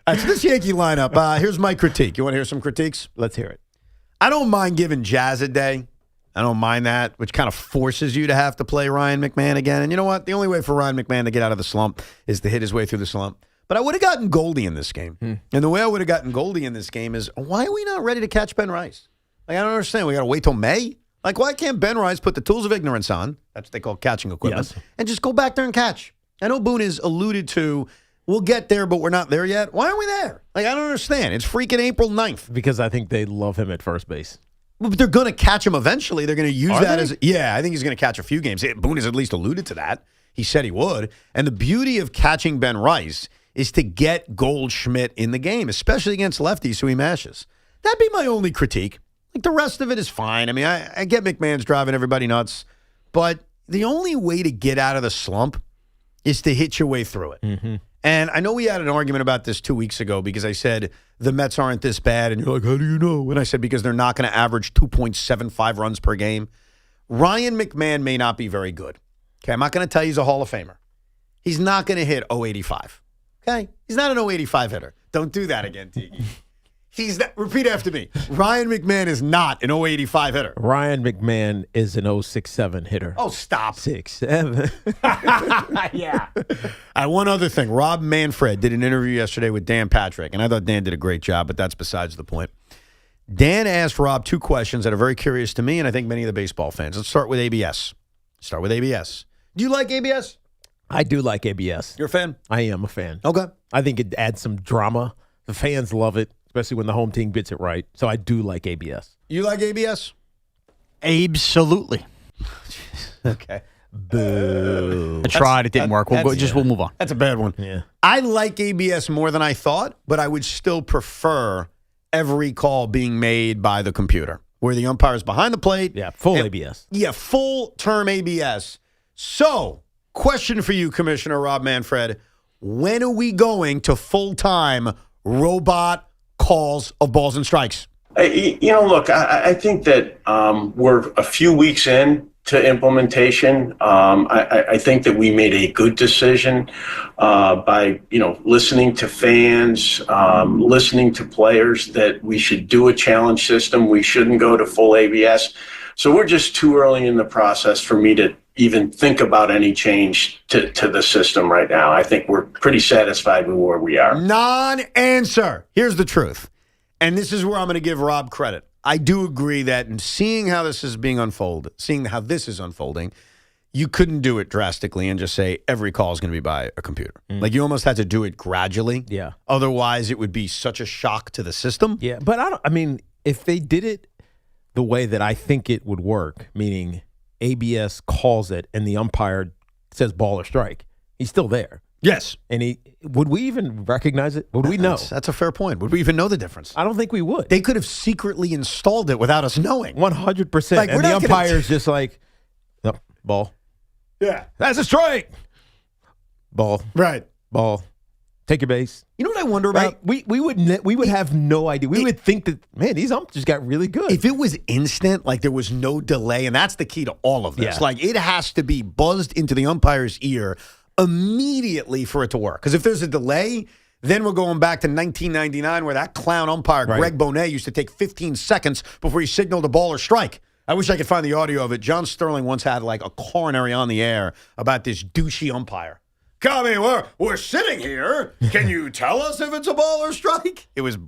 All right, so this Yankee lineup, here's my critique. You want to hear some critiques? Let's hear it. I don't mind giving Jazz a day. I don't mind that, which kind of forces you to have to play Ryan McMahon again. And you know what? The only way for Ryan McMahon to get out of the slump is to hit his way through the slump. But I would have gotten Goldie in this game. And the way I would have gotten Goldie in this game is, why are we not ready to catch Ben Rice? Like, I don't understand. We got to wait till May? Like, why can't Ben Rice put the tools of ignorance on, that's what they call catching equipment, and just go back there and catch? I know Boone has alluded to, we'll get there, but we're not there yet. Why aren't we there? Like, I don't understand. It's freaking April 9th. Because I think they love him at first base. But they're going to catch him eventually. They're going to use Are that they? as, yeah, I think he's going to catch a few games. Boone has at least alluded to that. He said he would. And the beauty of catching Ben Rice is to get Goldschmidt in the game, especially against lefties who he mashes. That'd be my only critique. Like, the rest of it is fine. I mean, I get McMahon's driving everybody nuts, but the only way to get out of the slump is to hit your way through it. And I know we had an argument about this 2 weeks ago because I said the Mets aren't this bad, and you're like, how do you know? And I said because they're not going to average 2.75 runs per game. Ryan McMahon may not be very good. Okay, I'm not going to tell you he's a Hall of Famer. He's not going to hit 085. Okay? He's not an 085 hitter. Don't do that again, Tiki. Repeat after me. Ryan McMahon is not an 085 hitter. Ryan McMahon is an 067 hitter. Oh, stop. 6'7". Yeah. One other thing. Rob Manfred did an interview yesterday with Dan Patrick, and I thought Dan did a great job, but that's besides the point. Dan asked Rob 2 questions that are very curious to me, and I think many of the baseball fans. Let's start with ABS. Do you like ABS? I do like ABS. You're a fan? I am a fan. Okay. I think it adds some drama. The fans love it, especially when the home team gets it right. So I do like ABS. You like ABS? Absolutely. Okay. Boo. I tried. It didn't work. We'll move on. That's a bad one. Yeah. I like ABS more than I thought, but I would still prefer every call being made by the computer, where the umpire is behind the plate. Yeah, full ABS. Yeah, full-term ABS. So, question for you, Commissioner Rob Manfred. When are we going to full-time robot calls of balls and strikes? Look, I think that we're a few weeks in to implementation. I think that we made a good decision by, listening to fans, listening to players, that we should do a challenge system. We shouldn't go to full ABS. So we're just too early in the process for me to even think about any change to the system right now. I think we're pretty satisfied with where we are. Non-answer. Here's the truth. And this is where I'm going to give Rob credit. I do agree that in seeing how this is unfolding, you couldn't do it drastically and just say every call is going to be by a computer. Like, you almost had to do it gradually. Yeah. Otherwise, it would be such a shock to the system. Yeah, but if they did it the way that I think it would work, meaning ABS calls it and the umpire says ball or strike, he's still there. Yes. And would we even recognize it? Would we know? That's a fair point. Would we even know the difference? I don't think we would. They could have secretly installed it without us knowing. 100%. Like, and the umpire's just like, nope, ball. Yeah. That's a strike. Ball. Right. Ball. Take your base. You know what I wonder about? Right? We would have no idea. We would think that, man, these umps just got really good. If it was instant, like there was no delay, and that's the key to all of this. Yeah. Like, it has to be buzzed into the umpire's ear immediately for it to work. Because if there's a delay, then we're going back to 1999 where that clown umpire, Greg Bonet, used to take 15 seconds before he signaled a ball or strike. I wish I could find the audio of it. John Sterling once had like a coronary on the air about this douchey umpire. I mean, we're sitting here. Can you tell us if it's a ball or strike? It was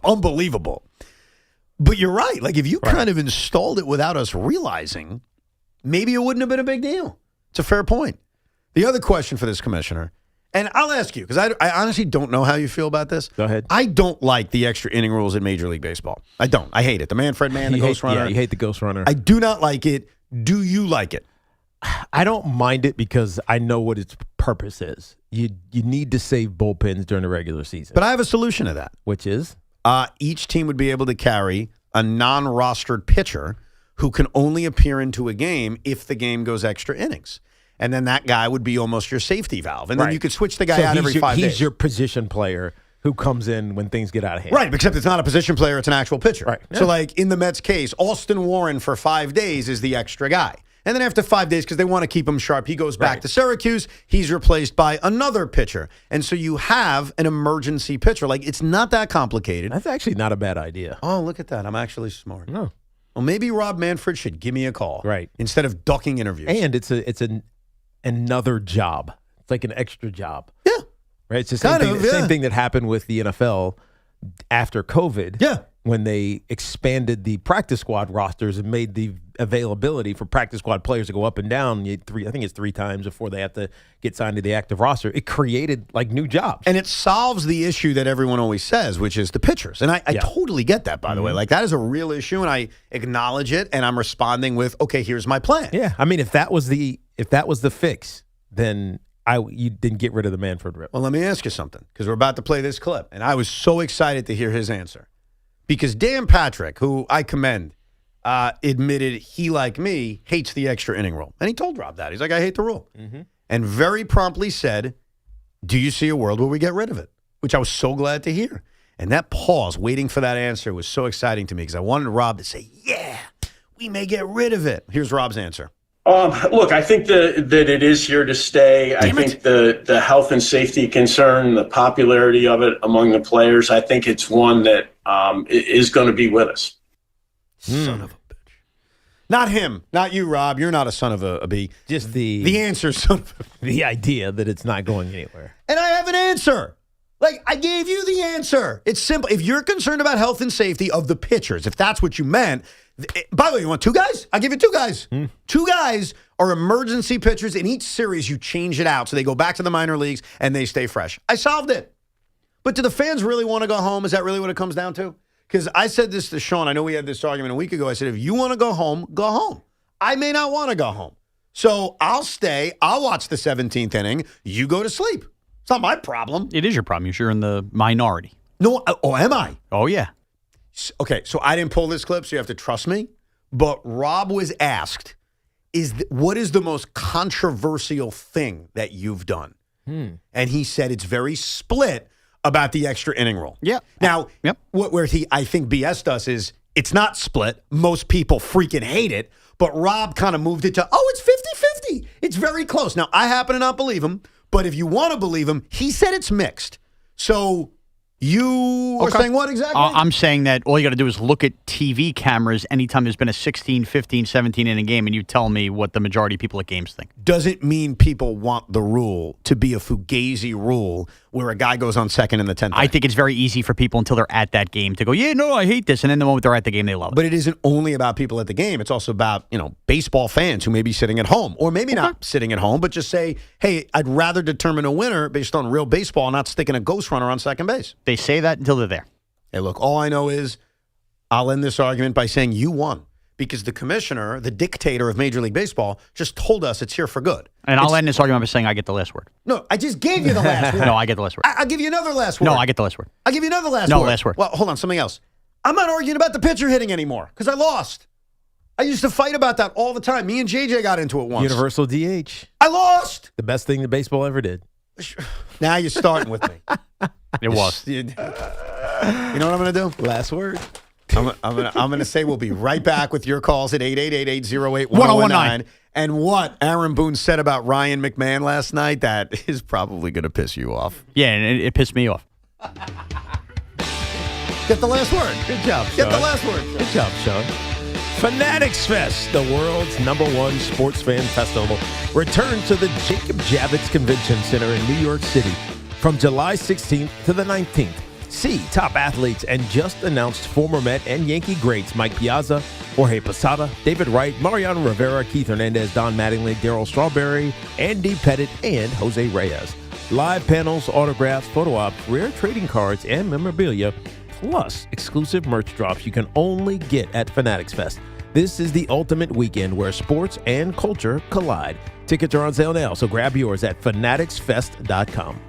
unbelievable. But you're right. Like, if you kind of installed it without us realizing, maybe it wouldn't have been a big deal. It's a fair point. The other question for this commissioner, and I'll ask you, because I honestly don't know how you feel about this. Go ahead. I don't like the extra inning rules in Major League Baseball. I don't. I hate it. The Manfred man, the Ghost Runner. Yeah, you hate the Ghost Runner. I do not like it. Do you like it? I don't mind it because I know what its purpose is. You need to save bullpens during the regular season. But I have a solution to that. Which is? Each team would be able to carry a non-rostered pitcher who can only appear into a game if the game goes extra innings. And then that guy would be almost your safety valve. And then you could switch the guy out every 5 days. He's your position player who comes in when things get out of hand. Right, except it's not a position player, it's an actual pitcher. Right. So, like, in the Mets case, Austin Warren for 5 days is the extra guy. And then after 5 days, because they want to keep him sharp, he goes back to Syracuse. He's replaced by another pitcher. And so you have an emergency pitcher. Like, it's not that complicated. That's actually not a bad idea. Oh, look at that. I'm actually smart. No. Well, maybe Rob Manfred should give me a call. Right. Instead of ducking interviews. And it's another job. It's like an extra job. Yeah. Right? It's the same thing that happened with the NFL after COVID. Yeah. When they expanded the practice squad rosters and made the availability for practice squad players to go up and down, I think it's 3 times before they have to get signed to the active roster. It created like new jobs. And it solves the issue that everyone always says, which is the pitchers. And I totally get that, by the way. Like, that is a real issue, and I acknowledge it, and I'm responding with, okay, here's my plan. Yeah. I mean, if that was the fix, then you didn't get rid of the Manfred rip. Well, let me ask you something, because we're about to play this clip, and I was so excited to hear his answer. Because Dan Patrick, who I commend, admitted he, like me, hates the extra inning rule. And he told Rob that. He's like, I hate the rule. Mm-hmm. And very promptly said, do you see a world where we get rid of it? Which I was so glad to hear. And that pause, waiting for that answer, was so exciting to me because I wanted Rob to say, yeah, we may get rid of it. Here's Rob's answer. Look, I think that it is here to stay. I think the health and safety concern, the popularity of it among the players, I think it's one that is going to be with us. Son of a bitch. Not him. Not you, Rob. You're not a son of a bee. Just the answer, son of a the idea that it's not going anywhere. And I have an answer. Like, I gave you the answer. It's simple. If you're concerned about health and safety of the pitchers, if that's what you meant, by the way, you want two guys? I'll give you two guys. Two guys are emergency pitchers. In each series, you change it out so they go back to the minor leagues and they stay fresh. I solved it. But do the fans really want to go home? Is that really what it comes down to? Because I said this to Sean. I know we had this argument a week ago. I said, if you want to go home, go home. I may not want to go home. So I'll stay. I'll watch the 17th inning. You go to sleep. It's not my problem. It is your problem. You're in the minority. No. Oh, am I? Oh, yeah. Okay, so I didn't pull this clip, so you have to trust me. But Rob was asked, what is the most controversial thing that you've done? And he said it's very split about the extra inning rule. Yeah. Now, where he, I think, BS'd us is it's not split. Most people freaking hate it. But Rob kind of moved it to, it's 50-50. It's very close. Now, I happen to not believe him. But if you want to believe him, he said it's mixed. So you are saying what exactly? I'm saying that all you got to do is look at TV cameras anytime there's been a 16, 15, 17 inning game, and you tell me what the majority of people at games think. Doesn't mean people want the rule to be a fugazi rule where a guy goes on second in the 10th. I think it's very easy for people until they're at that game to go, yeah, no, I hate this. And then the moment they're at the game, they love it. But it isn't only about people at the game. It's also about, baseball fans who may be sitting at home or maybe not sitting at home, but just say, hey, I'd rather determine a winner based on real baseball, not sticking a ghost runner on second base. They say that until they're there. Hey, look, all I know is I'll end this argument by saying you won because the commissioner, the dictator of Major League Baseball, just told us it's here for good. And I'll end this argument by saying I get the last word. No, I just gave you the last word. No, I get the last word. I'll give you another last word. No, I get the last word. I'll give you another last word. No, last word. Well, hold on, something else. I'm not arguing about the pitcher hitting anymore because I lost. I used to fight about that all the time. Me and JJ got into it once. Universal DH. I lost. The best thing that baseball ever did. Now you're starting with me. It was. You know what I'm going to do? Last word. I'm gonna say we'll be right back with your calls at 888-808-1019. And what Aaron Boone said about Ryan McMahon last night, that is probably going to piss you off. Yeah, and it pissed me off. Get the last word. Good job, Sean. Get the last word. Good job, Sean. Fanatics Fest, the world's #1 sports fan festival, returns to the Jacob Javits Convention Center in New York City from July 16th to the 19th. See top athletes and just announced former Met and Yankee greats Mike Piazza, Jorge Posada, David Wright, Mariano Rivera, Keith Hernandez, Don Mattingly, Darryl Strawberry, Andy Pettitte, and Jose Reyes. Live panels, autographs, photo ops, rare trading cards, and memorabilia, plus exclusive merch drops you can only get at Fanatics Fest. This is the ultimate weekend where sports and culture collide. Tickets are on sale now, so grab yours at fanaticsfest.com.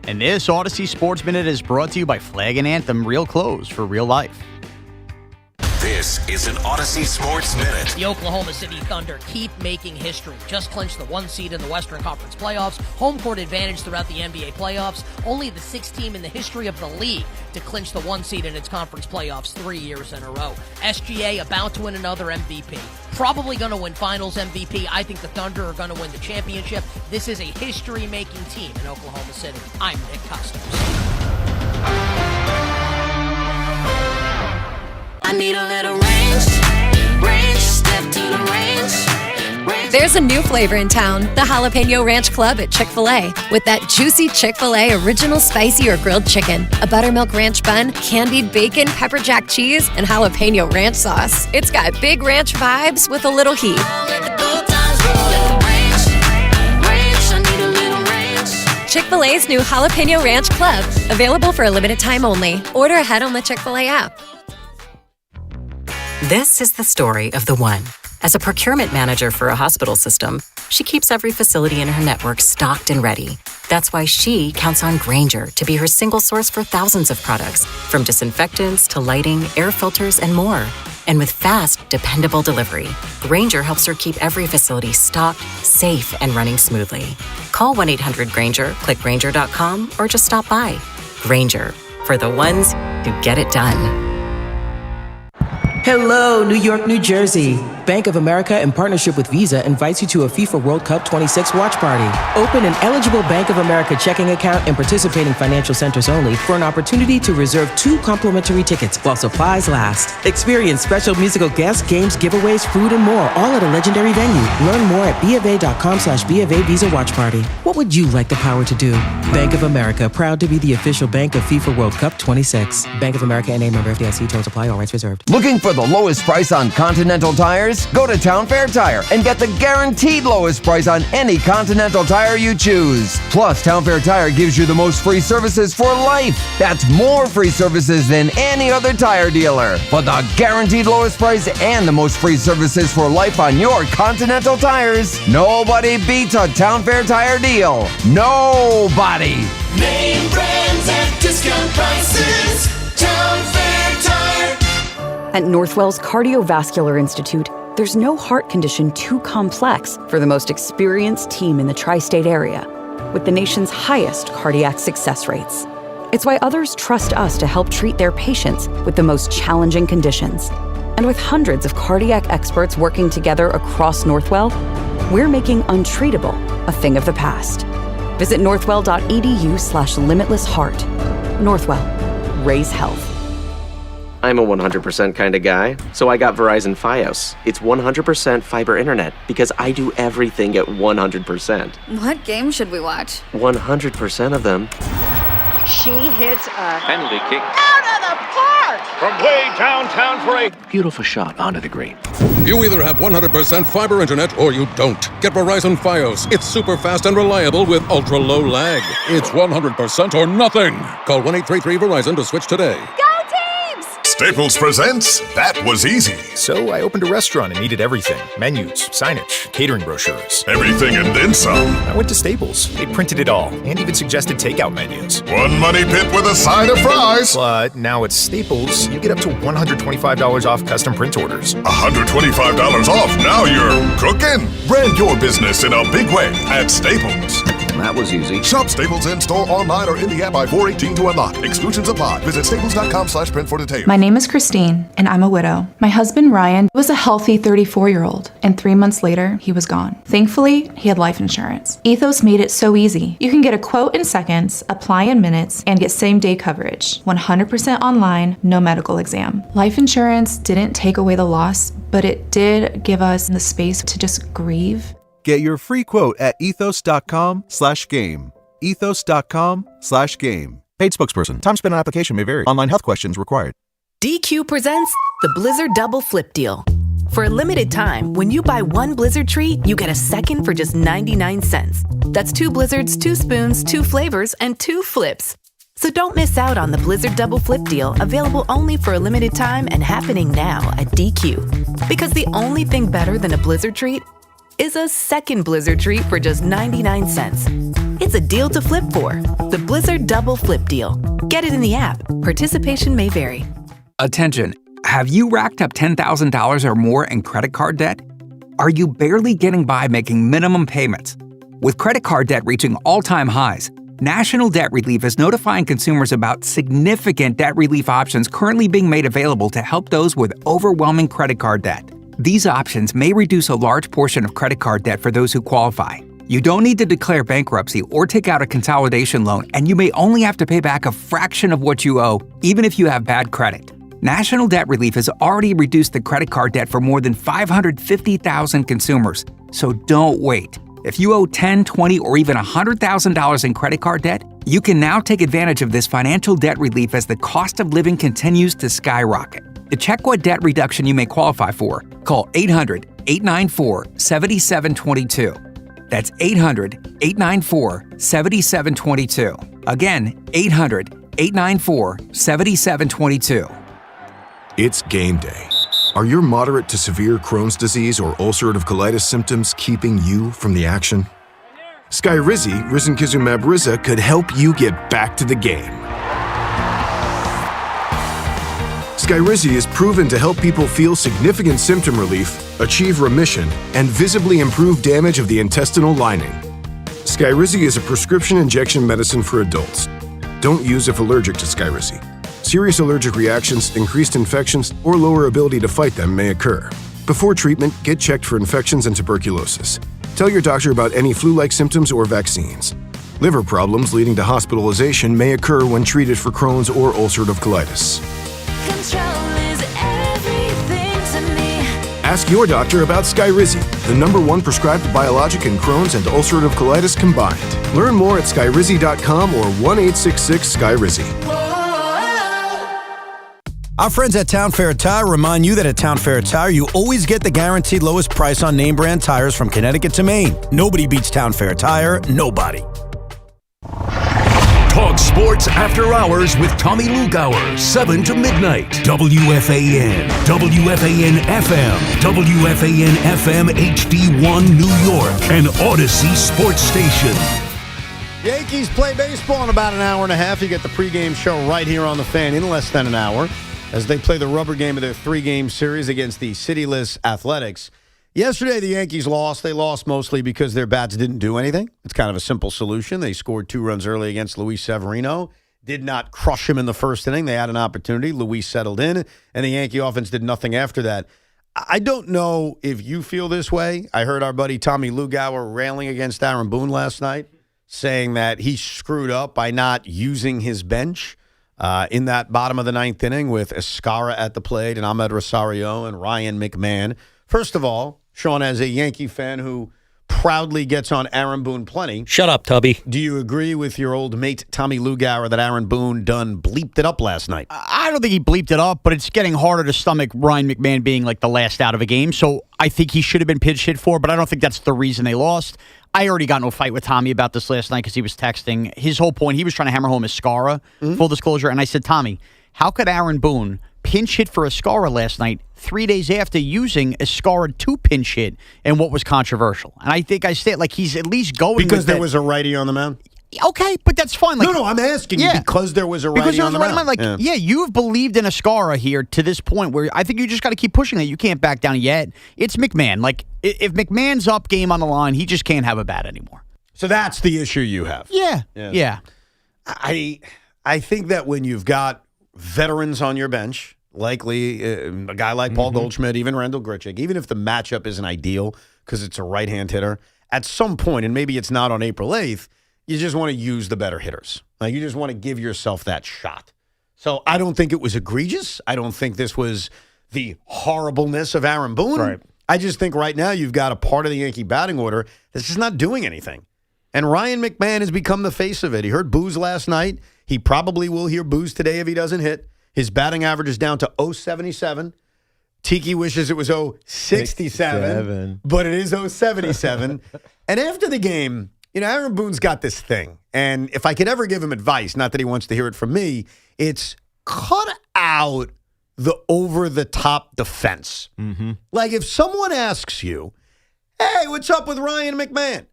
And this Odyssey Sports Minute is brought to you by Flag and Anthem, real clothes for real life. This is an Odyssey Sports Minute. The Oklahoma City Thunder keep making history. Just clinched the 1 seed in the Western Conference playoffs, home court advantage throughout the NBA playoffs, only the 6th team in the history of the league to clinch the 1 seed in its conference playoffs 3 years in a row. SGA about to win another MVP. Probably going to win Finals MVP. I think the Thunder are going to win the championship. This is a history-making team in Oklahoma City. I'm Nick Customers. I need a little range, step to the range. There's a new flavor in town, the Jalapeno Ranch Club at Chick-fil-A. With that juicy Chick-fil-A original spicy or grilled chicken, a buttermilk ranch bun, candied bacon, pepper jack cheese, and jalapeno ranch sauce. It's got big ranch vibes with a little heat. Chick-fil-A's new Jalapeno Ranch Club, available for a limited time only. Order ahead on the Chick-fil-A app. This is the story of the one. As a procurement manager for a hospital system, she keeps every facility in her network stocked and ready. That's why she counts on Grainger to be her single source for thousands of products, from disinfectants to lighting, air filters, and more. And with fast, dependable delivery, Grainger helps her keep every facility stocked, safe, and running smoothly. Call 1-800-GRAINGER, click Grainger.com, or just stop by. Grainger, for the ones who get it done. Hello, New York, New Jersey. Bank of America, in partnership with Visa, invites you to a FIFA World Cup 26 watch party. Open an eligible Bank of America checking account in participating financial centers only for an opportunity to reserve 2 complimentary tickets while supplies last. Experience special musical guests, games, giveaways, food, and more, all at a legendary venue. Learn more at BofA.com/BofA Visa Watch Party. What would you like the power to do? Bank of America, proud to be the official bank of FIFA World Cup 26. Bank of America and a member FDIC. Terms apply. All rights reserved. Looking for the lowest price on Continental tires? Go to Town Fair Tire and get the guaranteed lowest price on any Continental tire you choose. Plus, Town Fair Tire gives you the most free services for life. That's more free services than any other tire dealer. For the guaranteed lowest price and the most free services for life on your Continental tires, nobody beats a Town Fair Tire deal. Nobody. Name brands at discount prices. Town Fair Tire. At Northwell's Cardiovascular Institute, there's no heart condition too complex for the most experienced team in the tri-state area, with the nation's highest cardiac success rates. It's why others trust us to help treat their patients with the most challenging conditions. And with hundreds of cardiac experts working together across Northwell, we're making untreatable a thing of the past. Visit northwell.edu/limitlessheart. Northwell. Raise health. I'm a 100% kind of guy, so I got Verizon Fios. It's 100% fiber internet because I do everything at 100%. What game should we watch? 100% of them. She hits a Penalty kick. out of the park! From way downtown for a beautiful shot onto the green. You either have 100% fiber internet or you don't. Get Verizon Fios. It's super fast and reliable with ultra low lag. It's 100% or nothing. Call 1-833-VERIZON to switch today. Staples presents That Was Easy. So I opened a restaurant and needed everything. Menus, signage, catering brochures. Everything and then some. I went to Staples. They printed it all and even suggested takeout menus. One money pit with a side of fries. But now at Staples, you get up to $125 off custom print orders. $125 off. Now you're cooking. Brand your business in a big way at Staples. That was easy. Shop Staples in store, online, or in the app by 4/18 to unlock. Exclusions apply. Visit staples.com/print for details. My name is Christine, and I'm a widow. My husband, Ryan, was a healthy 34-year-old, and 3 months later, he was gone. Thankfully, he had life insurance. Ethos made it so easy. You can get a quote in seconds, apply in minutes, and get same-day coverage. 100% online, no medical exam. Life insurance didn't take away the loss, but it did give us the space to just grieve. Get your free quote at ethos.com/game. Ethos.com/game. Paid spokesperson. Time spent on application may vary. Online health questions required. DQ presents the Blizzard Double Flip Deal. For a limited time, when you buy one Blizzard treat, you get a second for just 99 cents. That's 2 Blizzards, 2 spoons, 2 flavors, and 2 flips. So don't miss out on the Blizzard Double Flip Deal, available only for a limited time and happening now at DQ. Because the only thing better than a Blizzard treat is a second Blizzard treat for just 99 cents. It's a deal to flip for. The Blizzard Double Flip Deal. Get it in the app. Participation may vary. Attention. Have you racked up $10,000 or more in credit card debt? Are you barely getting by making minimum payments? With credit card debt reaching all-time highs, National Debt Relief is notifying consumers about significant debt relief options currently being made available to help those with overwhelming credit card debt. These options may reduce a large portion of credit card debt for those who qualify. You don't need to declare bankruptcy or take out a consolidation loan, and you may only have to pay back a fraction of what you owe, even if you have bad credit. National Debt Relief has already reduced the credit card debt for more than 550,000 consumers, so don't wait. If you owe $10,000, $20,000, or even $100,000 in credit card debt, you can now take advantage of this financial debt relief as the cost of living continues to skyrocket. To check what debt reduction you may qualify for, call 800-894-7722. That's 800-894-7722. Again, 800-894-7722. It's game day. Are your moderate to severe Crohn's disease or ulcerative colitis symptoms keeping you from the action? Skyrizi, risankizumab Riza, could help you get back to the game. Skyrizi is proven to help people feel significant symptom relief, achieve remission, and visibly improve damage of the intestinal lining. Skyrizi is a prescription injection medicine for adults. Don't use if allergic to Skyrizi. Serious allergic reactions, increased infections, or lower ability to fight them may occur. Before treatment, get checked for infections and tuberculosis. Tell your doctor about any flu-like symptoms or vaccines. Liver problems leading to hospitalization may occur when treated for Crohn's or ulcerative colitis. Ask your doctor about Skyrizi, the #1 prescribed biologic in Crohn's and ulcerative colitis combined. Learn more at skyrizi.com or 1-866-SKYRIZI. Our friends at Town Fair Tire remind you that at Town Fair Tire, you always get the guaranteed lowest price on name brand tires from Connecticut to Maine. Nobody beats Town Fair Tire. Nobody. Talk sports after hours with Tommy Lugauer, 7 to midnight. WFAN, WFAN FM, WFAN FM HD1 New York, and Odyssey Sports Station. Yankees play baseball in about an hour and a half. You get the pregame show right here on the Fan in less than an hour as they play the rubber game of their 3-game series against the cityless Athletics. Yesterday, the Yankees lost. They lost mostly because their bats didn't do anything. It's kind of a simple solution. They scored 2 runs early against Luis Severino, did not crush him in the first inning. They had an opportunity. Luis settled in, and the Yankee offense did nothing after that. I don't know if you feel this way. I heard our buddy Tommy Lugauer railing against Aaron Boone last night, saying that he screwed up by not using his bench in that bottom of the 9th inning with Escara at the plate and Ahmed Rosario and Ryan McMahon. First of all, Sean, as a Yankee fan who proudly gets on Aaron Boone plenty. Shut up, Tubby. Do you agree with your old mate Tommy Lugauer that Aaron Boone done bleeped it up last night? I don't think he bleeped it up, but it's getting harder to stomach Ryan McMahon being like the last out of a game. So I think he should have been pitch hit for, but I don't think that's the reason they lost. I already got into a fight with Tommy about this last night because he was texting. His whole point, he was trying to hammer home Escara, full disclosure. And I said, Tommy, how could Aaron Boone pinch hit for Escara last night 3 days after using Escara to pinch hit and what was controversial? And I think I said, like, he's at least going because there was a righty on the mound? Okay, but that's fine. Like, no, I'm asking you because there was a righty on the mound. Like, yeah, you've believed in Escara here to this point where I think you just got to keep pushing that. You can't back down yet. It's McMahon. Like, if McMahon's up, game on the line, he just can't have a bat anymore. So that's the issue you have. Yeah. I think that when you've got veterans on your bench, likely a guy like Paul Goldschmidt, even Randall Grichuk, even if the matchup isn't ideal because it's a right-hand hitter, at some point, and maybe it's not on April 8th, you just want to use the better hitters. Like, you just want to give yourself that shot. So I don't think it was egregious. I don't think this was the horribleness of Aaron Boone. Right. I just think right now you've got a part of the Yankee batting order that's just not doing anything. And Ryan McMahon has become the face of it. He heard boos last night. He probably will hear boos today if he doesn't hit. His batting average is down to .077. Tiki wishes it was .067, but it is .077. And after the game, you know, Aaron Boone's got this thing. And if I could ever give him advice, not that he wants to hear it from me, it's cut out the over-the-top defense. Like, if someone asks you, hey, what's up with Ryan McMahon?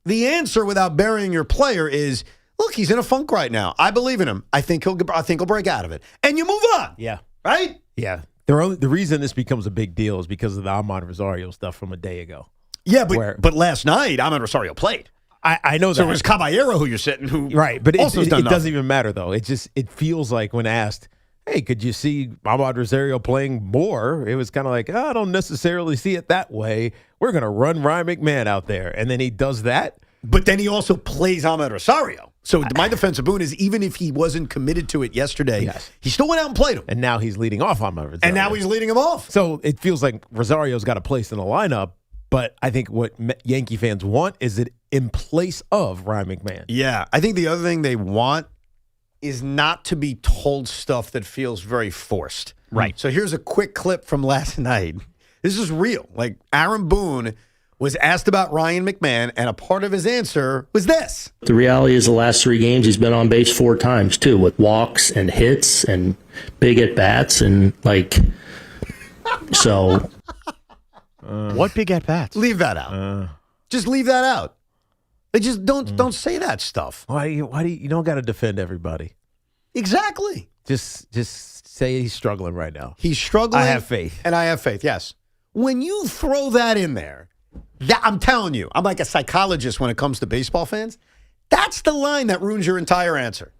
The answer, without burying your player, is, look, he's in a funk right now. I believe in him. I think he'll break out of it. And you move on. Yeah. Right? Yeah. The reason this becomes a big deal is because of the Ahmad Rosario stuff from a day ago. Yeah, but last night, Ahmad Rosario played. I know that. So it was Caballero who you're sitting, who right, but also it done doesn't even matter, though. It feels like when asked, hey, could you see Ahmad Rosario playing more? It was kind of like, oh, I don't necessarily see it that way. We're going to run Ryan McMahon out there. And then he does that. But then he also plays Ahmad Rosario. So my defense of Boone is, even if he wasn't committed to it yesterday, he still went out and played him. And now he's leading off Ahmad Rosario. And now he's leading him off. So it feels like Rosario's got a place in the lineup. But I think what Yankee fans want is it in place of Ryan McMahon. Yeah. I think the other thing they want is not to be told stuff that feels very forced. Right. So here's a quick clip from last night. This is real. Like, Aaron Boone was asked about Ryan McMahon, and a part of his answer was this. The reality is the last 3 games he's been on base 4 times, too, with walks and hits and big at-bats and, like, so... what big at-bats? Leave that out. Just leave that out. They just don't say that stuff. Why do you don't got to defend everybody? Exactly. Just say he's struggling right now. He's struggling. I have faith. And I have faith, yes. When you throw that in there, I'm telling you, I'm like a psychologist when it comes to baseball fans. That's the line that ruins your entire answer.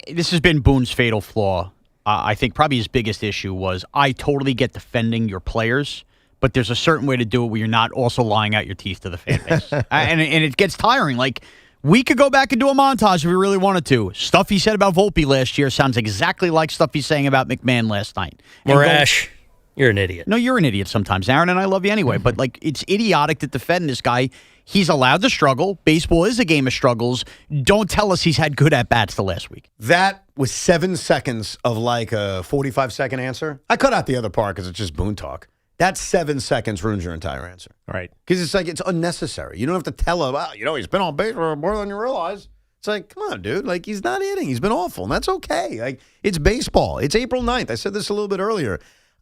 This has been Boone's fatal flaw. I think probably his biggest issue was, I totally get defending your players, but there's a certain way to do it where you're not also lying out your teeth to the fan base. and it gets tiring. Like, we could go back and do a montage if we really wanted to. Stuff he said about Volpe last year sounds exactly like stuff he's saying about McMahon last night. Morash, you're an idiot. No, you're an idiot sometimes, Aaron, and I love you anyway. But, like, it's idiotic to defend this guy. He's allowed to struggle. Baseball is a game of struggles. Don't tell us he's had good at-bats the last week. That was 7 seconds of like a 45-second answer. I cut out the other part because it's just Boone talk. That 7 seconds ruins your entire answer. Right. Because it's like, it's unnecessary. You don't have to tell him, he's been on base for more than you realize. It's like, come on, dude. Like, he's not hitting. He's been awful, and that's okay. Like, it's baseball. It's April 9th. I said this a little bit earlier.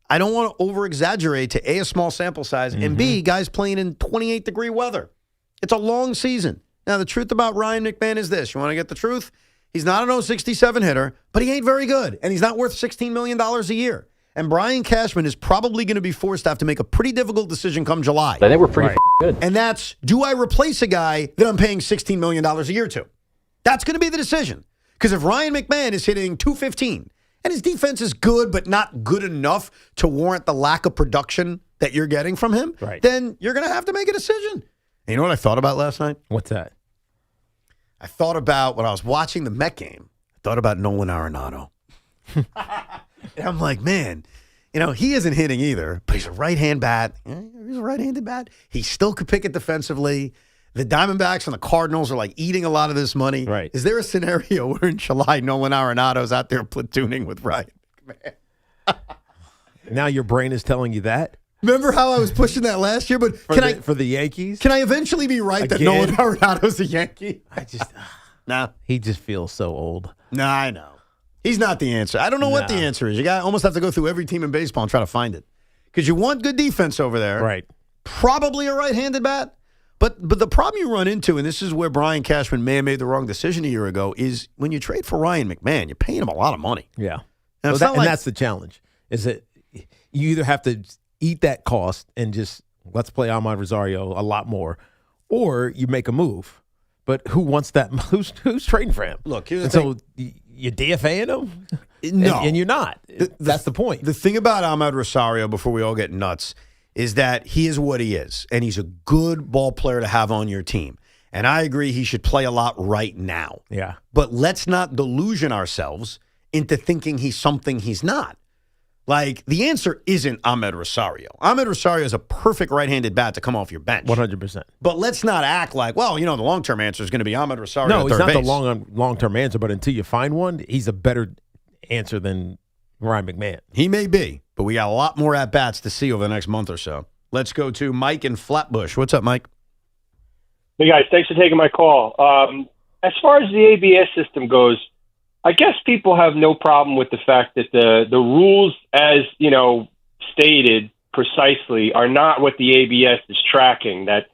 I don't want to over-exaggerate to A, a small sample size, and B, guys playing in 28-degree weather. It's a long season. Now, the truth about Ryan McMahon is this. You want to get the truth? He's not an 067 hitter, but he ain't very good, and he's not worth $16 million a year. And Brian Cashman is probably going to be forced to have to make a pretty difficult decision come July. I think we're pretty good. And that's, do I replace a guy that I'm paying $16 million a year to? That's going to be the decision. Because if Ryan McMahon is hitting .215, and his defense is good, but not good enough to warrant the lack of production that you're getting from him, then you're going to have to make a decision. And you know what I thought about last night? What's that? I thought about, when I was watching the Met game, I thought about Nolan Arenado. And I'm like, man, he isn't hitting either, but he's a right-hand bat. He's a right-handed bat. He still could pick it defensively. The Diamondbacks and the Cardinals are like eating a lot of this money. Right. Is there a scenario where in July Nolan Arenado's out there platooning with Ryan McMahon? Now your brain is telling you that? Remember how I was pushing that last year? But for the Yankees? Can I eventually be right that Nolan Arenado's a Yankee? Nah. He just feels so old. Nah, I know. He's not the answer. I don't know what the answer is. You almost have to go through every team in baseball and try to find it. Because you want good defense over there. Right. Probably a right-handed bat. But the problem you run into, and this is where Brian Cashman may have made the wrong decision a year ago, is when you trade for Ryan McMahon, you're paying him a lot of money. Yeah. Now, And that's the challenge, is that you either have to eat that cost and just let's play Ahmad Rosario a lot more, or you make a move. But who wants that? Who's trading for him? Look, here's the thing. So you DFAing him? No. And you're not. That's the point. The thing about Ahmad Rosario, before we all get nuts, is that he is what he is, and he's a good ball player to have on your team. And I agree he should play a lot right now. Yeah. But let's not delusion ourselves into thinking he's something he's not. Like, the answer isn't Ahmed Rosario. Ahmed Rosario is a perfect right-handed bat to come off your bench. 100%. But let's not act like, well, the long-term answer is going to be Ahmed Rosario No, at he's third not base. the long-term answer, but until you find one, he's a better answer than Ryan McMahon. He may be, but we got a lot more at-bats to see over the next month or so. Let's go to Mike in Flatbush. What's up, Mike? Hey, guys. Thanks for taking my call. As far as the ABS system goes, I guess people have no problem with the fact that the rules, as stated precisely, are not what the ABS is tracking. That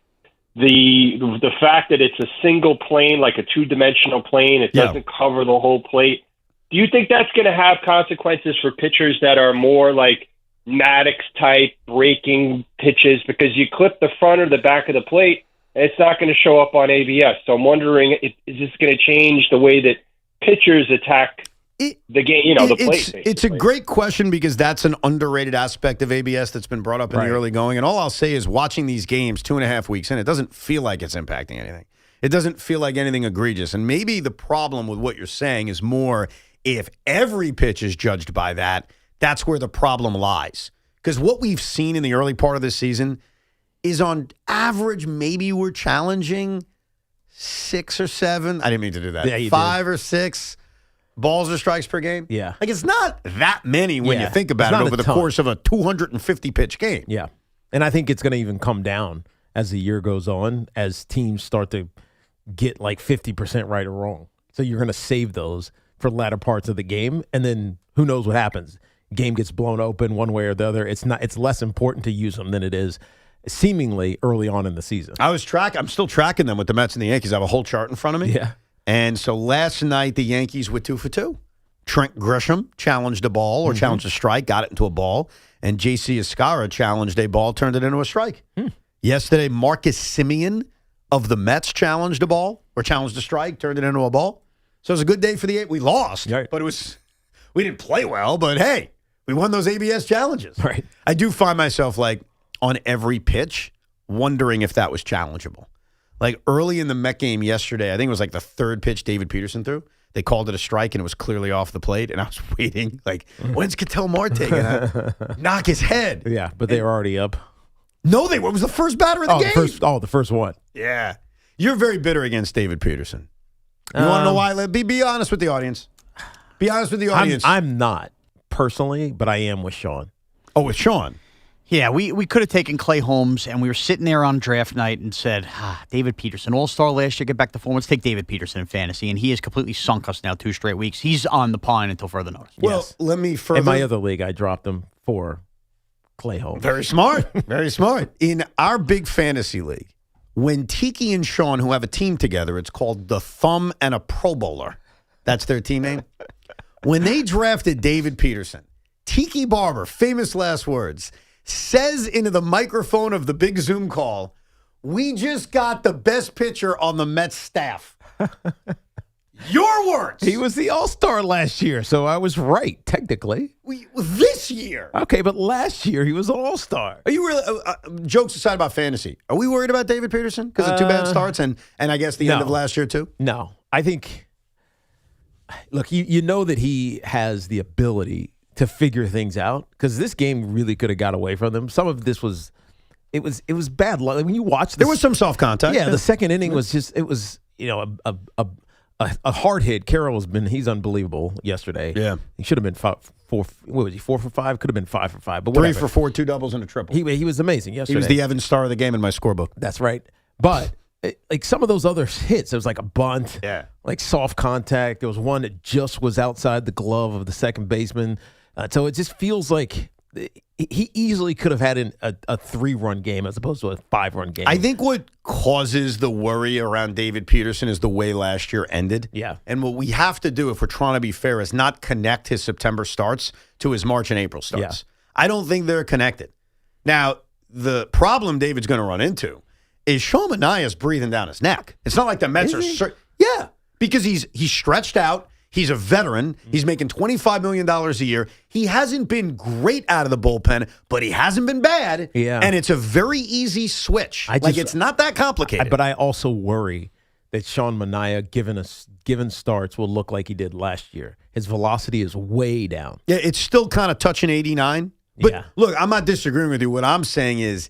the fact that it's a single plane, like a two-dimensional plane, it doesn't cover the whole plate. Do you think that's going to have consequences for pitchers that are more like Maddox type breaking pitches? Because you clip the front or the back of the plate, and it's not going to show up on ABS. So I'm wondering, is this going to change the way that pitchers attack the game, the plate? Basically. It's a great question because that's an underrated aspect of ABS that's been brought up in the early going. And all I'll say is watching these games 2.5 weeks in, it doesn't feel like it's impacting anything. It doesn't feel like anything egregious. And maybe the problem with what you're saying is more if every pitch is judged by that, that's where the problem lies. Because what we've seen in the early part of this season is on average, maybe we're challenging 6 or 7. I didn't mean to do that. Yeah, 5 or 6 balls or strikes per game. Yeah. Like, it's not that many when you think about it over the course of a 250-pitch game. Yeah. And I think it's going to even come down as the year goes on, as teams start to get like 50% right or wrong. So you're going to save those for latter parts of the game, and then who knows what happens. Game gets blown open one way or the other. It's less important to use them than it is seemingly early on in the season. I'm still tracking them with the Mets and the Yankees. I have a whole chart in front of me. Yeah. And so last night, the Yankees were 2 for 2. Trent Grisham challenged a ball or challenged a strike, got it into a ball. And J.C. Escara challenged a ball, turned it into a strike. Yesterday, Marcus Semien of the Mets challenged a ball or challenged a strike, turned it into a ball. So it was a good day for the eight. We lost, but we didn't play well. But hey, we won those ABS challenges. Right. I do find myself like, on every pitch, wondering if that was challengeable. Like early in the Met game yesterday, I think it was like the third pitch David Peterson threw. They called it a strike, and it was clearly off the plate. And I was waiting, like, when's Ketel Marte going to knock his head? Yeah, but they were already up. No, it was the first batter of the game. The first one. Yeah. You're very bitter against David Peterson. You want to know why? Be honest with the audience. Be honest with the audience. I'm not, personally, but I am with Sean. Oh, with Sean? Yeah, we could have taken Clay Holmes, and we were sitting there on draft night and said, David Peterson, all-star last year, get back to form. Let's take David Peterson in fantasy, and he has completely sunk us now 2 straight weeks. He's on the pine until further notice. Well, let me further. In my other league, I dropped him for Clay Holmes. Very smart. Very smart. In our big fantasy league, when Tiki and Sean, who have a team together, it's called the Thumb and a Pro Bowler. That's their team name. When they drafted David Peterson, Tiki Barber, famous last words, says into the microphone of the big Zoom call, "We just got the best pitcher on the Mets staff." Your words. He was the all-star last year, so I was right, technically. This year. Okay, but last year he was an all-star. Are you really, jokes aside about fantasy, are we worried about David Peterson because of 2 bad starts and I guess the end of last year too? No. I think, look, you know that he has the ability to figure things out because this game really could have got away from them. Some of this was bad luck. When you watch this, there was some soft contact. Yeah, the second inning was just, it was, a hard hit. He's unbelievable yesterday. Yeah. He should have been 4 for 5? Could have been 5 for 5. But 3 for 4, 2 doubles and a triple. He was amazing yesterday. He was the Evans star of the game in my scorebook. That's right. But like some of those other hits, it was like a bunt, like soft contact. There was one that just was outside the glove of the second baseman. So it just feels like he easily could have had a 3-run game as opposed to a 5-run game. I think what causes the worry around David Peterson is the way last year ended. Yeah. And what we have to do, if we're trying to be fair, is not connect his September starts to his March and April starts. Yeah. I don't think they're connected. Now, the problem David's going to run into is Shohei Ohtani's breathing down his neck. It's not like the Mets are... Yeah, because he's stretched out. He's a veteran. He's making $25 million a year. He hasn't been great out of the bullpen, but he hasn't been bad. Yeah. And it's a very easy switch. It's not that complicated. But I also worry that Sean Manaea, given starts, will look like he did last year. His velocity is way down. Yeah, it's still kind of touching 89. But look, I'm not disagreeing with you. What I'm saying is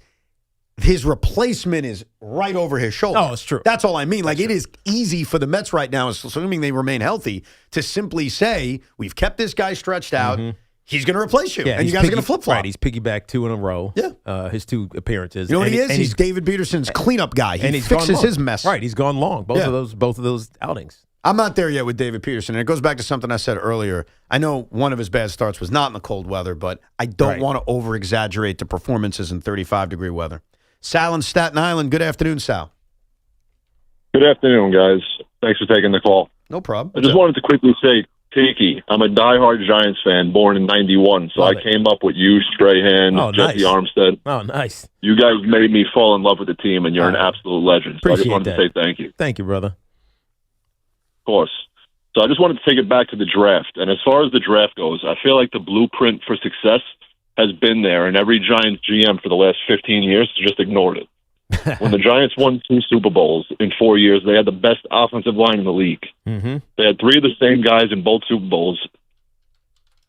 his replacement is right over his shoulder. Oh, it's true. That's all I mean. Like, it is easy for the Mets right now, assuming they remain healthy, to simply say, we've kept this guy stretched out. Mm-hmm. He's going to replace you. Yeah, and you guys are going to flip-flop. Right, he's piggybacked 2 in a row. Yeah. His 2 appearances. You know what he is? He's David Peterson's cleanup guy. He fixes his mess. Right, he's gone long. Both of those outings. I'm not there yet with David Peterson, and it goes back to something I said earlier. I know one of his bad starts was not in the cold weather, but I don't want to over-exaggerate the performances in 35-degree weather. Sal in Staten Island. Good afternoon, Sal. Good afternoon, guys. Thanks for taking the call. No problem. I just wanted to quickly say, Tiki, I'm a diehard Giants fan, born in 91, so I came up with you, Strahan, Jesse Armstead. Oh, nice. You guys made me fall in love with the team, and you're an absolute legend. So I just wanted to say thank you. Thank you, brother. Of course. So I just wanted to take it back to the draft. And as far as the draft goes, I feel like the blueprint for success has been there, and every Giants GM for the last 15 years has just ignored it. When the Giants won 2 Super Bowls in 4 years, they had the best offensive line in the league. Mm-hmm. They had 3 of the same guys in both Super Bowls.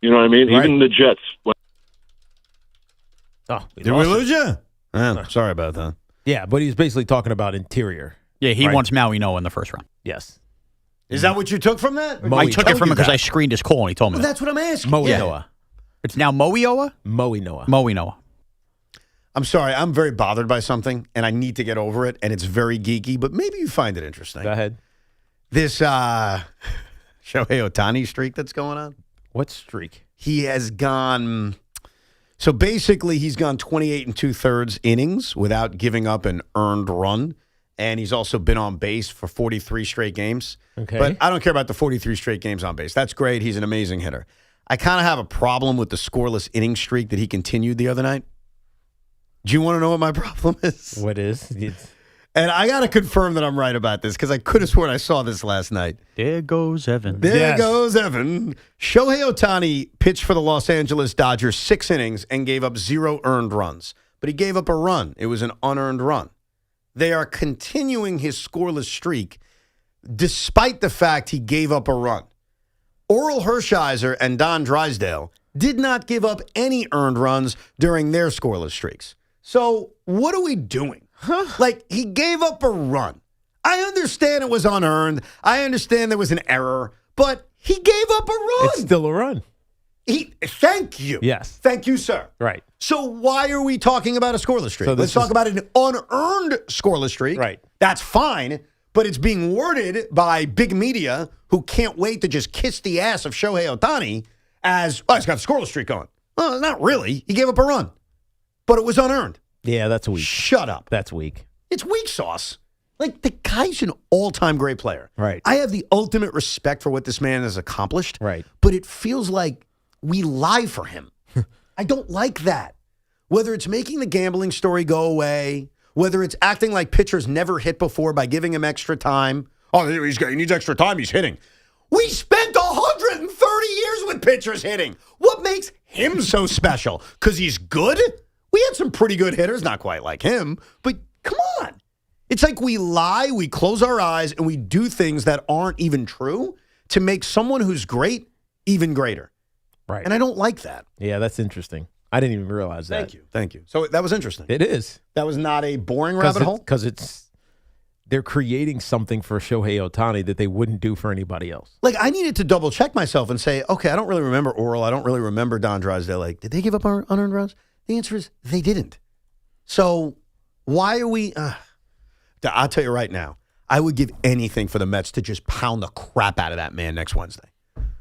You know what I mean? Right. Even the Jets. Did we lose you? Sorry about that. Yeah, but he's basically talking about interior. Yeah, he wants Maui Noah in the first round. Yes. Is that what you took from that? I took it from him because I screened his call and he told me Well, that. that's what I'm asking. Maui Noah. It's now Maui Noah? Maui Noah. Maui Noah. I'm sorry. I'm very bothered by something, and I need to get over it, and it's very geeky, but maybe you find it interesting. Go ahead. This Shohei Ohtani streak that's going on. What streak? He has gone... So basically, he's gone 28 2/3 innings without giving up an earned run, and he's also been on base for 43 straight games. Okay. But I don't care about the 43 straight games on base. That's great. He's an amazing hitter. I kind of have a problem with the scoreless inning streak that he continued the other night. Do you want to know what my problem is? What is? And I got to confirm that I'm right about this because I could have sworn I saw this last night. There goes Evan. There goes Evan. Shohei Ohtani pitched for the Los Angeles Dodgers 6 innings and gave up 0 earned runs. but he gave up a run. It was an unearned run. They are continuing his scoreless streak despite the fact he gave up a run. Oral Hershiser and Don Drysdale did not give up any earned runs during their scoreless streaks. So what are we doing? Like, he gave up a run. I understand it was unearned. I understand there was an error, but he gave up a run. It's still a run. Thank you. Yes. Thank you, sir. Right. So why are we talking about a scoreless streak? So Let's talk about an unearned scoreless streak. Right. That's fine, but it's being worded by big media who can't wait to just kiss the ass of Shohei Ohtani as, he's got a scoreless streak going. Well, not really. He gave up a run, but it was unearned. Yeah, that's weak. Shut up. That's weak. It's weak sauce. Like, the guy's an all-time great player. Right. I have the ultimate respect for what this man has accomplished. Right. But it feels like we lie for him. I don't like that. Whether it's making the gambling story go away, whether it's acting like pitchers never hit before by giving him extra time. Oh, he needs extra time, he's hitting. We spent 130 years with pitchers hitting. What makes him so special? Because he's good? We had some pretty good hitters, not quite like him, but come on. It's like we lie, we close our eyes, and we do things that aren't even true to make someone who's great even greater. Right. And I don't like that. Yeah, that's interesting. I didn't even realize that. Thank you. So that was interesting. It is. That was not a boring rabbit hole? Because they're creating something for Shohei Ohtani that they wouldn't do for anybody else. Like, I needed to double check myself and say, okay, I don't really remember Oral. I don't really remember Don Drysdale. Like, did they give up unearned runs? The answer is they didn't. So why are we... I'll tell you right now, I would give anything for the Mets to just pound the crap out of that man next Wednesday.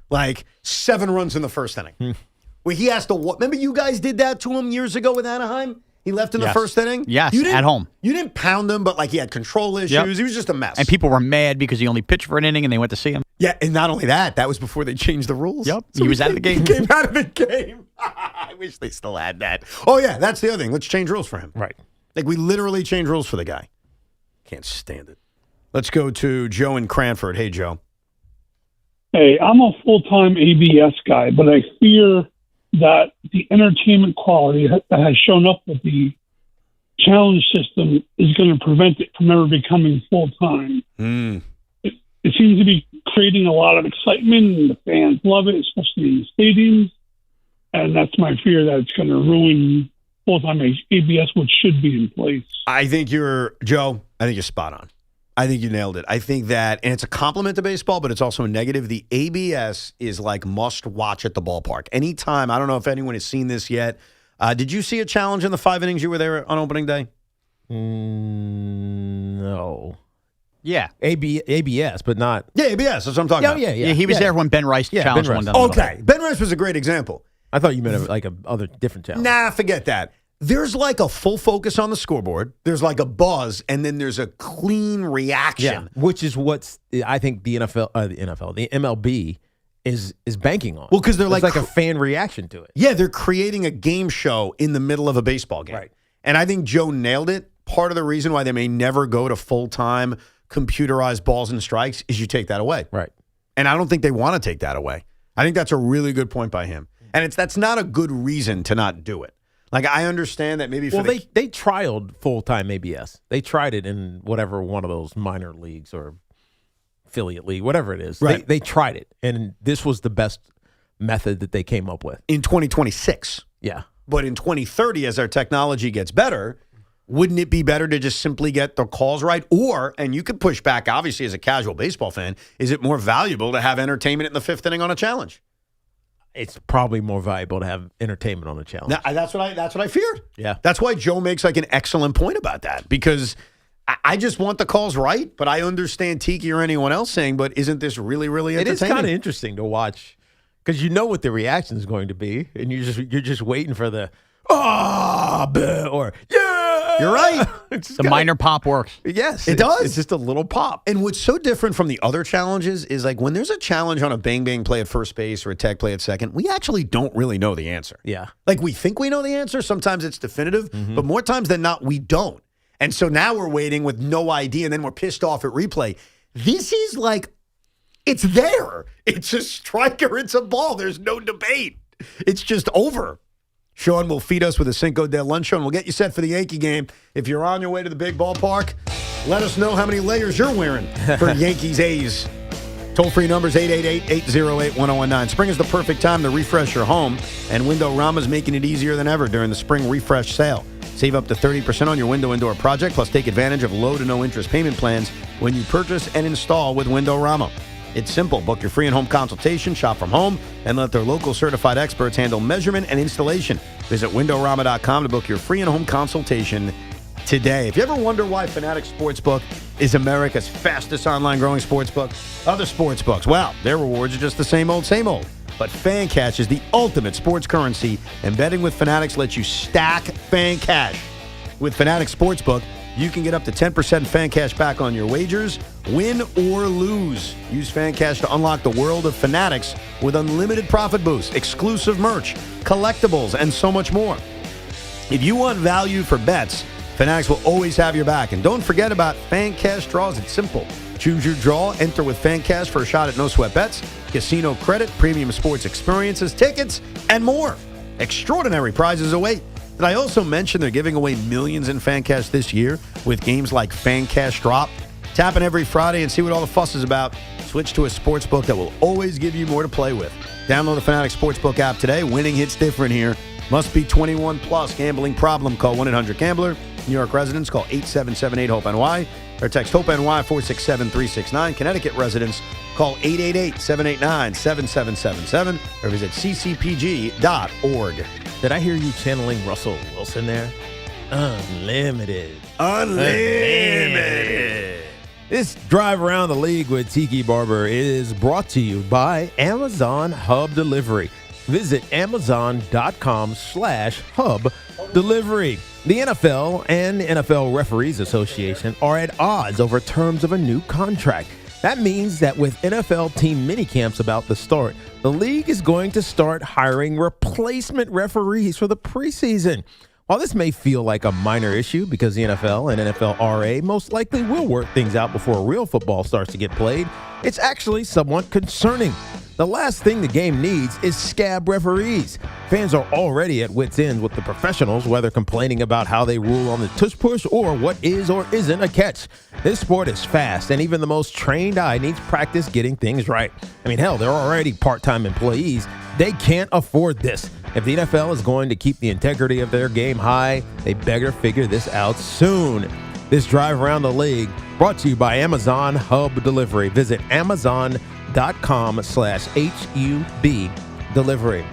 Like 7 runs in the first inning. Where he has to... Remember you guys did that to him years ago with Anaheim? He left in the first inning? Yes, at home. You didn't pound him, but like he had control issues. Yep. He was just a mess. And people were mad because he only pitched for an inning and they went to see him. Yeah, and not only that, that was before they changed the rules. Yep, So he was out of the game. He came out of the game. I wish they still had that. Oh, yeah, that's the other thing. Let's change rules for him. Right. Like, we literally changed rules for the guy. Can't stand it. Let's go to Joe in Cranford. Hey, Joe. Hey, I'm a full-time ABS guy, but I fear that the entertainment quality that has shown up with the challenge system is going to prevent it from ever becoming full-time. It seems to be creating a lot of excitement, and the fans love it, especially in stadiums. And that's my fear, that it's going to ruin full-time ABS, which should be in place. I think you're spot on. I think you nailed it. I think that, and it's a compliment to baseball, but it's also a negative. The ABS is like must watch at the ballpark. Anytime, I don't know if anyone has seen this yet. Did you see a challenge in the 5 innings you were there on opening day? No. Yeah. ABS, but not... Yeah, ABS. That's what I'm talking about. Yeah, he was there when Ben Rice challenged one down the middle. Okay. Ben Rice was a great example. I thought you meant like a other different challenge. Nah, forget that. There's like a full focus on the scoreboard. There's like a buzz, and then there's a clean reaction. Yeah, which is what I think the MLB is banking on. Well, because they're like a fan reaction to it. Yeah, they're creating a game show in the middle of a baseball game. Right. And I think Joe nailed it. Part of the reason why they may never go to full-time computerized balls and strikes is you take that away. Right. And I don't think they want to take that away. I think that's a really good point by him. And that's not a good reason to not do it. Like, I understand that maybe... they trialed full-time ABS. They tried it in whatever one of those minor leagues or affiliate league, whatever it is. Right. They tried it, and this was the best method that they came up with. In 2026. Yeah. But in 2030, as our technology gets better, wouldn't it be better to just simply get the calls right? Or, and you could push back, obviously, as a casual baseball fan, is it more valuable to have entertainment in the 5th inning on a challenge? It's probably more valuable to have entertainment on a challenge. Now, that's what I feared. Yeah. That's why Joe makes like an excellent point about that, because I just want the calls right, but I understand Tiki or anyone else saying, but isn't this really, really entertaining? It is kind of interesting to watch because you know what the reaction is going to be, and you're just waiting for the or yeah. You're right. The minor pop works. Yes, it does. It's just a little pop. And what's so different from the other challenges is like when there's a challenge on a bang bang play at first base or a tag play at second, we actually don't really know the answer. Yeah. Like we think we know the answer. Sometimes it's definitive, but more times than not, we don't. And so now we're waiting with no idea, and then we're pissed off at replay. This is like, it's there. It's a strike or it's a ball. There's no debate. It's just over. Sean will feed us with a Cinco de Lunch and we'll get you set for the Yankee game. If you're on your way to the big ballpark, let us know how many layers you're wearing for Yankees A's. Toll-free numbers 888-808-1019. Spring is the perfect time to refresh your home, and Window-Rama's making it easier than ever during the spring refresh sale. Save up to 30% on your window indoor project, plus take advantage of low to no interest payment plans when you purchase and install with Window-Rama. It's simple. Book your free in-home consultation, shop from home, and let their local certified experts handle measurement and installation. Visit WindowRama.com to book your free in-home consultation today. If you ever wonder why Fanatics Sportsbook is America's fastest online growing sportsbook, other sportsbooks, well, their rewards are just the same old, same old. But Fan Cash is the ultimate sports currency, and betting with Fanatics lets you stack Fan Cash. With Fanatics Sportsbook, you can get up to 10% Fan Cash back on your wagers, win or lose. Use Fan Cash to unlock the world of Fanatics with unlimited profit boosts, exclusive merch, collectibles, and so much more. If you want value for bets, Fanatics will always have your back. And don't forget about Fan Cash draws. It's simple. Choose your draw, enter with Fan Cash for a shot at no sweat bets, casino credit, premium sports experiences, tickets, and more. Extraordinary prizes await. Did I also mention they're giving away millions in Fan Cash this year with games like Fan Cash Drop? Tap in every Friday and see what all the fuss is about. Switch to a sportsbook that will always give you more to play with. Download the Fanatics Sportsbook app today. Winning hits different here. Must be 21 plus. Gambling problem? Call 1-800-GAMBLER. New York residents call 877-8-HOPE-NY or text HOPE-NY 467-369. Connecticut residents call 888-789-7777 or visit ccpg.org. Did I hear you channeling Russell Wilson there? Unlimited. This drive around the league with Tiki Barber is brought to you by Amazon Hub Delivery. Visit Amazon.com/Hub Delivery. The NFL and NFL Referees Association are at odds over terms of a new contract. That means that with NFL team minicamps about to start, the league is going to start hiring replacement referees for the preseason. While this may feel like a minor issue because the NFL and NFLRA most likely will work things out before real football starts to get played, it's actually somewhat concerning. The last thing the game needs is scab referees. Fans are already at wit's end with the professionals, whether complaining about how they rule on the tush push or what is or isn't a catch. This sport is fast, and even the most trained eye needs practice getting things right. I mean, hell, they're already part-time employees. They can't afford this. If the NFL is going to keep the integrity of their game high, they better figure this out soon. This drive around the league brought to you by Amazon Hub Delivery. Visit Amazon.com/HUB Delivery.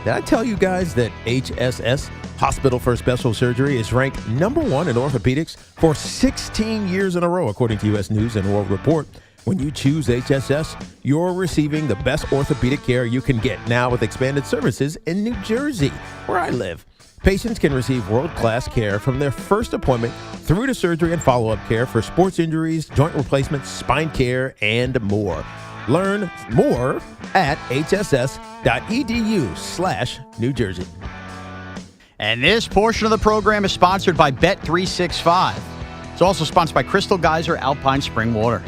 Did I tell you guys that HSS, Hospital for Special Surgery, is ranked #1 in orthopedics for 16 years in a row, according to U.S. News and World Report? When you choose HSS, you're receiving the best orthopedic care you can get, now with expanded services in New Jersey, where I live. Patients can receive world-class care from their first appointment through to surgery and follow-up care for sports injuries, joint replacements, spine care, and more. Learn more at hss.edu/New Jersey. And this portion of the program is sponsored by Bet365. It's also sponsored by Crystal Geyser Alpine Spring Water.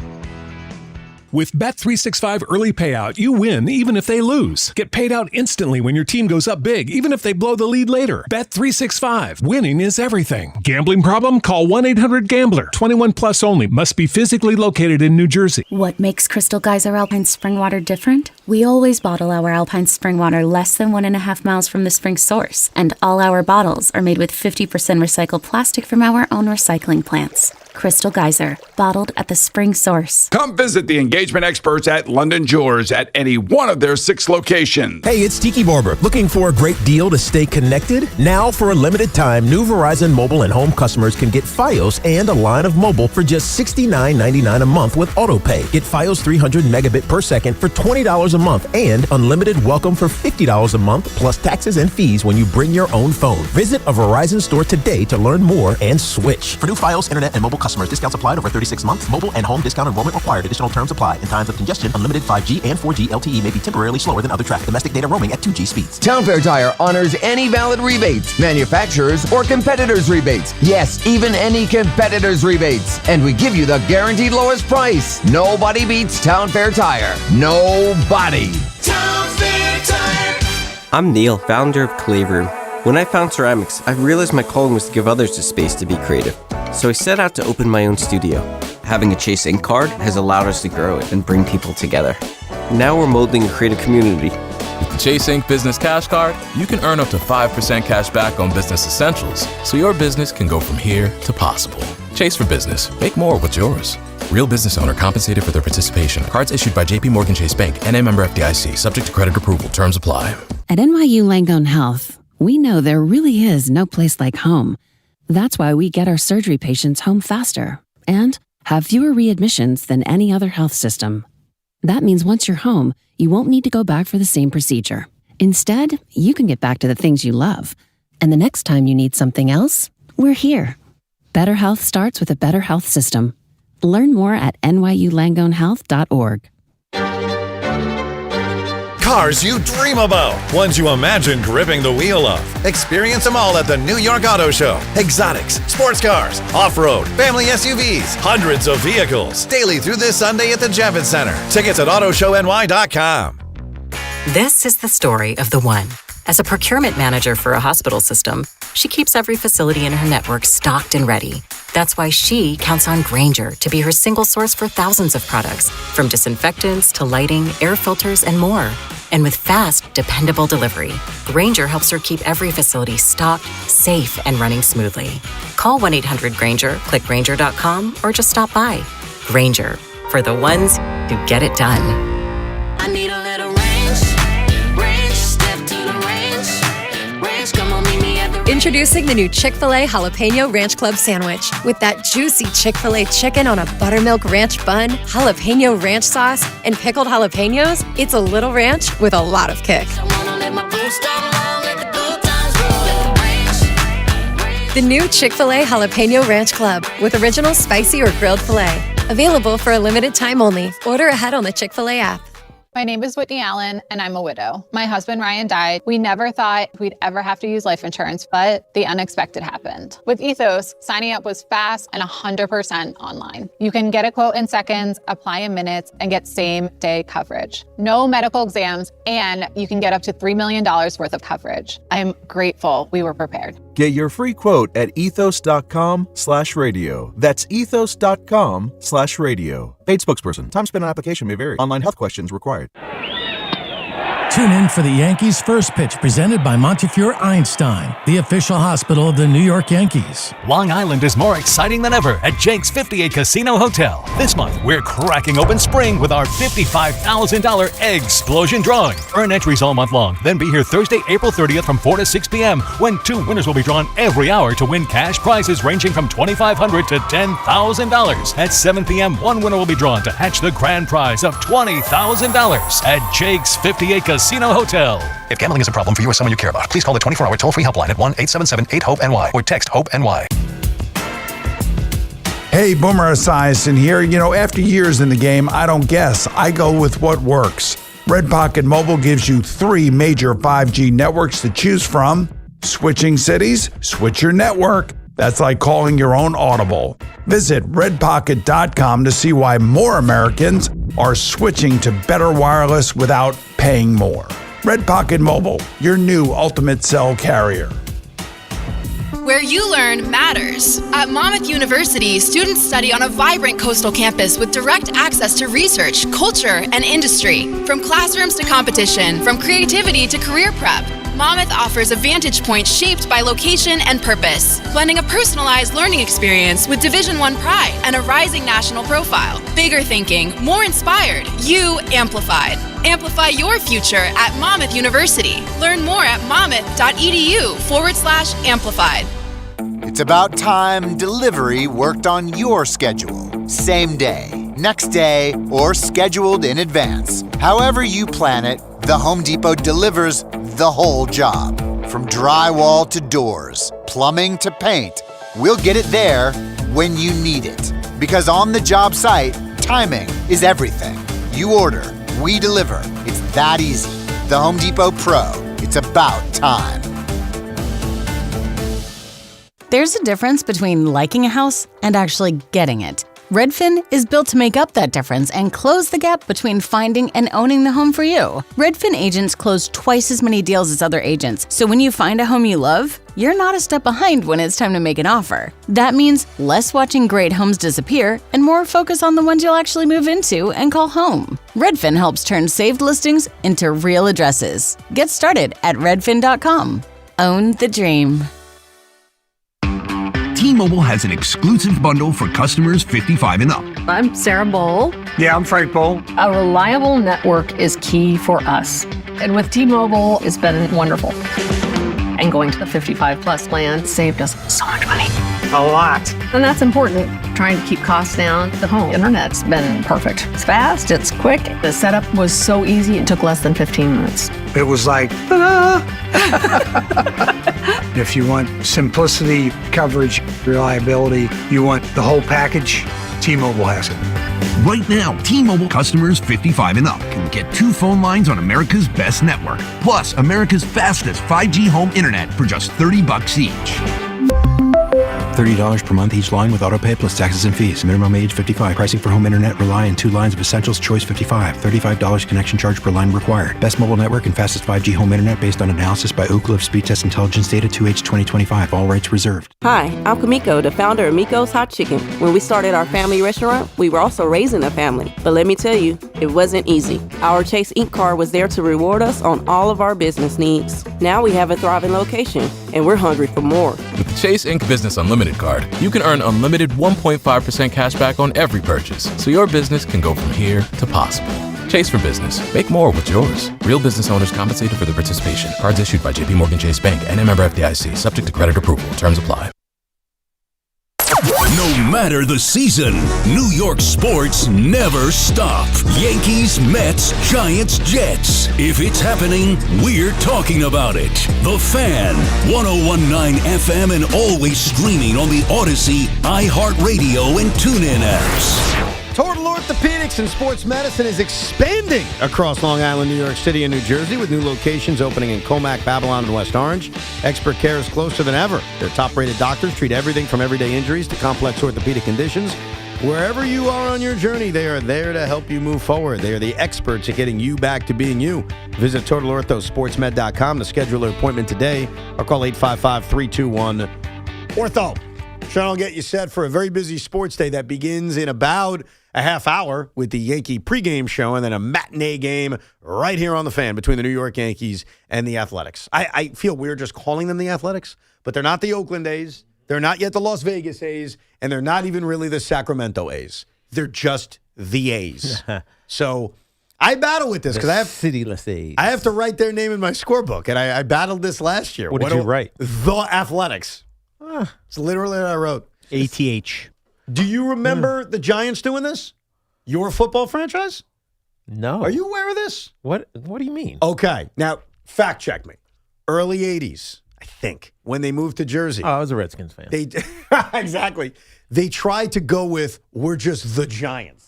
With Bet365 early payout, you win even if they lose. Get paid out instantly when your team goes up big, even if they blow the lead later. Bet365. Winning is everything. Gambling problem? Call 1-800-GAMBLER. 21 plus only. Must be physically located in New Jersey. What makes Crystal Geyser Alpine Spring Water different? We always bottle our Alpine Spring Water less than 1.5 miles from the spring source. And all our bottles are made with 50% recycled plastic from our own recycling plants. Crystal Geyser, bottled at the spring source. Come visit the engagement experts at London Jewelers at any one of their 6 locations. Hey, it's Tiki Barber. Looking for a great deal to stay connected? Now, for a limited time, new Verizon mobile and home customers can get Fios and a line of mobile for just $69.99 a month with AutoPay. Get Fios 300 megabit per second for $20 a month and unlimited welcome for $50 a month plus taxes and fees when you bring your own phone. Visit a Verizon store today to learn more and switch. For new Fios, internet, and mobile customers, discounts applied over 36 months. Mobile and home discount enrollment required. Additional terms apply. In times of congestion, unlimited 5G and 4G LTE may be temporarily slower than other traffic. Domestic data roaming at 2G speeds. Town Fair Tire honors any valid rebates, manufacturers or competitors' rebates. Yes, even any competitors' rebates. And we give you the guaranteed lowest price. Nobody beats Town Fair Tire. Nobody. Town Fair Tire. I'm Neil, founder of Clay Room. When I found ceramics, I realized my calling was to give others the space to be creative. So I set out to open my own studio. Having a Chase Ink card has allowed us to grow it and bring people together. Now we're molding a creative community. With the Chase Ink Business Cash Card, you can earn up to 5% cash back on business essentials, so your business can go from here to possible. Chase for Business. Make more with yours. Real business owner compensated for their participation. Cards issued by J.P. Morgan Chase Bank, N.A. member FDIC, subject to credit approval. Terms apply. At NYU Langone Health, we know there really is no place like home. That's why we get our surgery patients home faster and have fewer readmissions than any other health system. That means once you're home, you won't need to go back for the same procedure. Instead, you can get back to the things you love. And the next time you need something else, we're here. Better health starts with a better health system. Learn more at nyulangonehealth.org. Cars you dream about, ones you imagine gripping the wheel of. Experience them all at the New York Auto Show. Exotics, sports cars, off-road, family SUVs, hundreds of vehicles. Daily through this Sunday at the Javits Center. Tickets at autoshowny.com. This is the story of the one. As a procurement manager for a hospital system, she keeps every facility in her network stocked and ready. That's why she counts on Grainger to be her single source for thousands of products, from disinfectants to lighting, air filters, and more. And with fast, dependable delivery, Grainger helps her keep every facility stocked, safe, and running smoothly. Call 1-800-GRAINGER, click Grainger.com, or just stop by. Grainger, for the ones who get it done. I need a little range, step to the range, come on, meet me at the range. Introducing the new Chick-fil-A Jalapeno Ranch Club Sandwich. With that juicy Chick-fil-A chicken on a buttermilk ranch bun, jalapeno ranch sauce, and pickled jalapenos, it's a little ranch with a lot of kick. The new Chick-fil-A Jalapeno Ranch Club with original spicy or grilled filet. Available for a limited time only. Order ahead on the Chick-fil-A app. My name is Whitney Allen, and I'm a widow. My husband, Ryan, died. We never thought we'd ever have to use life insurance, but the unexpected happened. With Ethos, signing up was fast and 100% online. You can get a quote in seconds, apply in minutes, and get same-day coverage. No medical exams, and you can get up to $3 million worth of coverage. I'm grateful we were prepared. Get your free quote at ethos.com/radio. That's ethos.com/radio. Paid spokesperson. Time spent on application may vary. Online health questions required. Tune in for the Yankees' first pitch presented by Montefiore Einstein, the official hospital of the New York Yankees. Long Island is more exciting than ever at Jake's 58 Casino Hotel. This month, we're cracking open spring with our $55,000 Explosion drawing. Earn entries all month long. Then be here Thursday, April 30th from 4 to 6 p.m. when 2 winners will be drawn every hour to win cash prizes ranging from $2,500 to $10,000. At 7 p.m., 1 winner will be drawn to hatch the grand prize of $20,000 at Jake's 58 Casino Hotel. If gambling is a problem for you or someone you care about, please call the 24-hour toll-free helpline at 1-877-8-HOPE-NY or text HOPE-NY. Hey, Boomer Esiason here. You know, after years in the game, I don't guess. I go with what works. Red Pocket Mobile gives you 3 major 5G networks to choose from. Switching cities, switch your network. That's like calling your own Audible. Visit redpocket.com to see why more Americans are switching to better wireless without paying more. Red Pocket Mobile, your new ultimate cell carrier. Where you learn matters. At Monmouth University, students study on a vibrant coastal campus with direct access to research, culture, and industry. From classrooms to competition, from creativity to career prep, Monmouth offers a vantage point shaped by location and purpose, blending a personalized learning experience with Division I pride and a rising national profile. Bigger thinking, more inspired, you amplified. Amplify your future at Monmouth University. Learn more at monmouth.edu/amplified. It's about time delivery worked on your schedule. Same day, next day, or scheduled in advance. However you plan it, the Home Depot delivers the whole job. From drywall to doors, plumbing to paint, we'll get it there when you need it. Because on the job site, timing is everything. You order, we deliver. It's that easy. The Home Depot Pro. It's about time. There's a difference between liking a house and actually getting it. Redfin is built to make up that difference and close the gap between finding and owning the home for you. Redfin agents close twice as many deals as other agents, so when you find a home you love, you're not a step behind when it's time to make an offer. That means less watching great homes disappear and more focus on the ones you'll actually move into and call home. Redfin helps turn saved listings into real addresses. Get started at redfin.com. Own the dream. T-Mobile has an exclusive bundle for customers 55 and up. I'm Sarah Bowl. Yeah, I'm Frank Bowl. A reliable network is key for us. And with T-Mobile, it's been wonderful. And going to the 55 plus plan saved us so much money. A lot. And that's important. Trying to keep costs down. The home internet's been perfect. It's fast, it's quick. The setup was so easy, it took less than 15 minutes. It was like, ta-da! If you want simplicity, coverage, reliability, you want the whole package, T-Mobile has it. Right now, T-Mobile customers 55 and up can get 2 phone lines on America's best network, plus America's fastest 5G home internet for just $30 each. $30 per month each line with autopay plus taxes and fees. Minimum age 55. Pricing for home internet rely on 2 lines of essentials. Choice 55. $35 connection charge per line required. Best mobile network and fastest 5G home internet based on analysis by Ookla of Speed Test Intelligence data 2H 2025. All rights reserved. Hi, I'm Kamiko, the founder of Miko's Hot Chicken. When we started our family restaurant, we were also raising a family. But let me tell you, it wasn't easy. Our Chase Inc. card was there to reward us on all of our business needs. Now we have a thriving location, and we're hungry for more. With the Chase Inc. Business Unlimited card, you can earn unlimited 1.5% cash back on every purchase, so your business can go from here to possible. Chase for business. Make more with yours. Real business owners compensated for their participation. Cards issued by JPMorgan Chase Bank and a member FDIC. Subject to credit approval. Terms apply. No matter the season, New York sports never stop. Yankees, Mets, Giants, Jets. If it's happening, we're talking about it. The Fan, 101.9 FM and always streaming on the Odyssey, iHeartRadio, and TuneIn apps. Total Orthopedics and Sports Medicine is expanding across Long Island, New York City, and New Jersey with new locations opening in Comac, Babylon, and West Orange. Expert care is closer than ever. Their top-rated doctors treat everything from everyday injuries to complex orthopedic conditions. Wherever you are on your journey, they are there to help you move forward. They are the experts at getting you back to being you. Visit TotalOrthoSportsMed.com to schedule an appointment today or call 855-321-ORTHO. Sean will get you set for a very busy sports day that begins in about a half hour with the Yankee pregame show and then a matinee game right here on the Fan between the New York Yankees and the Athletics. I feel weird just calling them the Athletics, but they're not the Oakland A's. They're not yet the Las Vegas A's, and they're not even really the Sacramento A's. They're just the A's. So I battle with this because I have cityless A's. I have to write their name in my scorebook, and I battled this last year. What did you write? The Athletics. It's literally what I wrote. ATH. Do you remember the Giants doing this? Your football franchise? No. Are you aware of this? What do you mean? Okay. Now, fact check me. Early 80s, I think, when they moved to Jersey. Oh, I was a Redskins fan. Exactly. They tried to go with, we're just the Giants.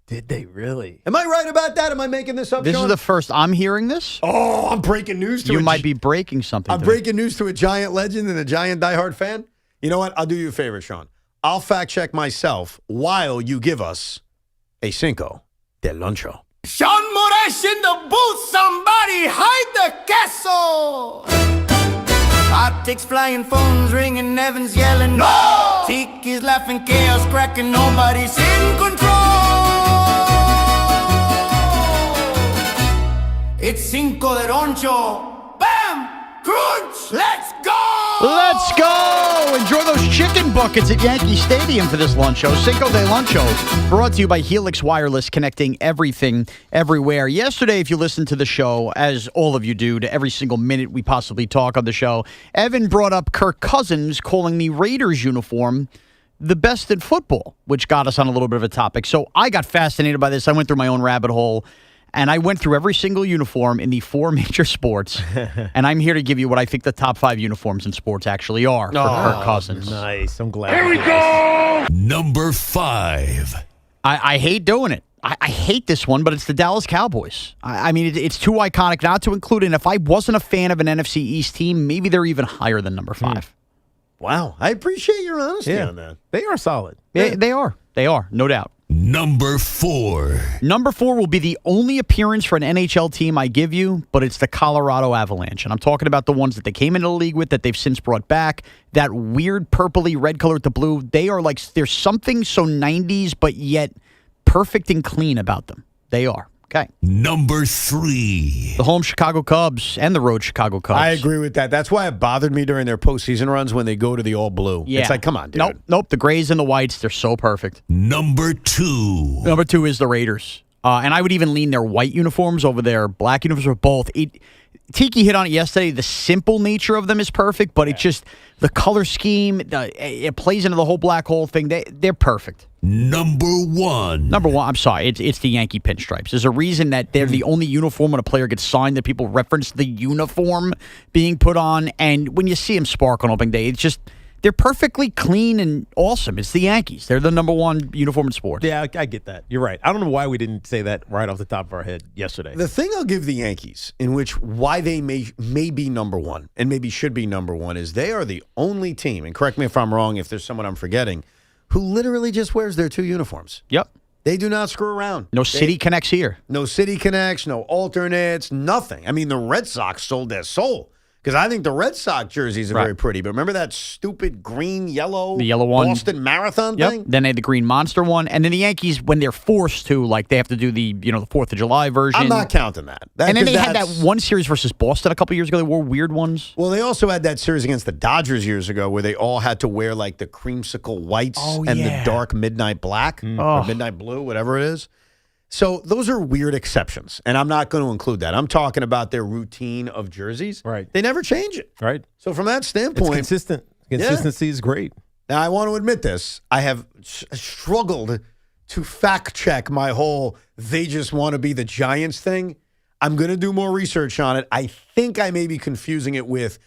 Did they really? Am I right about that? Am I making this up, This Sean? is the first I'm hearing this. Oh, I'm breaking news to You might be breaking something. I'm breaking news to a Giant legend and a Giant diehard fan. You know what? I'll do you a favor, Sean. I'll fact check myself while you give us a Cinco de Luncho. Sean Moraes in the booth, somebody hide the queso. Optics flying, phones ringing, Evans yelling, no! Tiki's laughing, chaos cracking, nobody's in control. It's Cinco de Roncho. Bam! Crunch! Let's go! Let's go! Enjoy those chicken buckets at Yankee Stadium for this lunch show. Cinco de Luncho, brought to you by Helix Wireless, connecting everything, everywhere. Yesterday, if you listened to the show, as all of you do, to every single minute we possibly talk on the show, Evan brought up Kirk Cousins calling the Raiders uniform the best in football, which got us on a little bit of a topic. So I got fascinated by this. I went through my own rabbit hole. And I went through every single uniform in the 4 major sports, and I'm here to give you what I think the top 5 uniforms in sports actually are for Kirk Cousins. Nice. I'm glad. Here we go! Number 5. I hate doing it. I hate this one, but it's the Dallas Cowboys. I mean, it's too iconic not to include it. And if I wasn't a fan of an NFC East team, maybe they're even higher than number 5. Wow. I appreciate your honesty on that. They are solid. They are. They are, no doubt. Number 4. Number 4 will be the only appearance for an NHL team I give you, but it's the Colorado Avalanche. And I'm talking about the ones that they came into the league with that they've since brought back. That weird purpley red color with the blue. They are like, there's something so 90s, but yet perfect and clean about them. They are. Okay. Number 3. The home Chicago Cubs and the road Chicago Cubs. I agree with that. That's why it bothered me during their postseason runs when they go to the all blue. Yeah. It's like, come on, dude. Nope. The grays and the whites, they're so perfect. Number 2. Number 2 is the Raiders. And I would even lean their white uniforms over their black uniforms, or both. Tiki hit on it yesterday. The simple nature of them is perfect, but it's just the color scheme. It plays into the whole black hole thing. They're perfect. Number 1. I'm sorry. It's the Yankee pinstripes. There's a reason that they're the only uniform when a player gets signed that people reference the uniform being put on. And when you see them spark on opening day, it's just, they're perfectly clean and awesome. It's the Yankees. They're the number 1 uniform in sports. Yeah, I get that. You're right. I don't know why we didn't say that right off the top of our head yesterday. The thing I'll give the Yankees, in which why they may be number 1 and maybe should be number 1, is they are the only team, and correct me if I'm wrong, if there's someone I'm forgetting, who literally just wears their 2 uniforms. Yep. They do not screw around. No city connects here. No city connects, no alternates, nothing. I mean, the Red Sox sold their soul. Because I think the Red Sox jerseys are very pretty. But remember that stupid green, yellow, the yellow one, Boston Marathon thing? Then they had the green monster one. And then the Yankees, when they're forced to, like they have to do the 4th of July version. I'm not counting that. And then they had that one series versus Boston a couple years ago. They wore weird ones. Well, they also had that series against the Dodgers years ago where they all had to wear like the creamsicle whites and the dark midnight black or midnight blue, whatever it is. So those are weird exceptions, and I'm not going to include that. I'm talking about their routine of jerseys. Right. They never change it. Right. So from that standpoint. It's consistent. Consistency is great. Now, I want to admit this. I have struggled to fact check my whole they just want to be the Giants thing. I'm going to do more research on it. I think I may be confusing it with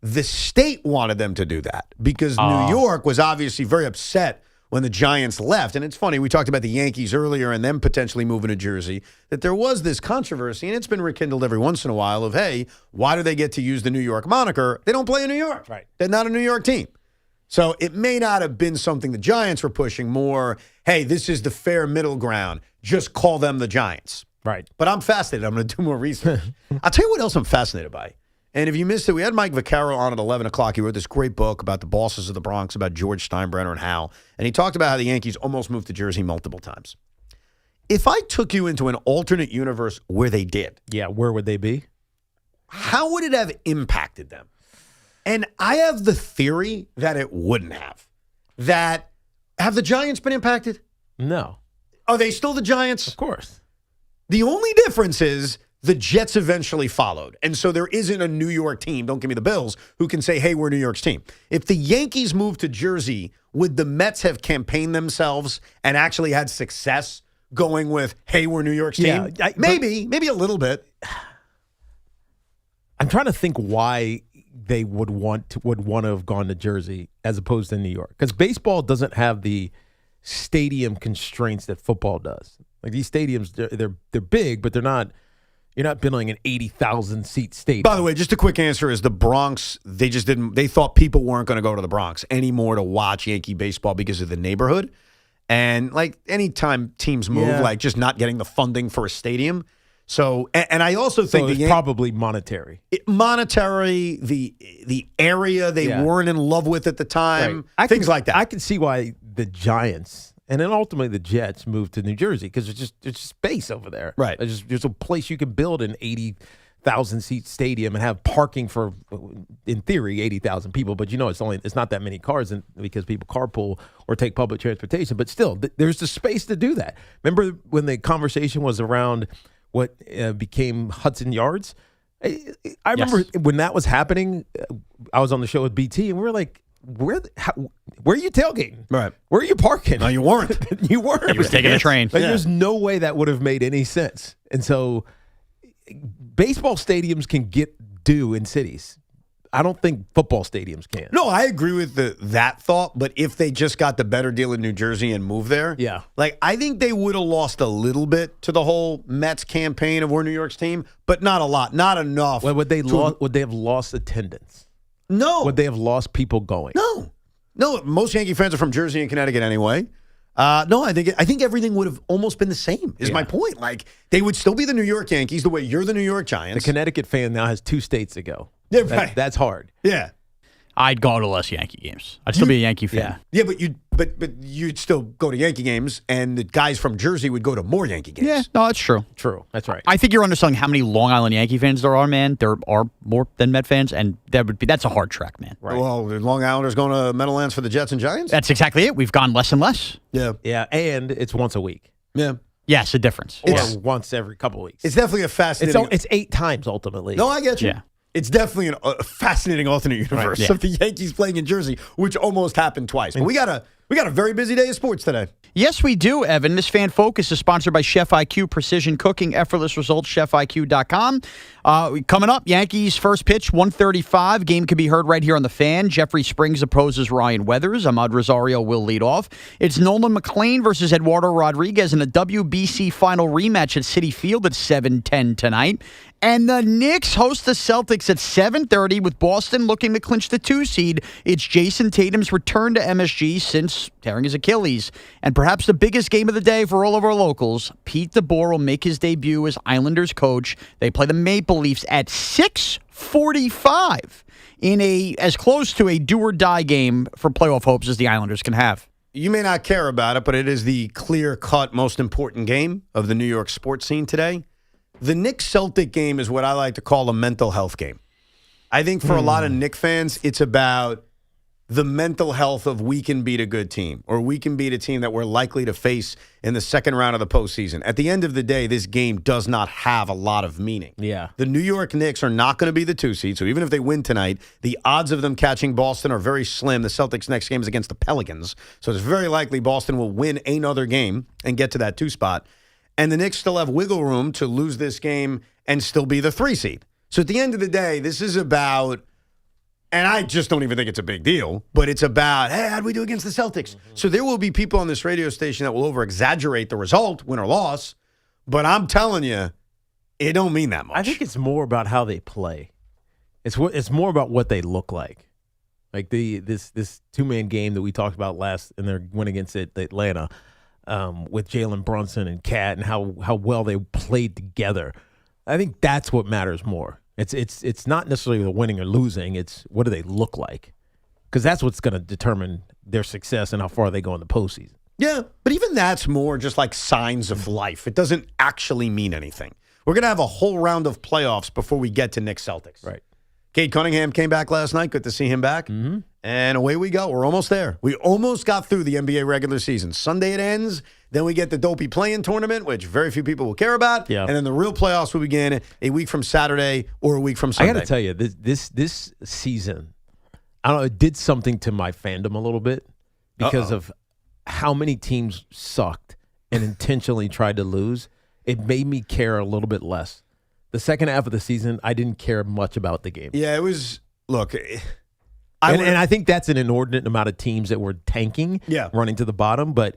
the state wanted them to do that because New York was obviously very upset when the Giants left. And it's funny, we talked about the Yankees earlier and them potentially moving to Jersey, that there was this controversy, and it's been rekindled every once in a while of, hey, why do they get to use the New York moniker? They don't play in New York. Right. They're not a New York team. So it may not have been something the Giants were pushing more, hey, this is the fair middle ground. Just call them the Giants. Right. But I'm fascinated. I'm going to do more research. I'll tell you what else I'm fascinated by. And if you missed it, we had Mike Vicaro on at 11 o'clock. He wrote this great book about the bosses of the Bronx, about George Steinbrenner and how. And he talked about how the Yankees almost moved to Jersey multiple times. If I took you into an alternate universe where they did. Yeah, where would they be? How would it have impacted them? And I have the theory that it wouldn't have. Have the Giants been impacted? No. Are they still the Giants? Of course. The only difference is the Jets eventually followed. And so there isn't a New York team, don't give me the Bills, who can say, hey, we're New York's team. If the Yankees moved to Jersey, would the Mets have campaigned themselves and actually had success going with, hey, we're New York's team? Maybe a little bit. I'm trying to think why they would want to have gone to Jersey as opposed to New York. Because baseball doesn't have the stadium constraints that football does. Like these stadiums, they're big, but they're not. You're not building an 80,000 seat stadium. By the way, just a quick answer is the Bronx, they thought people weren't going to go to the Bronx anymore to watch Yankee baseball because of the neighborhood. And like anytime teams move, like just not getting the funding for a stadium. So, and I also think it's probably monetary. The area they weren't in love with at the time, things like that. I can see why the Giants and then ultimately the Jets moved to New Jersey because it's just space over there. Right. There's a place you can build an 80,000 seat stadium and have parking for, in theory, 80,000 people. But it's not that many cars because people carpool or take public transportation. But still, there's the space to do that. Remember when the conversation was around what became Hudson Yards? I remember when that was happening. I was on the show with BT, and we were like, where are you tailgating? Right. Where are you parking? No, you weren't. You weren't. He was taking a train. Like, there's no way that would have made any sense. And so baseball stadiums can get due in cities. I don't think football stadiums can. No, I agree with that thought, but if they just got the better deal in New Jersey and moved there, I think they would have lost a little bit to the whole Mets campaign of we're New York's team, but not a lot, not enough. Well, would they have lost attendance? No. Would they have lost people going? No, most Yankee fans are from Jersey and Connecticut anyway. No, I think everything would have almost been the same, is my point. Like, they would still be the New York Yankees the way you're the New York Giants. The Connecticut fan now has 2 states to go. Yeah, right. That's hard. Yeah. I'd go to less Yankee games. I'd still be a Yankee fan. Yeah, but you'd still go to Yankee games, and the guys from Jersey would go to more Yankee games. Yeah, no, that's true. True. That's right. I think you're underselling how many Long Island Yankee fans there are, man. There are more than Met fans, and that's a hard trek, man. Right. Well, the Long Islanders going to Meadowlands for the Jets and Giants? That's exactly it. We've gone less and less. Yeah. Yeah, and it's once a week. Yeah. Yes, a difference. Or once every couple weeks. It's definitely a fascinating... It's 8 times, ultimately. No, I get you. Yeah. It's definitely a fascinating alternate universe of the Yankees playing in Jersey, which almost happened twice. But we got a very busy day of sports today. Yes, we do, Evan. This Fan Focus is sponsored by Chef IQ Precision Cooking, effortless results, chefiq.com. Coming up, Yankees first pitch, 1:35. Game can be heard right here on the Fan. Jeffrey Springs opposes Ryan Weathers. Ahmad Rosario will lead off. It's Nolan McLean versus Eduardo Rodriguez in a WBC final rematch at Citi Field at 7:10 tonight. And the Knicks host the Celtics at 7:30 with Boston looking to clinch the 2 seed. It's Jason Tatum's return to MSG since tearing his Achilles. And perhaps the biggest game of the day for all of our locals, Pete DeBoer will make his debut as Islanders coach. They play the Maple Leafs at 6:45 in as close to a do-or-die game for playoff hopes as the Islanders can have. You may not care about it, but it is the clear-cut most important game of the New York sports scene today. The Knicks-Celtic game is what I like to call a mental health game. I think for a lot of Knicks fans, it's about the mental health of we can beat a good team, or we can beat a team that we're likely to face in the second round of the postseason. At the end of the day, this game does not have a lot of meaning. Yeah. The New York Knicks are not going to be the 2 seed, so even if they win tonight, the odds of them catching Boston are very slim. The Celtics' next game is against the Pelicans, so it's very likely Boston will win another game and get to that 2 spot. And the Knicks still have wiggle room to lose this game and still be the 3 seed. So at the end of the day, this is about, and I just don't even think it's a big deal, but it's about, hey, how'd we do against the Celtics? So there will be people on this radio station that will over-exaggerate the result, win or loss, but I'm telling you, it don't mean that much. I think it's more about how they play. It's more about what they look like. Like this 2-man game that we talked about last in their win against Atlanta. With Jalen Brunson and Cat and how well they played together. I think that's what matters more. It's not necessarily the winning or losing. It's what do they look like? Because that's what's going to determine their success and how far they go in the postseason. Yeah, but even that's more just like signs of life. It doesn't actually mean anything. We're going to have a whole round of playoffs before we get to Knicks Celtics. Right. Cade Cunningham came back last night. Good to see him back. Mm-hmm. And away we go. We're almost there. We almost got through the NBA regular season. Sunday it ends. Then we get the dopey play-in tournament, which very few people will care about. Yeah. And then the real playoffs will begin a week from Saturday or a week from Sunday. I got to tell you, this season, I don't know, it did something to my fandom a little bit because of how many teams sucked and intentionally tried to lose. It made me care a little bit less. The second half of the season, I didn't care much about the game. Yeah, it was, look. And I think that's an inordinate amount of teams that were tanking, running to the bottom, but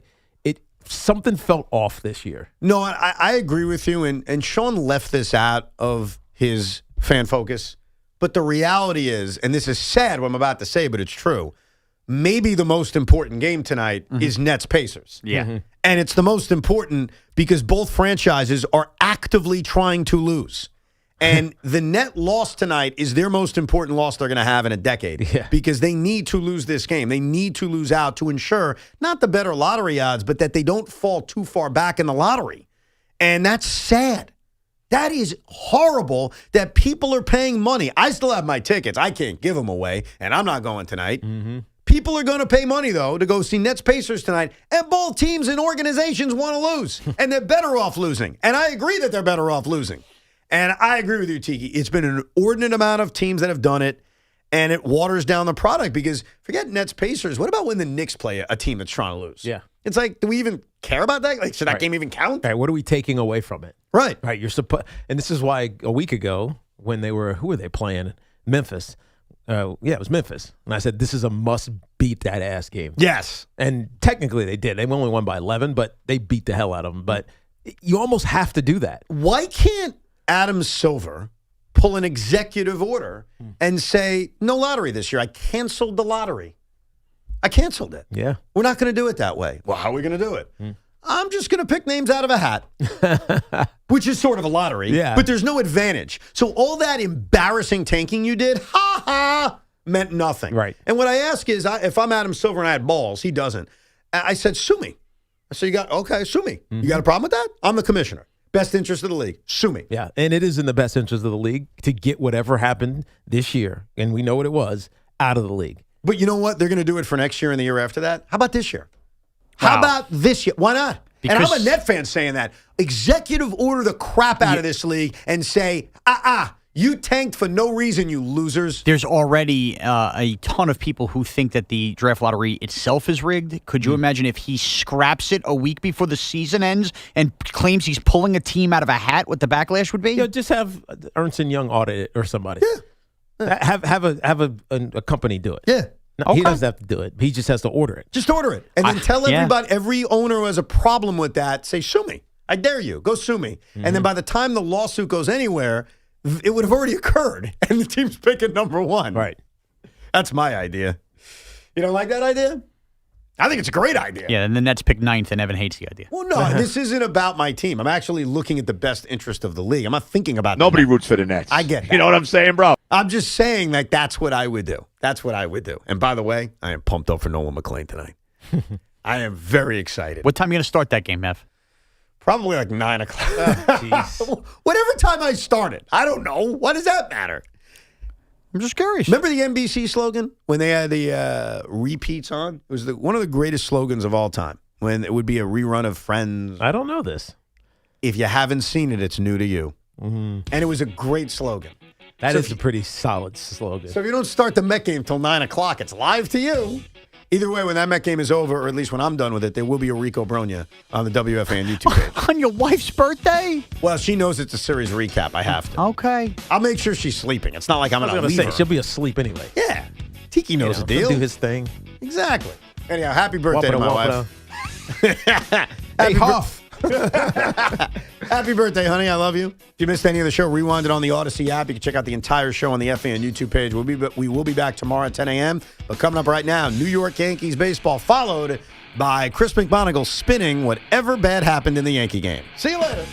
something felt off this year. No, I agree with you, and Sean left this out of his Fan Focus, but the reality is, and this is sad what I'm about to say, but it's true, maybe the most important game tonight is Nets-Pacers. Yeah. Mm-hmm. And it's the most important because both franchises are actively trying to lose. And the net loss tonight is their most important loss they're going to have in a decade because they need to lose this game. They need to lose out to ensure not the better lottery odds, but that they don't fall too far back in the lottery. And that's sad. That is horrible that people are paying money. I still have my tickets. I can't give them away, and I'm not going tonight. Mm-hmm. People are going to pay money, though, to go see Nets-Pacers tonight, and both teams and organizations want to lose, and they're better off losing. And I agree that they're better off losing. And I agree with you, Tiki. It's been an inordinate amount of teams that have done it, and it waters down the product because forget Nets-Pacers. What about when the Knicks play a team that's trying to lose? Yeah. It's like, do we even care about that? Like, should that game even count? All right, what are we taking away from it? Right. Right. And this is why a week ago when who were they playing? Memphis. It was Memphis. And I said, this is a must-beat that ass game. Yes. And technically they did. They only won by 11, but they beat the hell out of them. But you almost have to do that. Why can't Adam Silver pull an executive order and say, no lottery this year. I canceled the lottery. I canceled it. Yeah. We're not going to do it that way. Well, how are we going to do it? I'm just going to pick names out of a hat, which is sort of a lottery, but there's no advantage. So all that embarrassing tanking you did, meant nothing. Right. And what I ask is, if I'm Adam Silver and I had balls, he doesn't. I said, sue me. I said, sue me. You got a problem with that? I'm the commissioner. Best interest of the league. Sue me. Yeah, and it is in the best interest of the league to get whatever happened this year, and we know what it was, out of the league. But you know what? They're going to do it for next year and the year after that. How about this year? How about this year? Why not? And I'm a Net fan saying that. Executive order the crap out of this league and say, you tanked for no reason, you losers. There's already a ton of people who think that the draft lottery itself is rigged. Could you imagine if he scraps it a week before the season ends and claims he's pulling a team out of a hat, what the backlash would be? Just have Ernst & Young audit it or somebody. Yeah. Have a company do it. Yeah. No, he doesn't have to do it. He just has to order it. Just order it. And then tell everybody, every owner who has a problem with that, say, sue me. I dare you. Go sue me. And then by the time the lawsuit goes anywhere, it would have already occurred. And the team's picking number one. Right. That's my idea. You don't like that idea? I think it's a great idea. Yeah, and the Nets pick 9th, and Evan hates the idea. Well, no, this isn't about my team. I'm actually looking at the best interest of the league. I'm not thinking about Nobody roots for the Nets. I get that. You know what I'm saying, bro? I'm just saying that that's what I would do. That's what I would do. And by the way, I am pumped up for Nolan McLean tonight. I am very excited. What time are you going to start that game, Ev? Probably like 9 o'clock. Whatever time I start it. I don't know. Why does that matter? I'm just curious. Remember the NBC slogan when they had the repeats on? It was one of the greatest slogans of all time. When it would be a rerun of Friends. I don't know this. If you haven't seen it, it's new to you. And it was a great slogan. That is a pretty solid slogan. So if you don't start the Met game till 9 o'clock, it's live to you. Either way, when that Met game is over, or at least when I'm done with it, there will be a Rico Bronya on the WFAN YouTube page. On your wife's birthday? Well, she knows it's a series recap. I have to. Okay. I'll make sure she's sleeping. It's not like I'm going to leave her. She'll be asleep anyway. Yeah. Tiki knows the deal. He'll do his thing. Exactly. Anyhow, happy birthday to my wife. Hey, Huff. Happy birthday, honey. I love you. If you missed any of the show, rewind it on the Odyssey app. You can check out the entire show on the FAN YouTube page. We will be back tomorrow at 10 a.m. But coming up right now, New York Yankees baseball, followed by Chris McMonagle spinning whatever bad happened in the Yankee game. See you later.